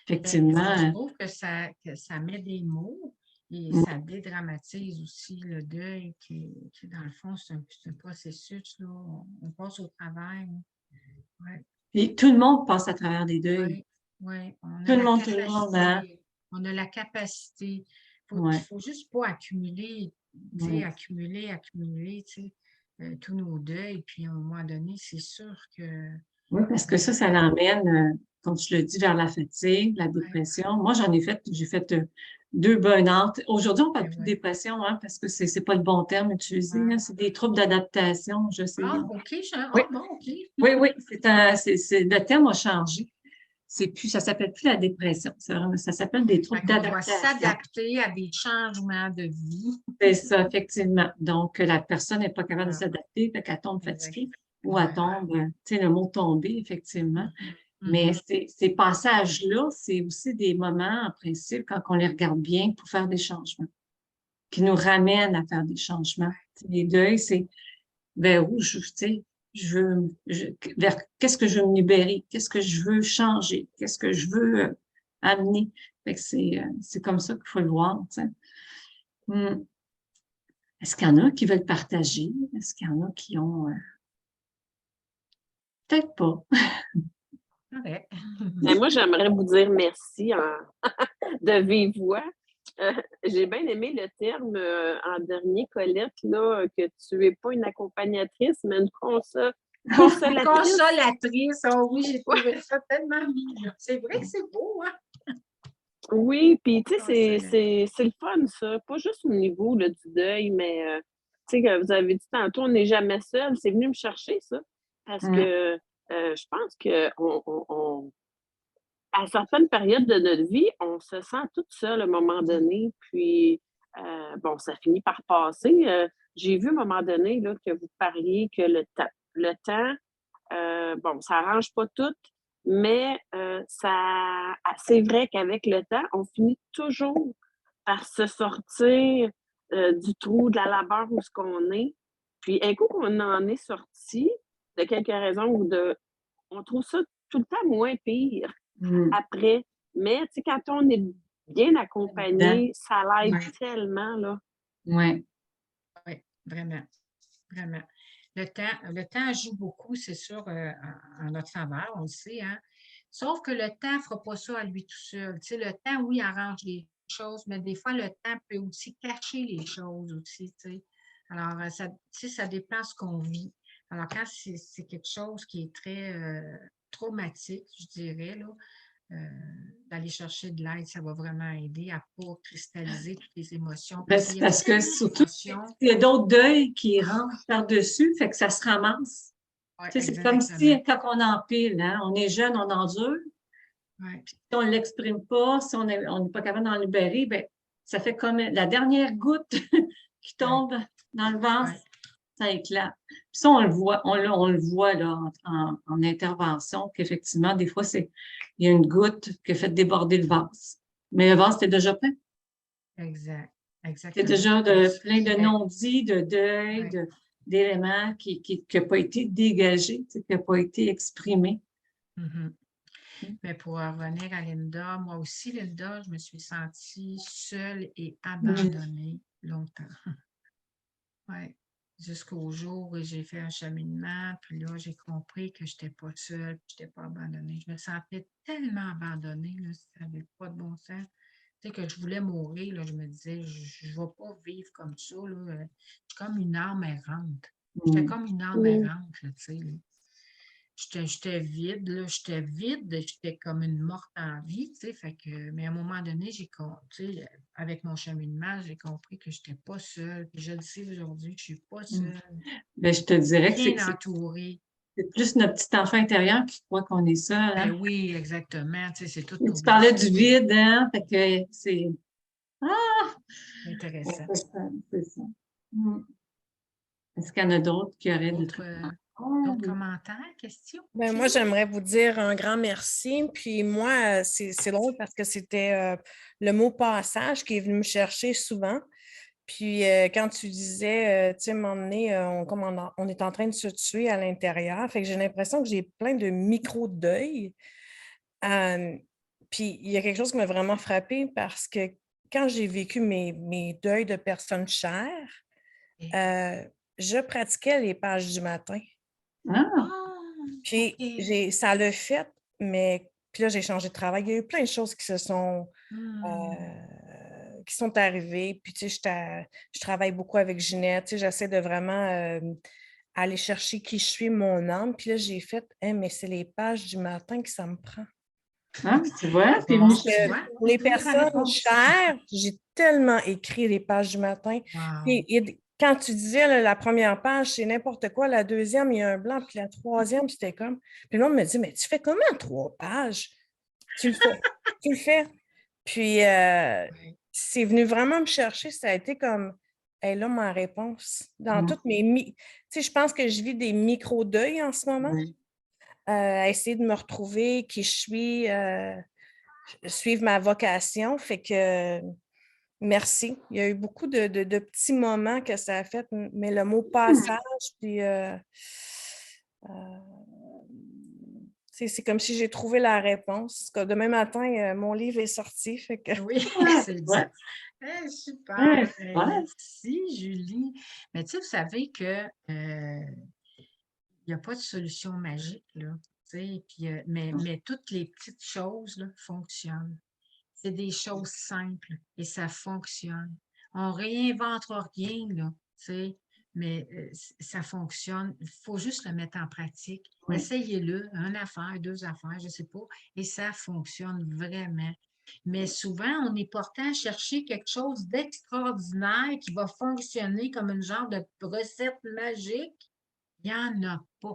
Effectivement. Je trouve que ça met des mots et ça dédramatise aussi le deuil qui dans le fond, c'est un processus, là. On passe au travail. Ouais. Et tout le monde passe à travers des deuils. Oui, on Tout a le la monde, tout le monde, hein? capacité. On a la capacité. Il Ouais. faut juste pas accumuler, tu sais, Ouais. accumuler, tu sais, tous nos deuils. Puis à un moment donné, c'est sûr que Oui, parce que ça l'emmène, comme tu le dis, vers la fatigue, la dépression. Moi, j'ai fait 2 burn-out. Aujourd'hui, on parle plus de dépression, hein, parce que c'est pas le bon terme utilisé, hein. C'est des troubles d'adaptation, je sais. Ah, OK, Oui, bon, OK. oui, le terme a changé. Ça s'appelle plus la dépression. Ça s'appelle des troubles On doit d'adaptation. s'adapter à des changements de vie. C'est ça, effectivement. Donc, la personne n'est pas capable de Ah, s'adapter, fait qu'elle tombe exact. fatiguée ou elle tombe, tu sais, le mot tomber, effectivement. Mhm. Mais ces passages-là, c'est aussi des moments, en principe, quand on les regarde bien, pour faire des changements, qui nous ramènent à faire des changements. Les deuils, c'est vers où tu sais, vers qu'est-ce que je veux me libérer, qu'est-ce que je veux changer, qu'est-ce que je veux amener. Fait que c'est comme ça qu'il faut le voir, tu sais. Est-ce qu'il y en a qui veulent partager? Est-ce qu'il y en a qui ont... Peut-être pas. Correct. Ben, moi, j'aimerais vous dire merci de vive voix. J'ai bien aimé le terme en dernier, Colette, là, que tu n'es pas une accompagnatrice, mais une consolatrice. Consolatrice, oh oui, j'ai trouvé ça tellement mignon. C'est vrai que c'est beau, hein? Oui, puis tu sais, c'est le fun, ça. Pas juste au niveau là, du deuil, mais tu sais, que vous avez dit tantôt, on n'est jamais seul. C'est venu me chercher, ça. Parce que je pense que à certaines périodes de notre vie, on se sent toute seule à un moment donné. Puis, bon, ça finit par passer. J'ai vu à un moment donné là, que vous parliez que le temps, bon, ça arrange pas tout, mais c'est vrai qu'avec le temps, on finit toujours par se sortir du trou de la labeur où ce qu'on est. Puis, un coup qu'on en est sorti, de quelque raison on trouve ça tout le temps moins pire après. Mais, tu sais, quand on est bien accompagné, ça l'aide tellement, là. Oui. Oui, vraiment, vraiment. Le temps joue beaucoup, c'est sûr, en notre faveur, on le sait, hein. Sauf que le temps ne fera pas ça à lui tout seul. Tu sais, le temps, oui, arrange les choses, mais des fois, le temps peut aussi cacher les choses aussi, tu sais. Alors, tu sais, ça dépend ce qu'on vit. Alors, quand c'est quelque chose qui est très traumatique, je dirais, là, d'aller chercher de l'aide, ça va vraiment aider à ne pas cristalliser toutes les émotions. Parce que surtout, il y a d'autres deuils qui rentrent par-dessus, fait que ça se ramasse. Ouais, Tu sais, c'est comme si, exactement. quand on empile, hein, on est jeune, on endure, Ouais. puis si on ne l'exprime pas, si on n'est pas capable d'en libérer, ben, ça fait comme la dernière goutte qui tombe dans le vase, ça éclate. Puis ça, on le voit, on le voit là, en intervention, qu'effectivement, des fois, il y a une goutte qui a fait déborder le vase. Mais le vase était déjà plein. Exact. C'est Exactement. déjà plein de non-dits, de deuil, d'éléments qui n'a pas été dégagé, tu sais, qui n'a pas été exprimé. Mhm. Mais pour revenir à Linda, moi aussi, Linda, je me suis sentie seule et abandonnée longtemps. Oui. Jusqu'au jour où j'ai fait un cheminement, puis là, j'ai compris que je n'étais pas seule, que je n'étais pas abandonnée. Je me sentais tellement abandonnée, là, ça n'avait pas de bon sens. Tu sais, que je voulais mourir, là, je me disais, je ne vais pas vivre comme ça, là. Je suis comme une âme errante. J'étais Mm. comme une âme errante, là, tu sais, là. J'étais vide, là, j'étais comme une morte en vie, tu sais, fait que, mais à un moment donné, tu sais, avec mon cheminement, j'ai compris que je n'étais pas seule, puis je le sais aujourd'hui, je ne suis pas seule, Ben, je te dirais que bien entourée. c'est plus notre petit enfant intérieur qui croit qu'on est seul. Ben Hein? oui, exactement, tu sais, c'est toutes Et nos tu parlais du blessures. vide, hein? Fait que c'est Intéressant. c'est ça. Mm. Est-ce qu'il y en a d'autres qui auraient des D'autres trucs? d'autres commentaires, questions? Ben, moi, j'aimerais vous dire un grand merci. Puis moi, c'est drôle parce que c'était le mot passage qui est venu me chercher souvent. Puis quand tu disais, tu sais, à un moment donné, on est en train de se tuer à l'intérieur. Fait que j'ai l'impression que j'ai plein de micro-deuils. Euh, Puis il y a quelque chose qui m'a vraiment frappée parce que quand j'ai vécu mes deuils de personnes chères, OK. euh, je pratiquais les pages du matin. Ah, Puis OK. ça l'a fait, mais puis là, j'ai changé de travail. Il y a eu plein de choses Hmm. qui sont arrivées. Puis tu sais, je travaille beaucoup avec Ginette. Tu sais, j'essaie de vraiment aller chercher qui je suis, mon âme. Puis là, j'ai fait, hein, mais c'est les pages du matin que ça me prend. hein, tu vois, t'es venu Bon, tu chercher. vois, Pour les trouver ta personnes réponse. chères, j'ai tellement écrit les pages du matin. Wow. Et quand tu disais là, la première page, c'est n'importe quoi, la deuxième, il y a un blanc, puis la troisième, c'était comme. Puis le monde me dit, mais tu fais comment 3 pages? Tu le fais. Tu le fais. Puis Oui. c'est venu vraiment me chercher. Ça a été comme, elle là ma réponse. Dans Mm. toutes mes. Tu sais, je pense que je vis des micro-deuils en ce moment. Oui. À essayer de me retrouver qui je suis, suivre ma vocation. Fait que merci. Il y a eu beaucoup de petits moments que ça a fait, mais le mot passage, puis c'est comme si j'ai trouvé la réponse. Que demain matin, mon livre est sorti. Fait que Oui, Ouais, c'est ouais, bien. Super. ouais, ouais. Merci, Julie. Mais tu sais, vous savez que il n'y a pas de solution magique, là. Tu sais, puis, mais toutes les petites choses là, fonctionnent. C'est des choses simples et ça fonctionne. On réinventera rien, là, tu sais, mais ça fonctionne. Il faut juste le mettre en pratique. Oui. Essayez-le, une affaire, 2 affaires, je ne sais pas, et ça fonctionne vraiment. Mais souvent, on est porté à chercher quelque chose d'extraordinaire qui va fonctionner comme une genre de recette magique. Il n'y en a pas.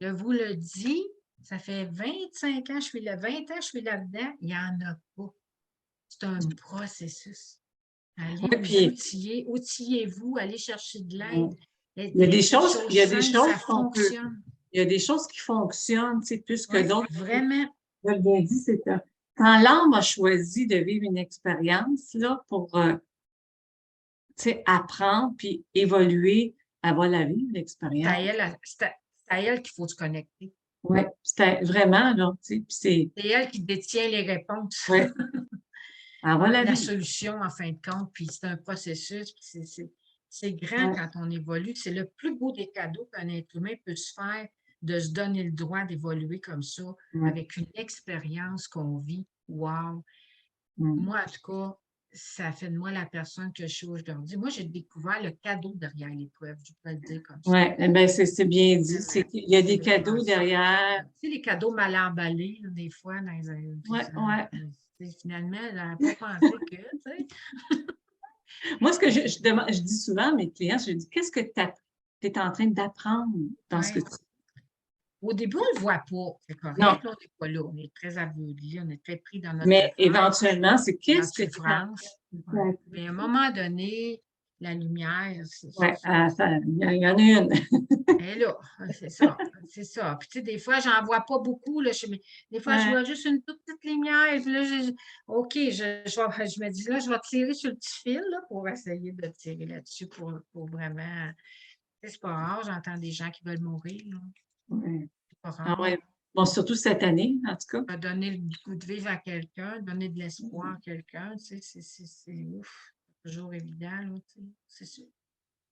Je vous le dis, ça fait 25 ans, je suis là, 20 ans, je suis là-dedans, il n'y en a pas. C'est un processus. Allez Oui, vous puis outiller, outillez-vous, allez chercher de mm, l'aide. il y a Les des petites choses, il choses y a des simples, choses ça qu'on peut, fonctionne. il y a des choses qui fonctionnent, tu sais, plus que Oui, d'autres. vraiment. Tu l'as bien dit, c'est un- quand l'âme a choisi de vivre une expérience, là, pour, tu sais, apprendre puis évoluer, elle va la vivre, C'est à l'expérience. elle, c'est à elle qu'il faut se connecter. Oui, c'était vraiment, là, tu sais, puis c'est, C'est elle qui détient les réponses. ouais, elle va la La vivre. solution, en fin de compte, puis c'est un processus, puis c'est grand Ouais, quand on évolue. C'est le plus beau des cadeaux qu'un être humain peut se faire, de se donner le droit d'évoluer comme ça, ouais, avec une expérience qu'on vit. Wow! mm. Moi, en tout cas, ça fait de moi la personne que je suis aujourd'hui. Moi, j'ai découvert le cadeau derrière l'épreuve, je peux le dire comme ça. Ouais, eh ben, c'est bien dit. C'est Vraiment, qu'il y a c'est des vraiment cadeaux ça. derrière. Tu sais, les cadeaux mal emballés, là, des fois, Ouais, ouais. finalement, elle n'a pas pensé que, tu sais. Moi, ce que je dis souvent à mes clients, je dis, qu'est-ce que tu es en train d'apprendre dans ce que Ouais. tu... Au début, on ne le voit pas. C'est Non, correct, là, on n'est pas là. On est très aveuglé, on est très pris dans notre mais affaire, éventuellement, c'est qu'est-ce notre que tu es en souffrance. train Ouais. Mais à un moment donné, la lumière, ouais, il y en a une. elle est là. C'est ça. C'est ça. Puis, tu sais, des fois, j'en vois pas beaucoup. Là, mais des fois, je Ouais, vois juste une toute petite lumière. Et puis là, OK, je me dis, là, je vais tirer sur le petit fil là, pour essayer de tirer là-dessus pour vraiment C'est pas rare, j'entends des gens qui veulent mourir, là. Ouais. C'est pas Ah rare. ouais. Bon, surtout cette année, en tout cas. Donner le goût de vivre à quelqu'un, donner de l'espoir à quelqu'un, tu sais, c'est ouf. C'est toujours évident, là, tu sais, c'est sûr.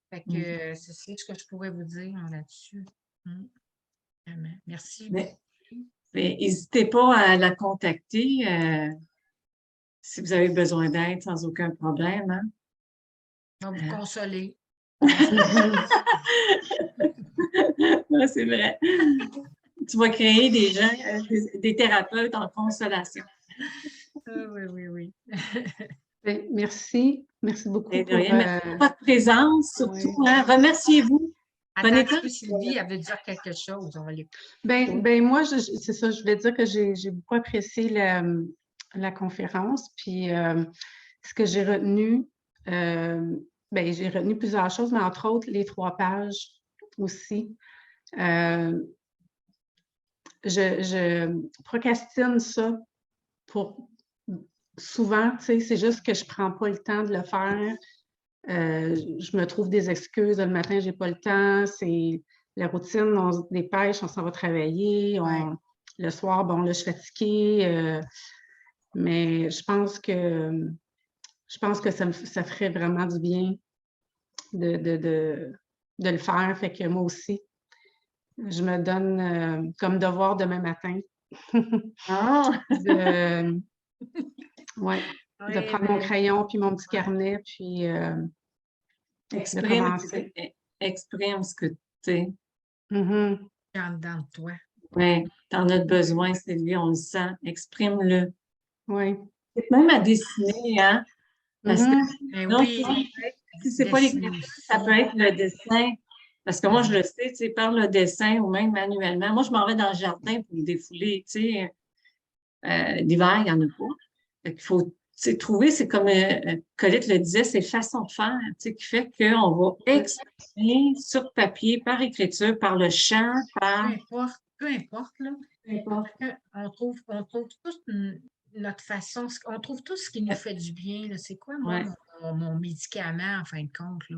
Fait que c'est ce que je pourrais vous dire là-dessus. Vraiment. Merci Mais beaucoup. n'hésitez pas à la contacter si vous avez besoin d'aide sans aucun problème. Hein? On va vous consoler. Ouais, c'est vrai. Tu vas créer des gens, des thérapeutes en consolation. Oui, oui, oui. Ben, merci. Merci beaucoup Et de pour. rien, merci pour votre présence, surtout. Ouais. Hein? Remerciez-vous. Attends un Prenez petit temps. peu, Sylvie, elle veut dire quelque chose. On va l'écouter. Ben moi, c'est ça, je voulais dire que j'ai beaucoup apprécié la conférence. Puis ce que j'ai retenu, j'ai retenu plusieurs choses, mais entre autres, les 3 pages aussi. Je procrastine ça pour souvent, tu sais, c'est juste que je ne prends pas le temps de le faire. Je me trouve des excuses. Le matin, je n'ai pas le temps. C'est la routine, on se dépêche, on s'en va travailler. Le soir, bon, là, je suis fatiguée. Mais je pense que ça ferait vraiment du bien de le faire. Fait que moi aussi, je me donne comme devoir demain matin Ah, de Oui, prendre mon crayon puis mon petit carnet puis de exprime, commencer. exprime ce que tu sais. Mhm. en dedans de toi. Oui, tu en as besoin, Sylvie, on le sent. Exprime-le. Oui. C'est même à dessiner, hein? Parce que Mhm. Ben non, oui, si c'est pas dessiner l'écriture, ça peut aussi. être le dessin. Parce que moi, je le sais, tu sais, par le dessin ou même manuellement. Moi, je m'en vais dans le jardin pour me défouler, tu sais. L'hiver, il n'y en a pas. Fait qu'il faut, tu sais, trouver, c'est comme Colette le disait, c'est façon de faire, tu sais, qui fait qu'on va exprimer sur papier, par écriture, par le chant, par... Peu importe, là. Peu importe. On trouve tous notre façon, on trouve tout ce qui nous fait du bien, là. C'est quoi, moi, Ouais. mon médicament, en fin de compte, là?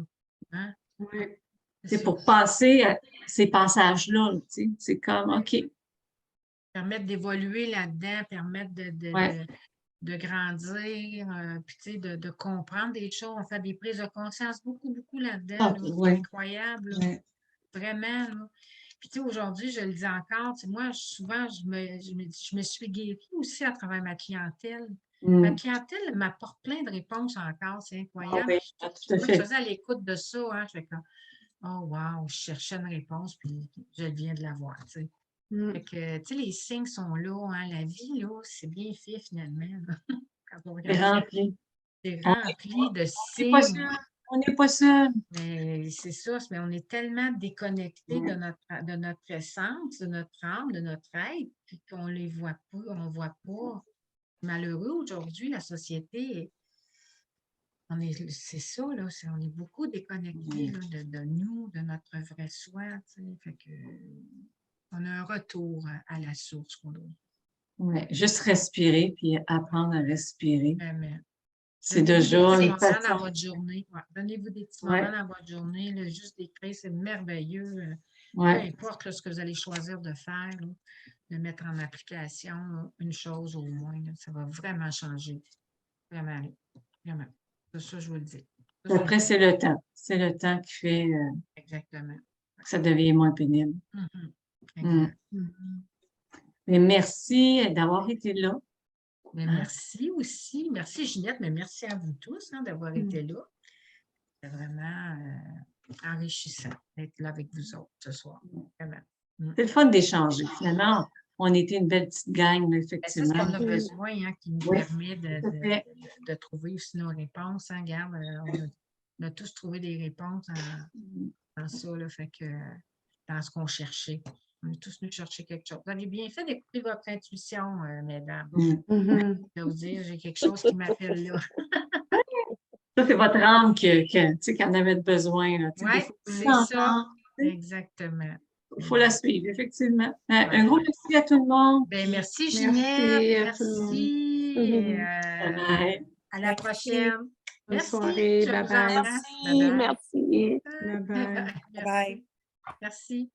Hein? Ouais. C'est ça. pour passer à ces passages-là, tu sais. C'est comme, OK. Permettre d'évoluer là-dedans, permettre Ouais. de grandir, puis tu sais, de comprendre des choses, on fait des prises de conscience beaucoup, beaucoup là-dedans, Ah, là. C'est ouais. incroyable, là. Ouais. Vraiment, là. Puis tu sais, aujourd'hui, je le dis encore, tu sais, moi, souvent, je me suis guérie aussi à travers ma clientèle. Ma clientèle m'apporte plein de réponses encore, c'est incroyable. Oui, Puis tout à moi, je fait. faisais à l'écoute de ça, hein, je fais comme, oh wow, je cherchais une réponse, puis je viens de l'avoir, tu sais. Fait que, tu sais, les signes sont là, hein, la vie, là, c'est bien fait finalement, là. Quand on C'est regarde ça, rempli. c'est On rempli de n'est pas signes. seul. On n'est pas seul. Mais c'est ça, mais on est tellement déconnecté de notre essence, de notre âme, de notre être, puis qu'on les voit pas, on voit pas. Malheureux aujourd'hui, la société, c'est ça, là, on est beaucoup déconnecté là, de nous, de notre vrai soi, tu sais. Fait que, on a un retour à la source qu'on doit. Ouais. Juste respirer, puis apprendre à respirer. Vraiment. C'est Donnez-vous des déjà petits une moments dans façon. votre journée. Ouais. Donnez-vous des petits Ouais. moments dans votre journée. Là, juste d'écrire, c'est merveilleux. Peu Ouais. importe là, ce que vous allez choisir de faire, là, de mettre en application là, une chose au moins, là, ça va vraiment changer. Vraiment, là. Vraiment. C'est ça, je vous le dis. Ça, Après, c'est le temps. C'est le temps qui fait exactement. que ça devient moins pénible. Mhm. Mm. Exact. Mais merci d'avoir été là. Mais merci aussi. Merci, Ginette, mais merci à vous tous hein, d'avoir été là. C'est vraiment enrichissant d'être là avec vous autres ce soir. Vraiment. C'est le fun d'échanger. Finalement, on était une belle petite gang, Ben, c'est ce effectivement. qu'on a besoin, hein, qui nous Oui, permet tout à fait. de trouver aussi nos réponses. Hein. Regarde, on a tous trouvé des réponses dans ça, là, fait que, dans ce qu'on cherchait. On est tous venus chercher quelque chose. Vous avez bien fait d'écouter votre intuition, mesdames. Mhm. Je vais vous dire, j'ai quelque chose qui m'appelle là. Ça, c'est votre âme tu sais, qui en avait besoin. Là. Tu sais, des Oui, fois, c'est ça. entendre, tu sais, Exactement. il faut la suivre, effectivement. Un Ouais. gros merci à tout le monde. Ben, merci, Merci Ginette. à tout le monde. Merci. Mhm. Et, Bye. à la prochaine. Bonne Merci, soirée. je vous Bye-bye. embrasse. Merci. Bye-bye. Merci. Bye. Merci.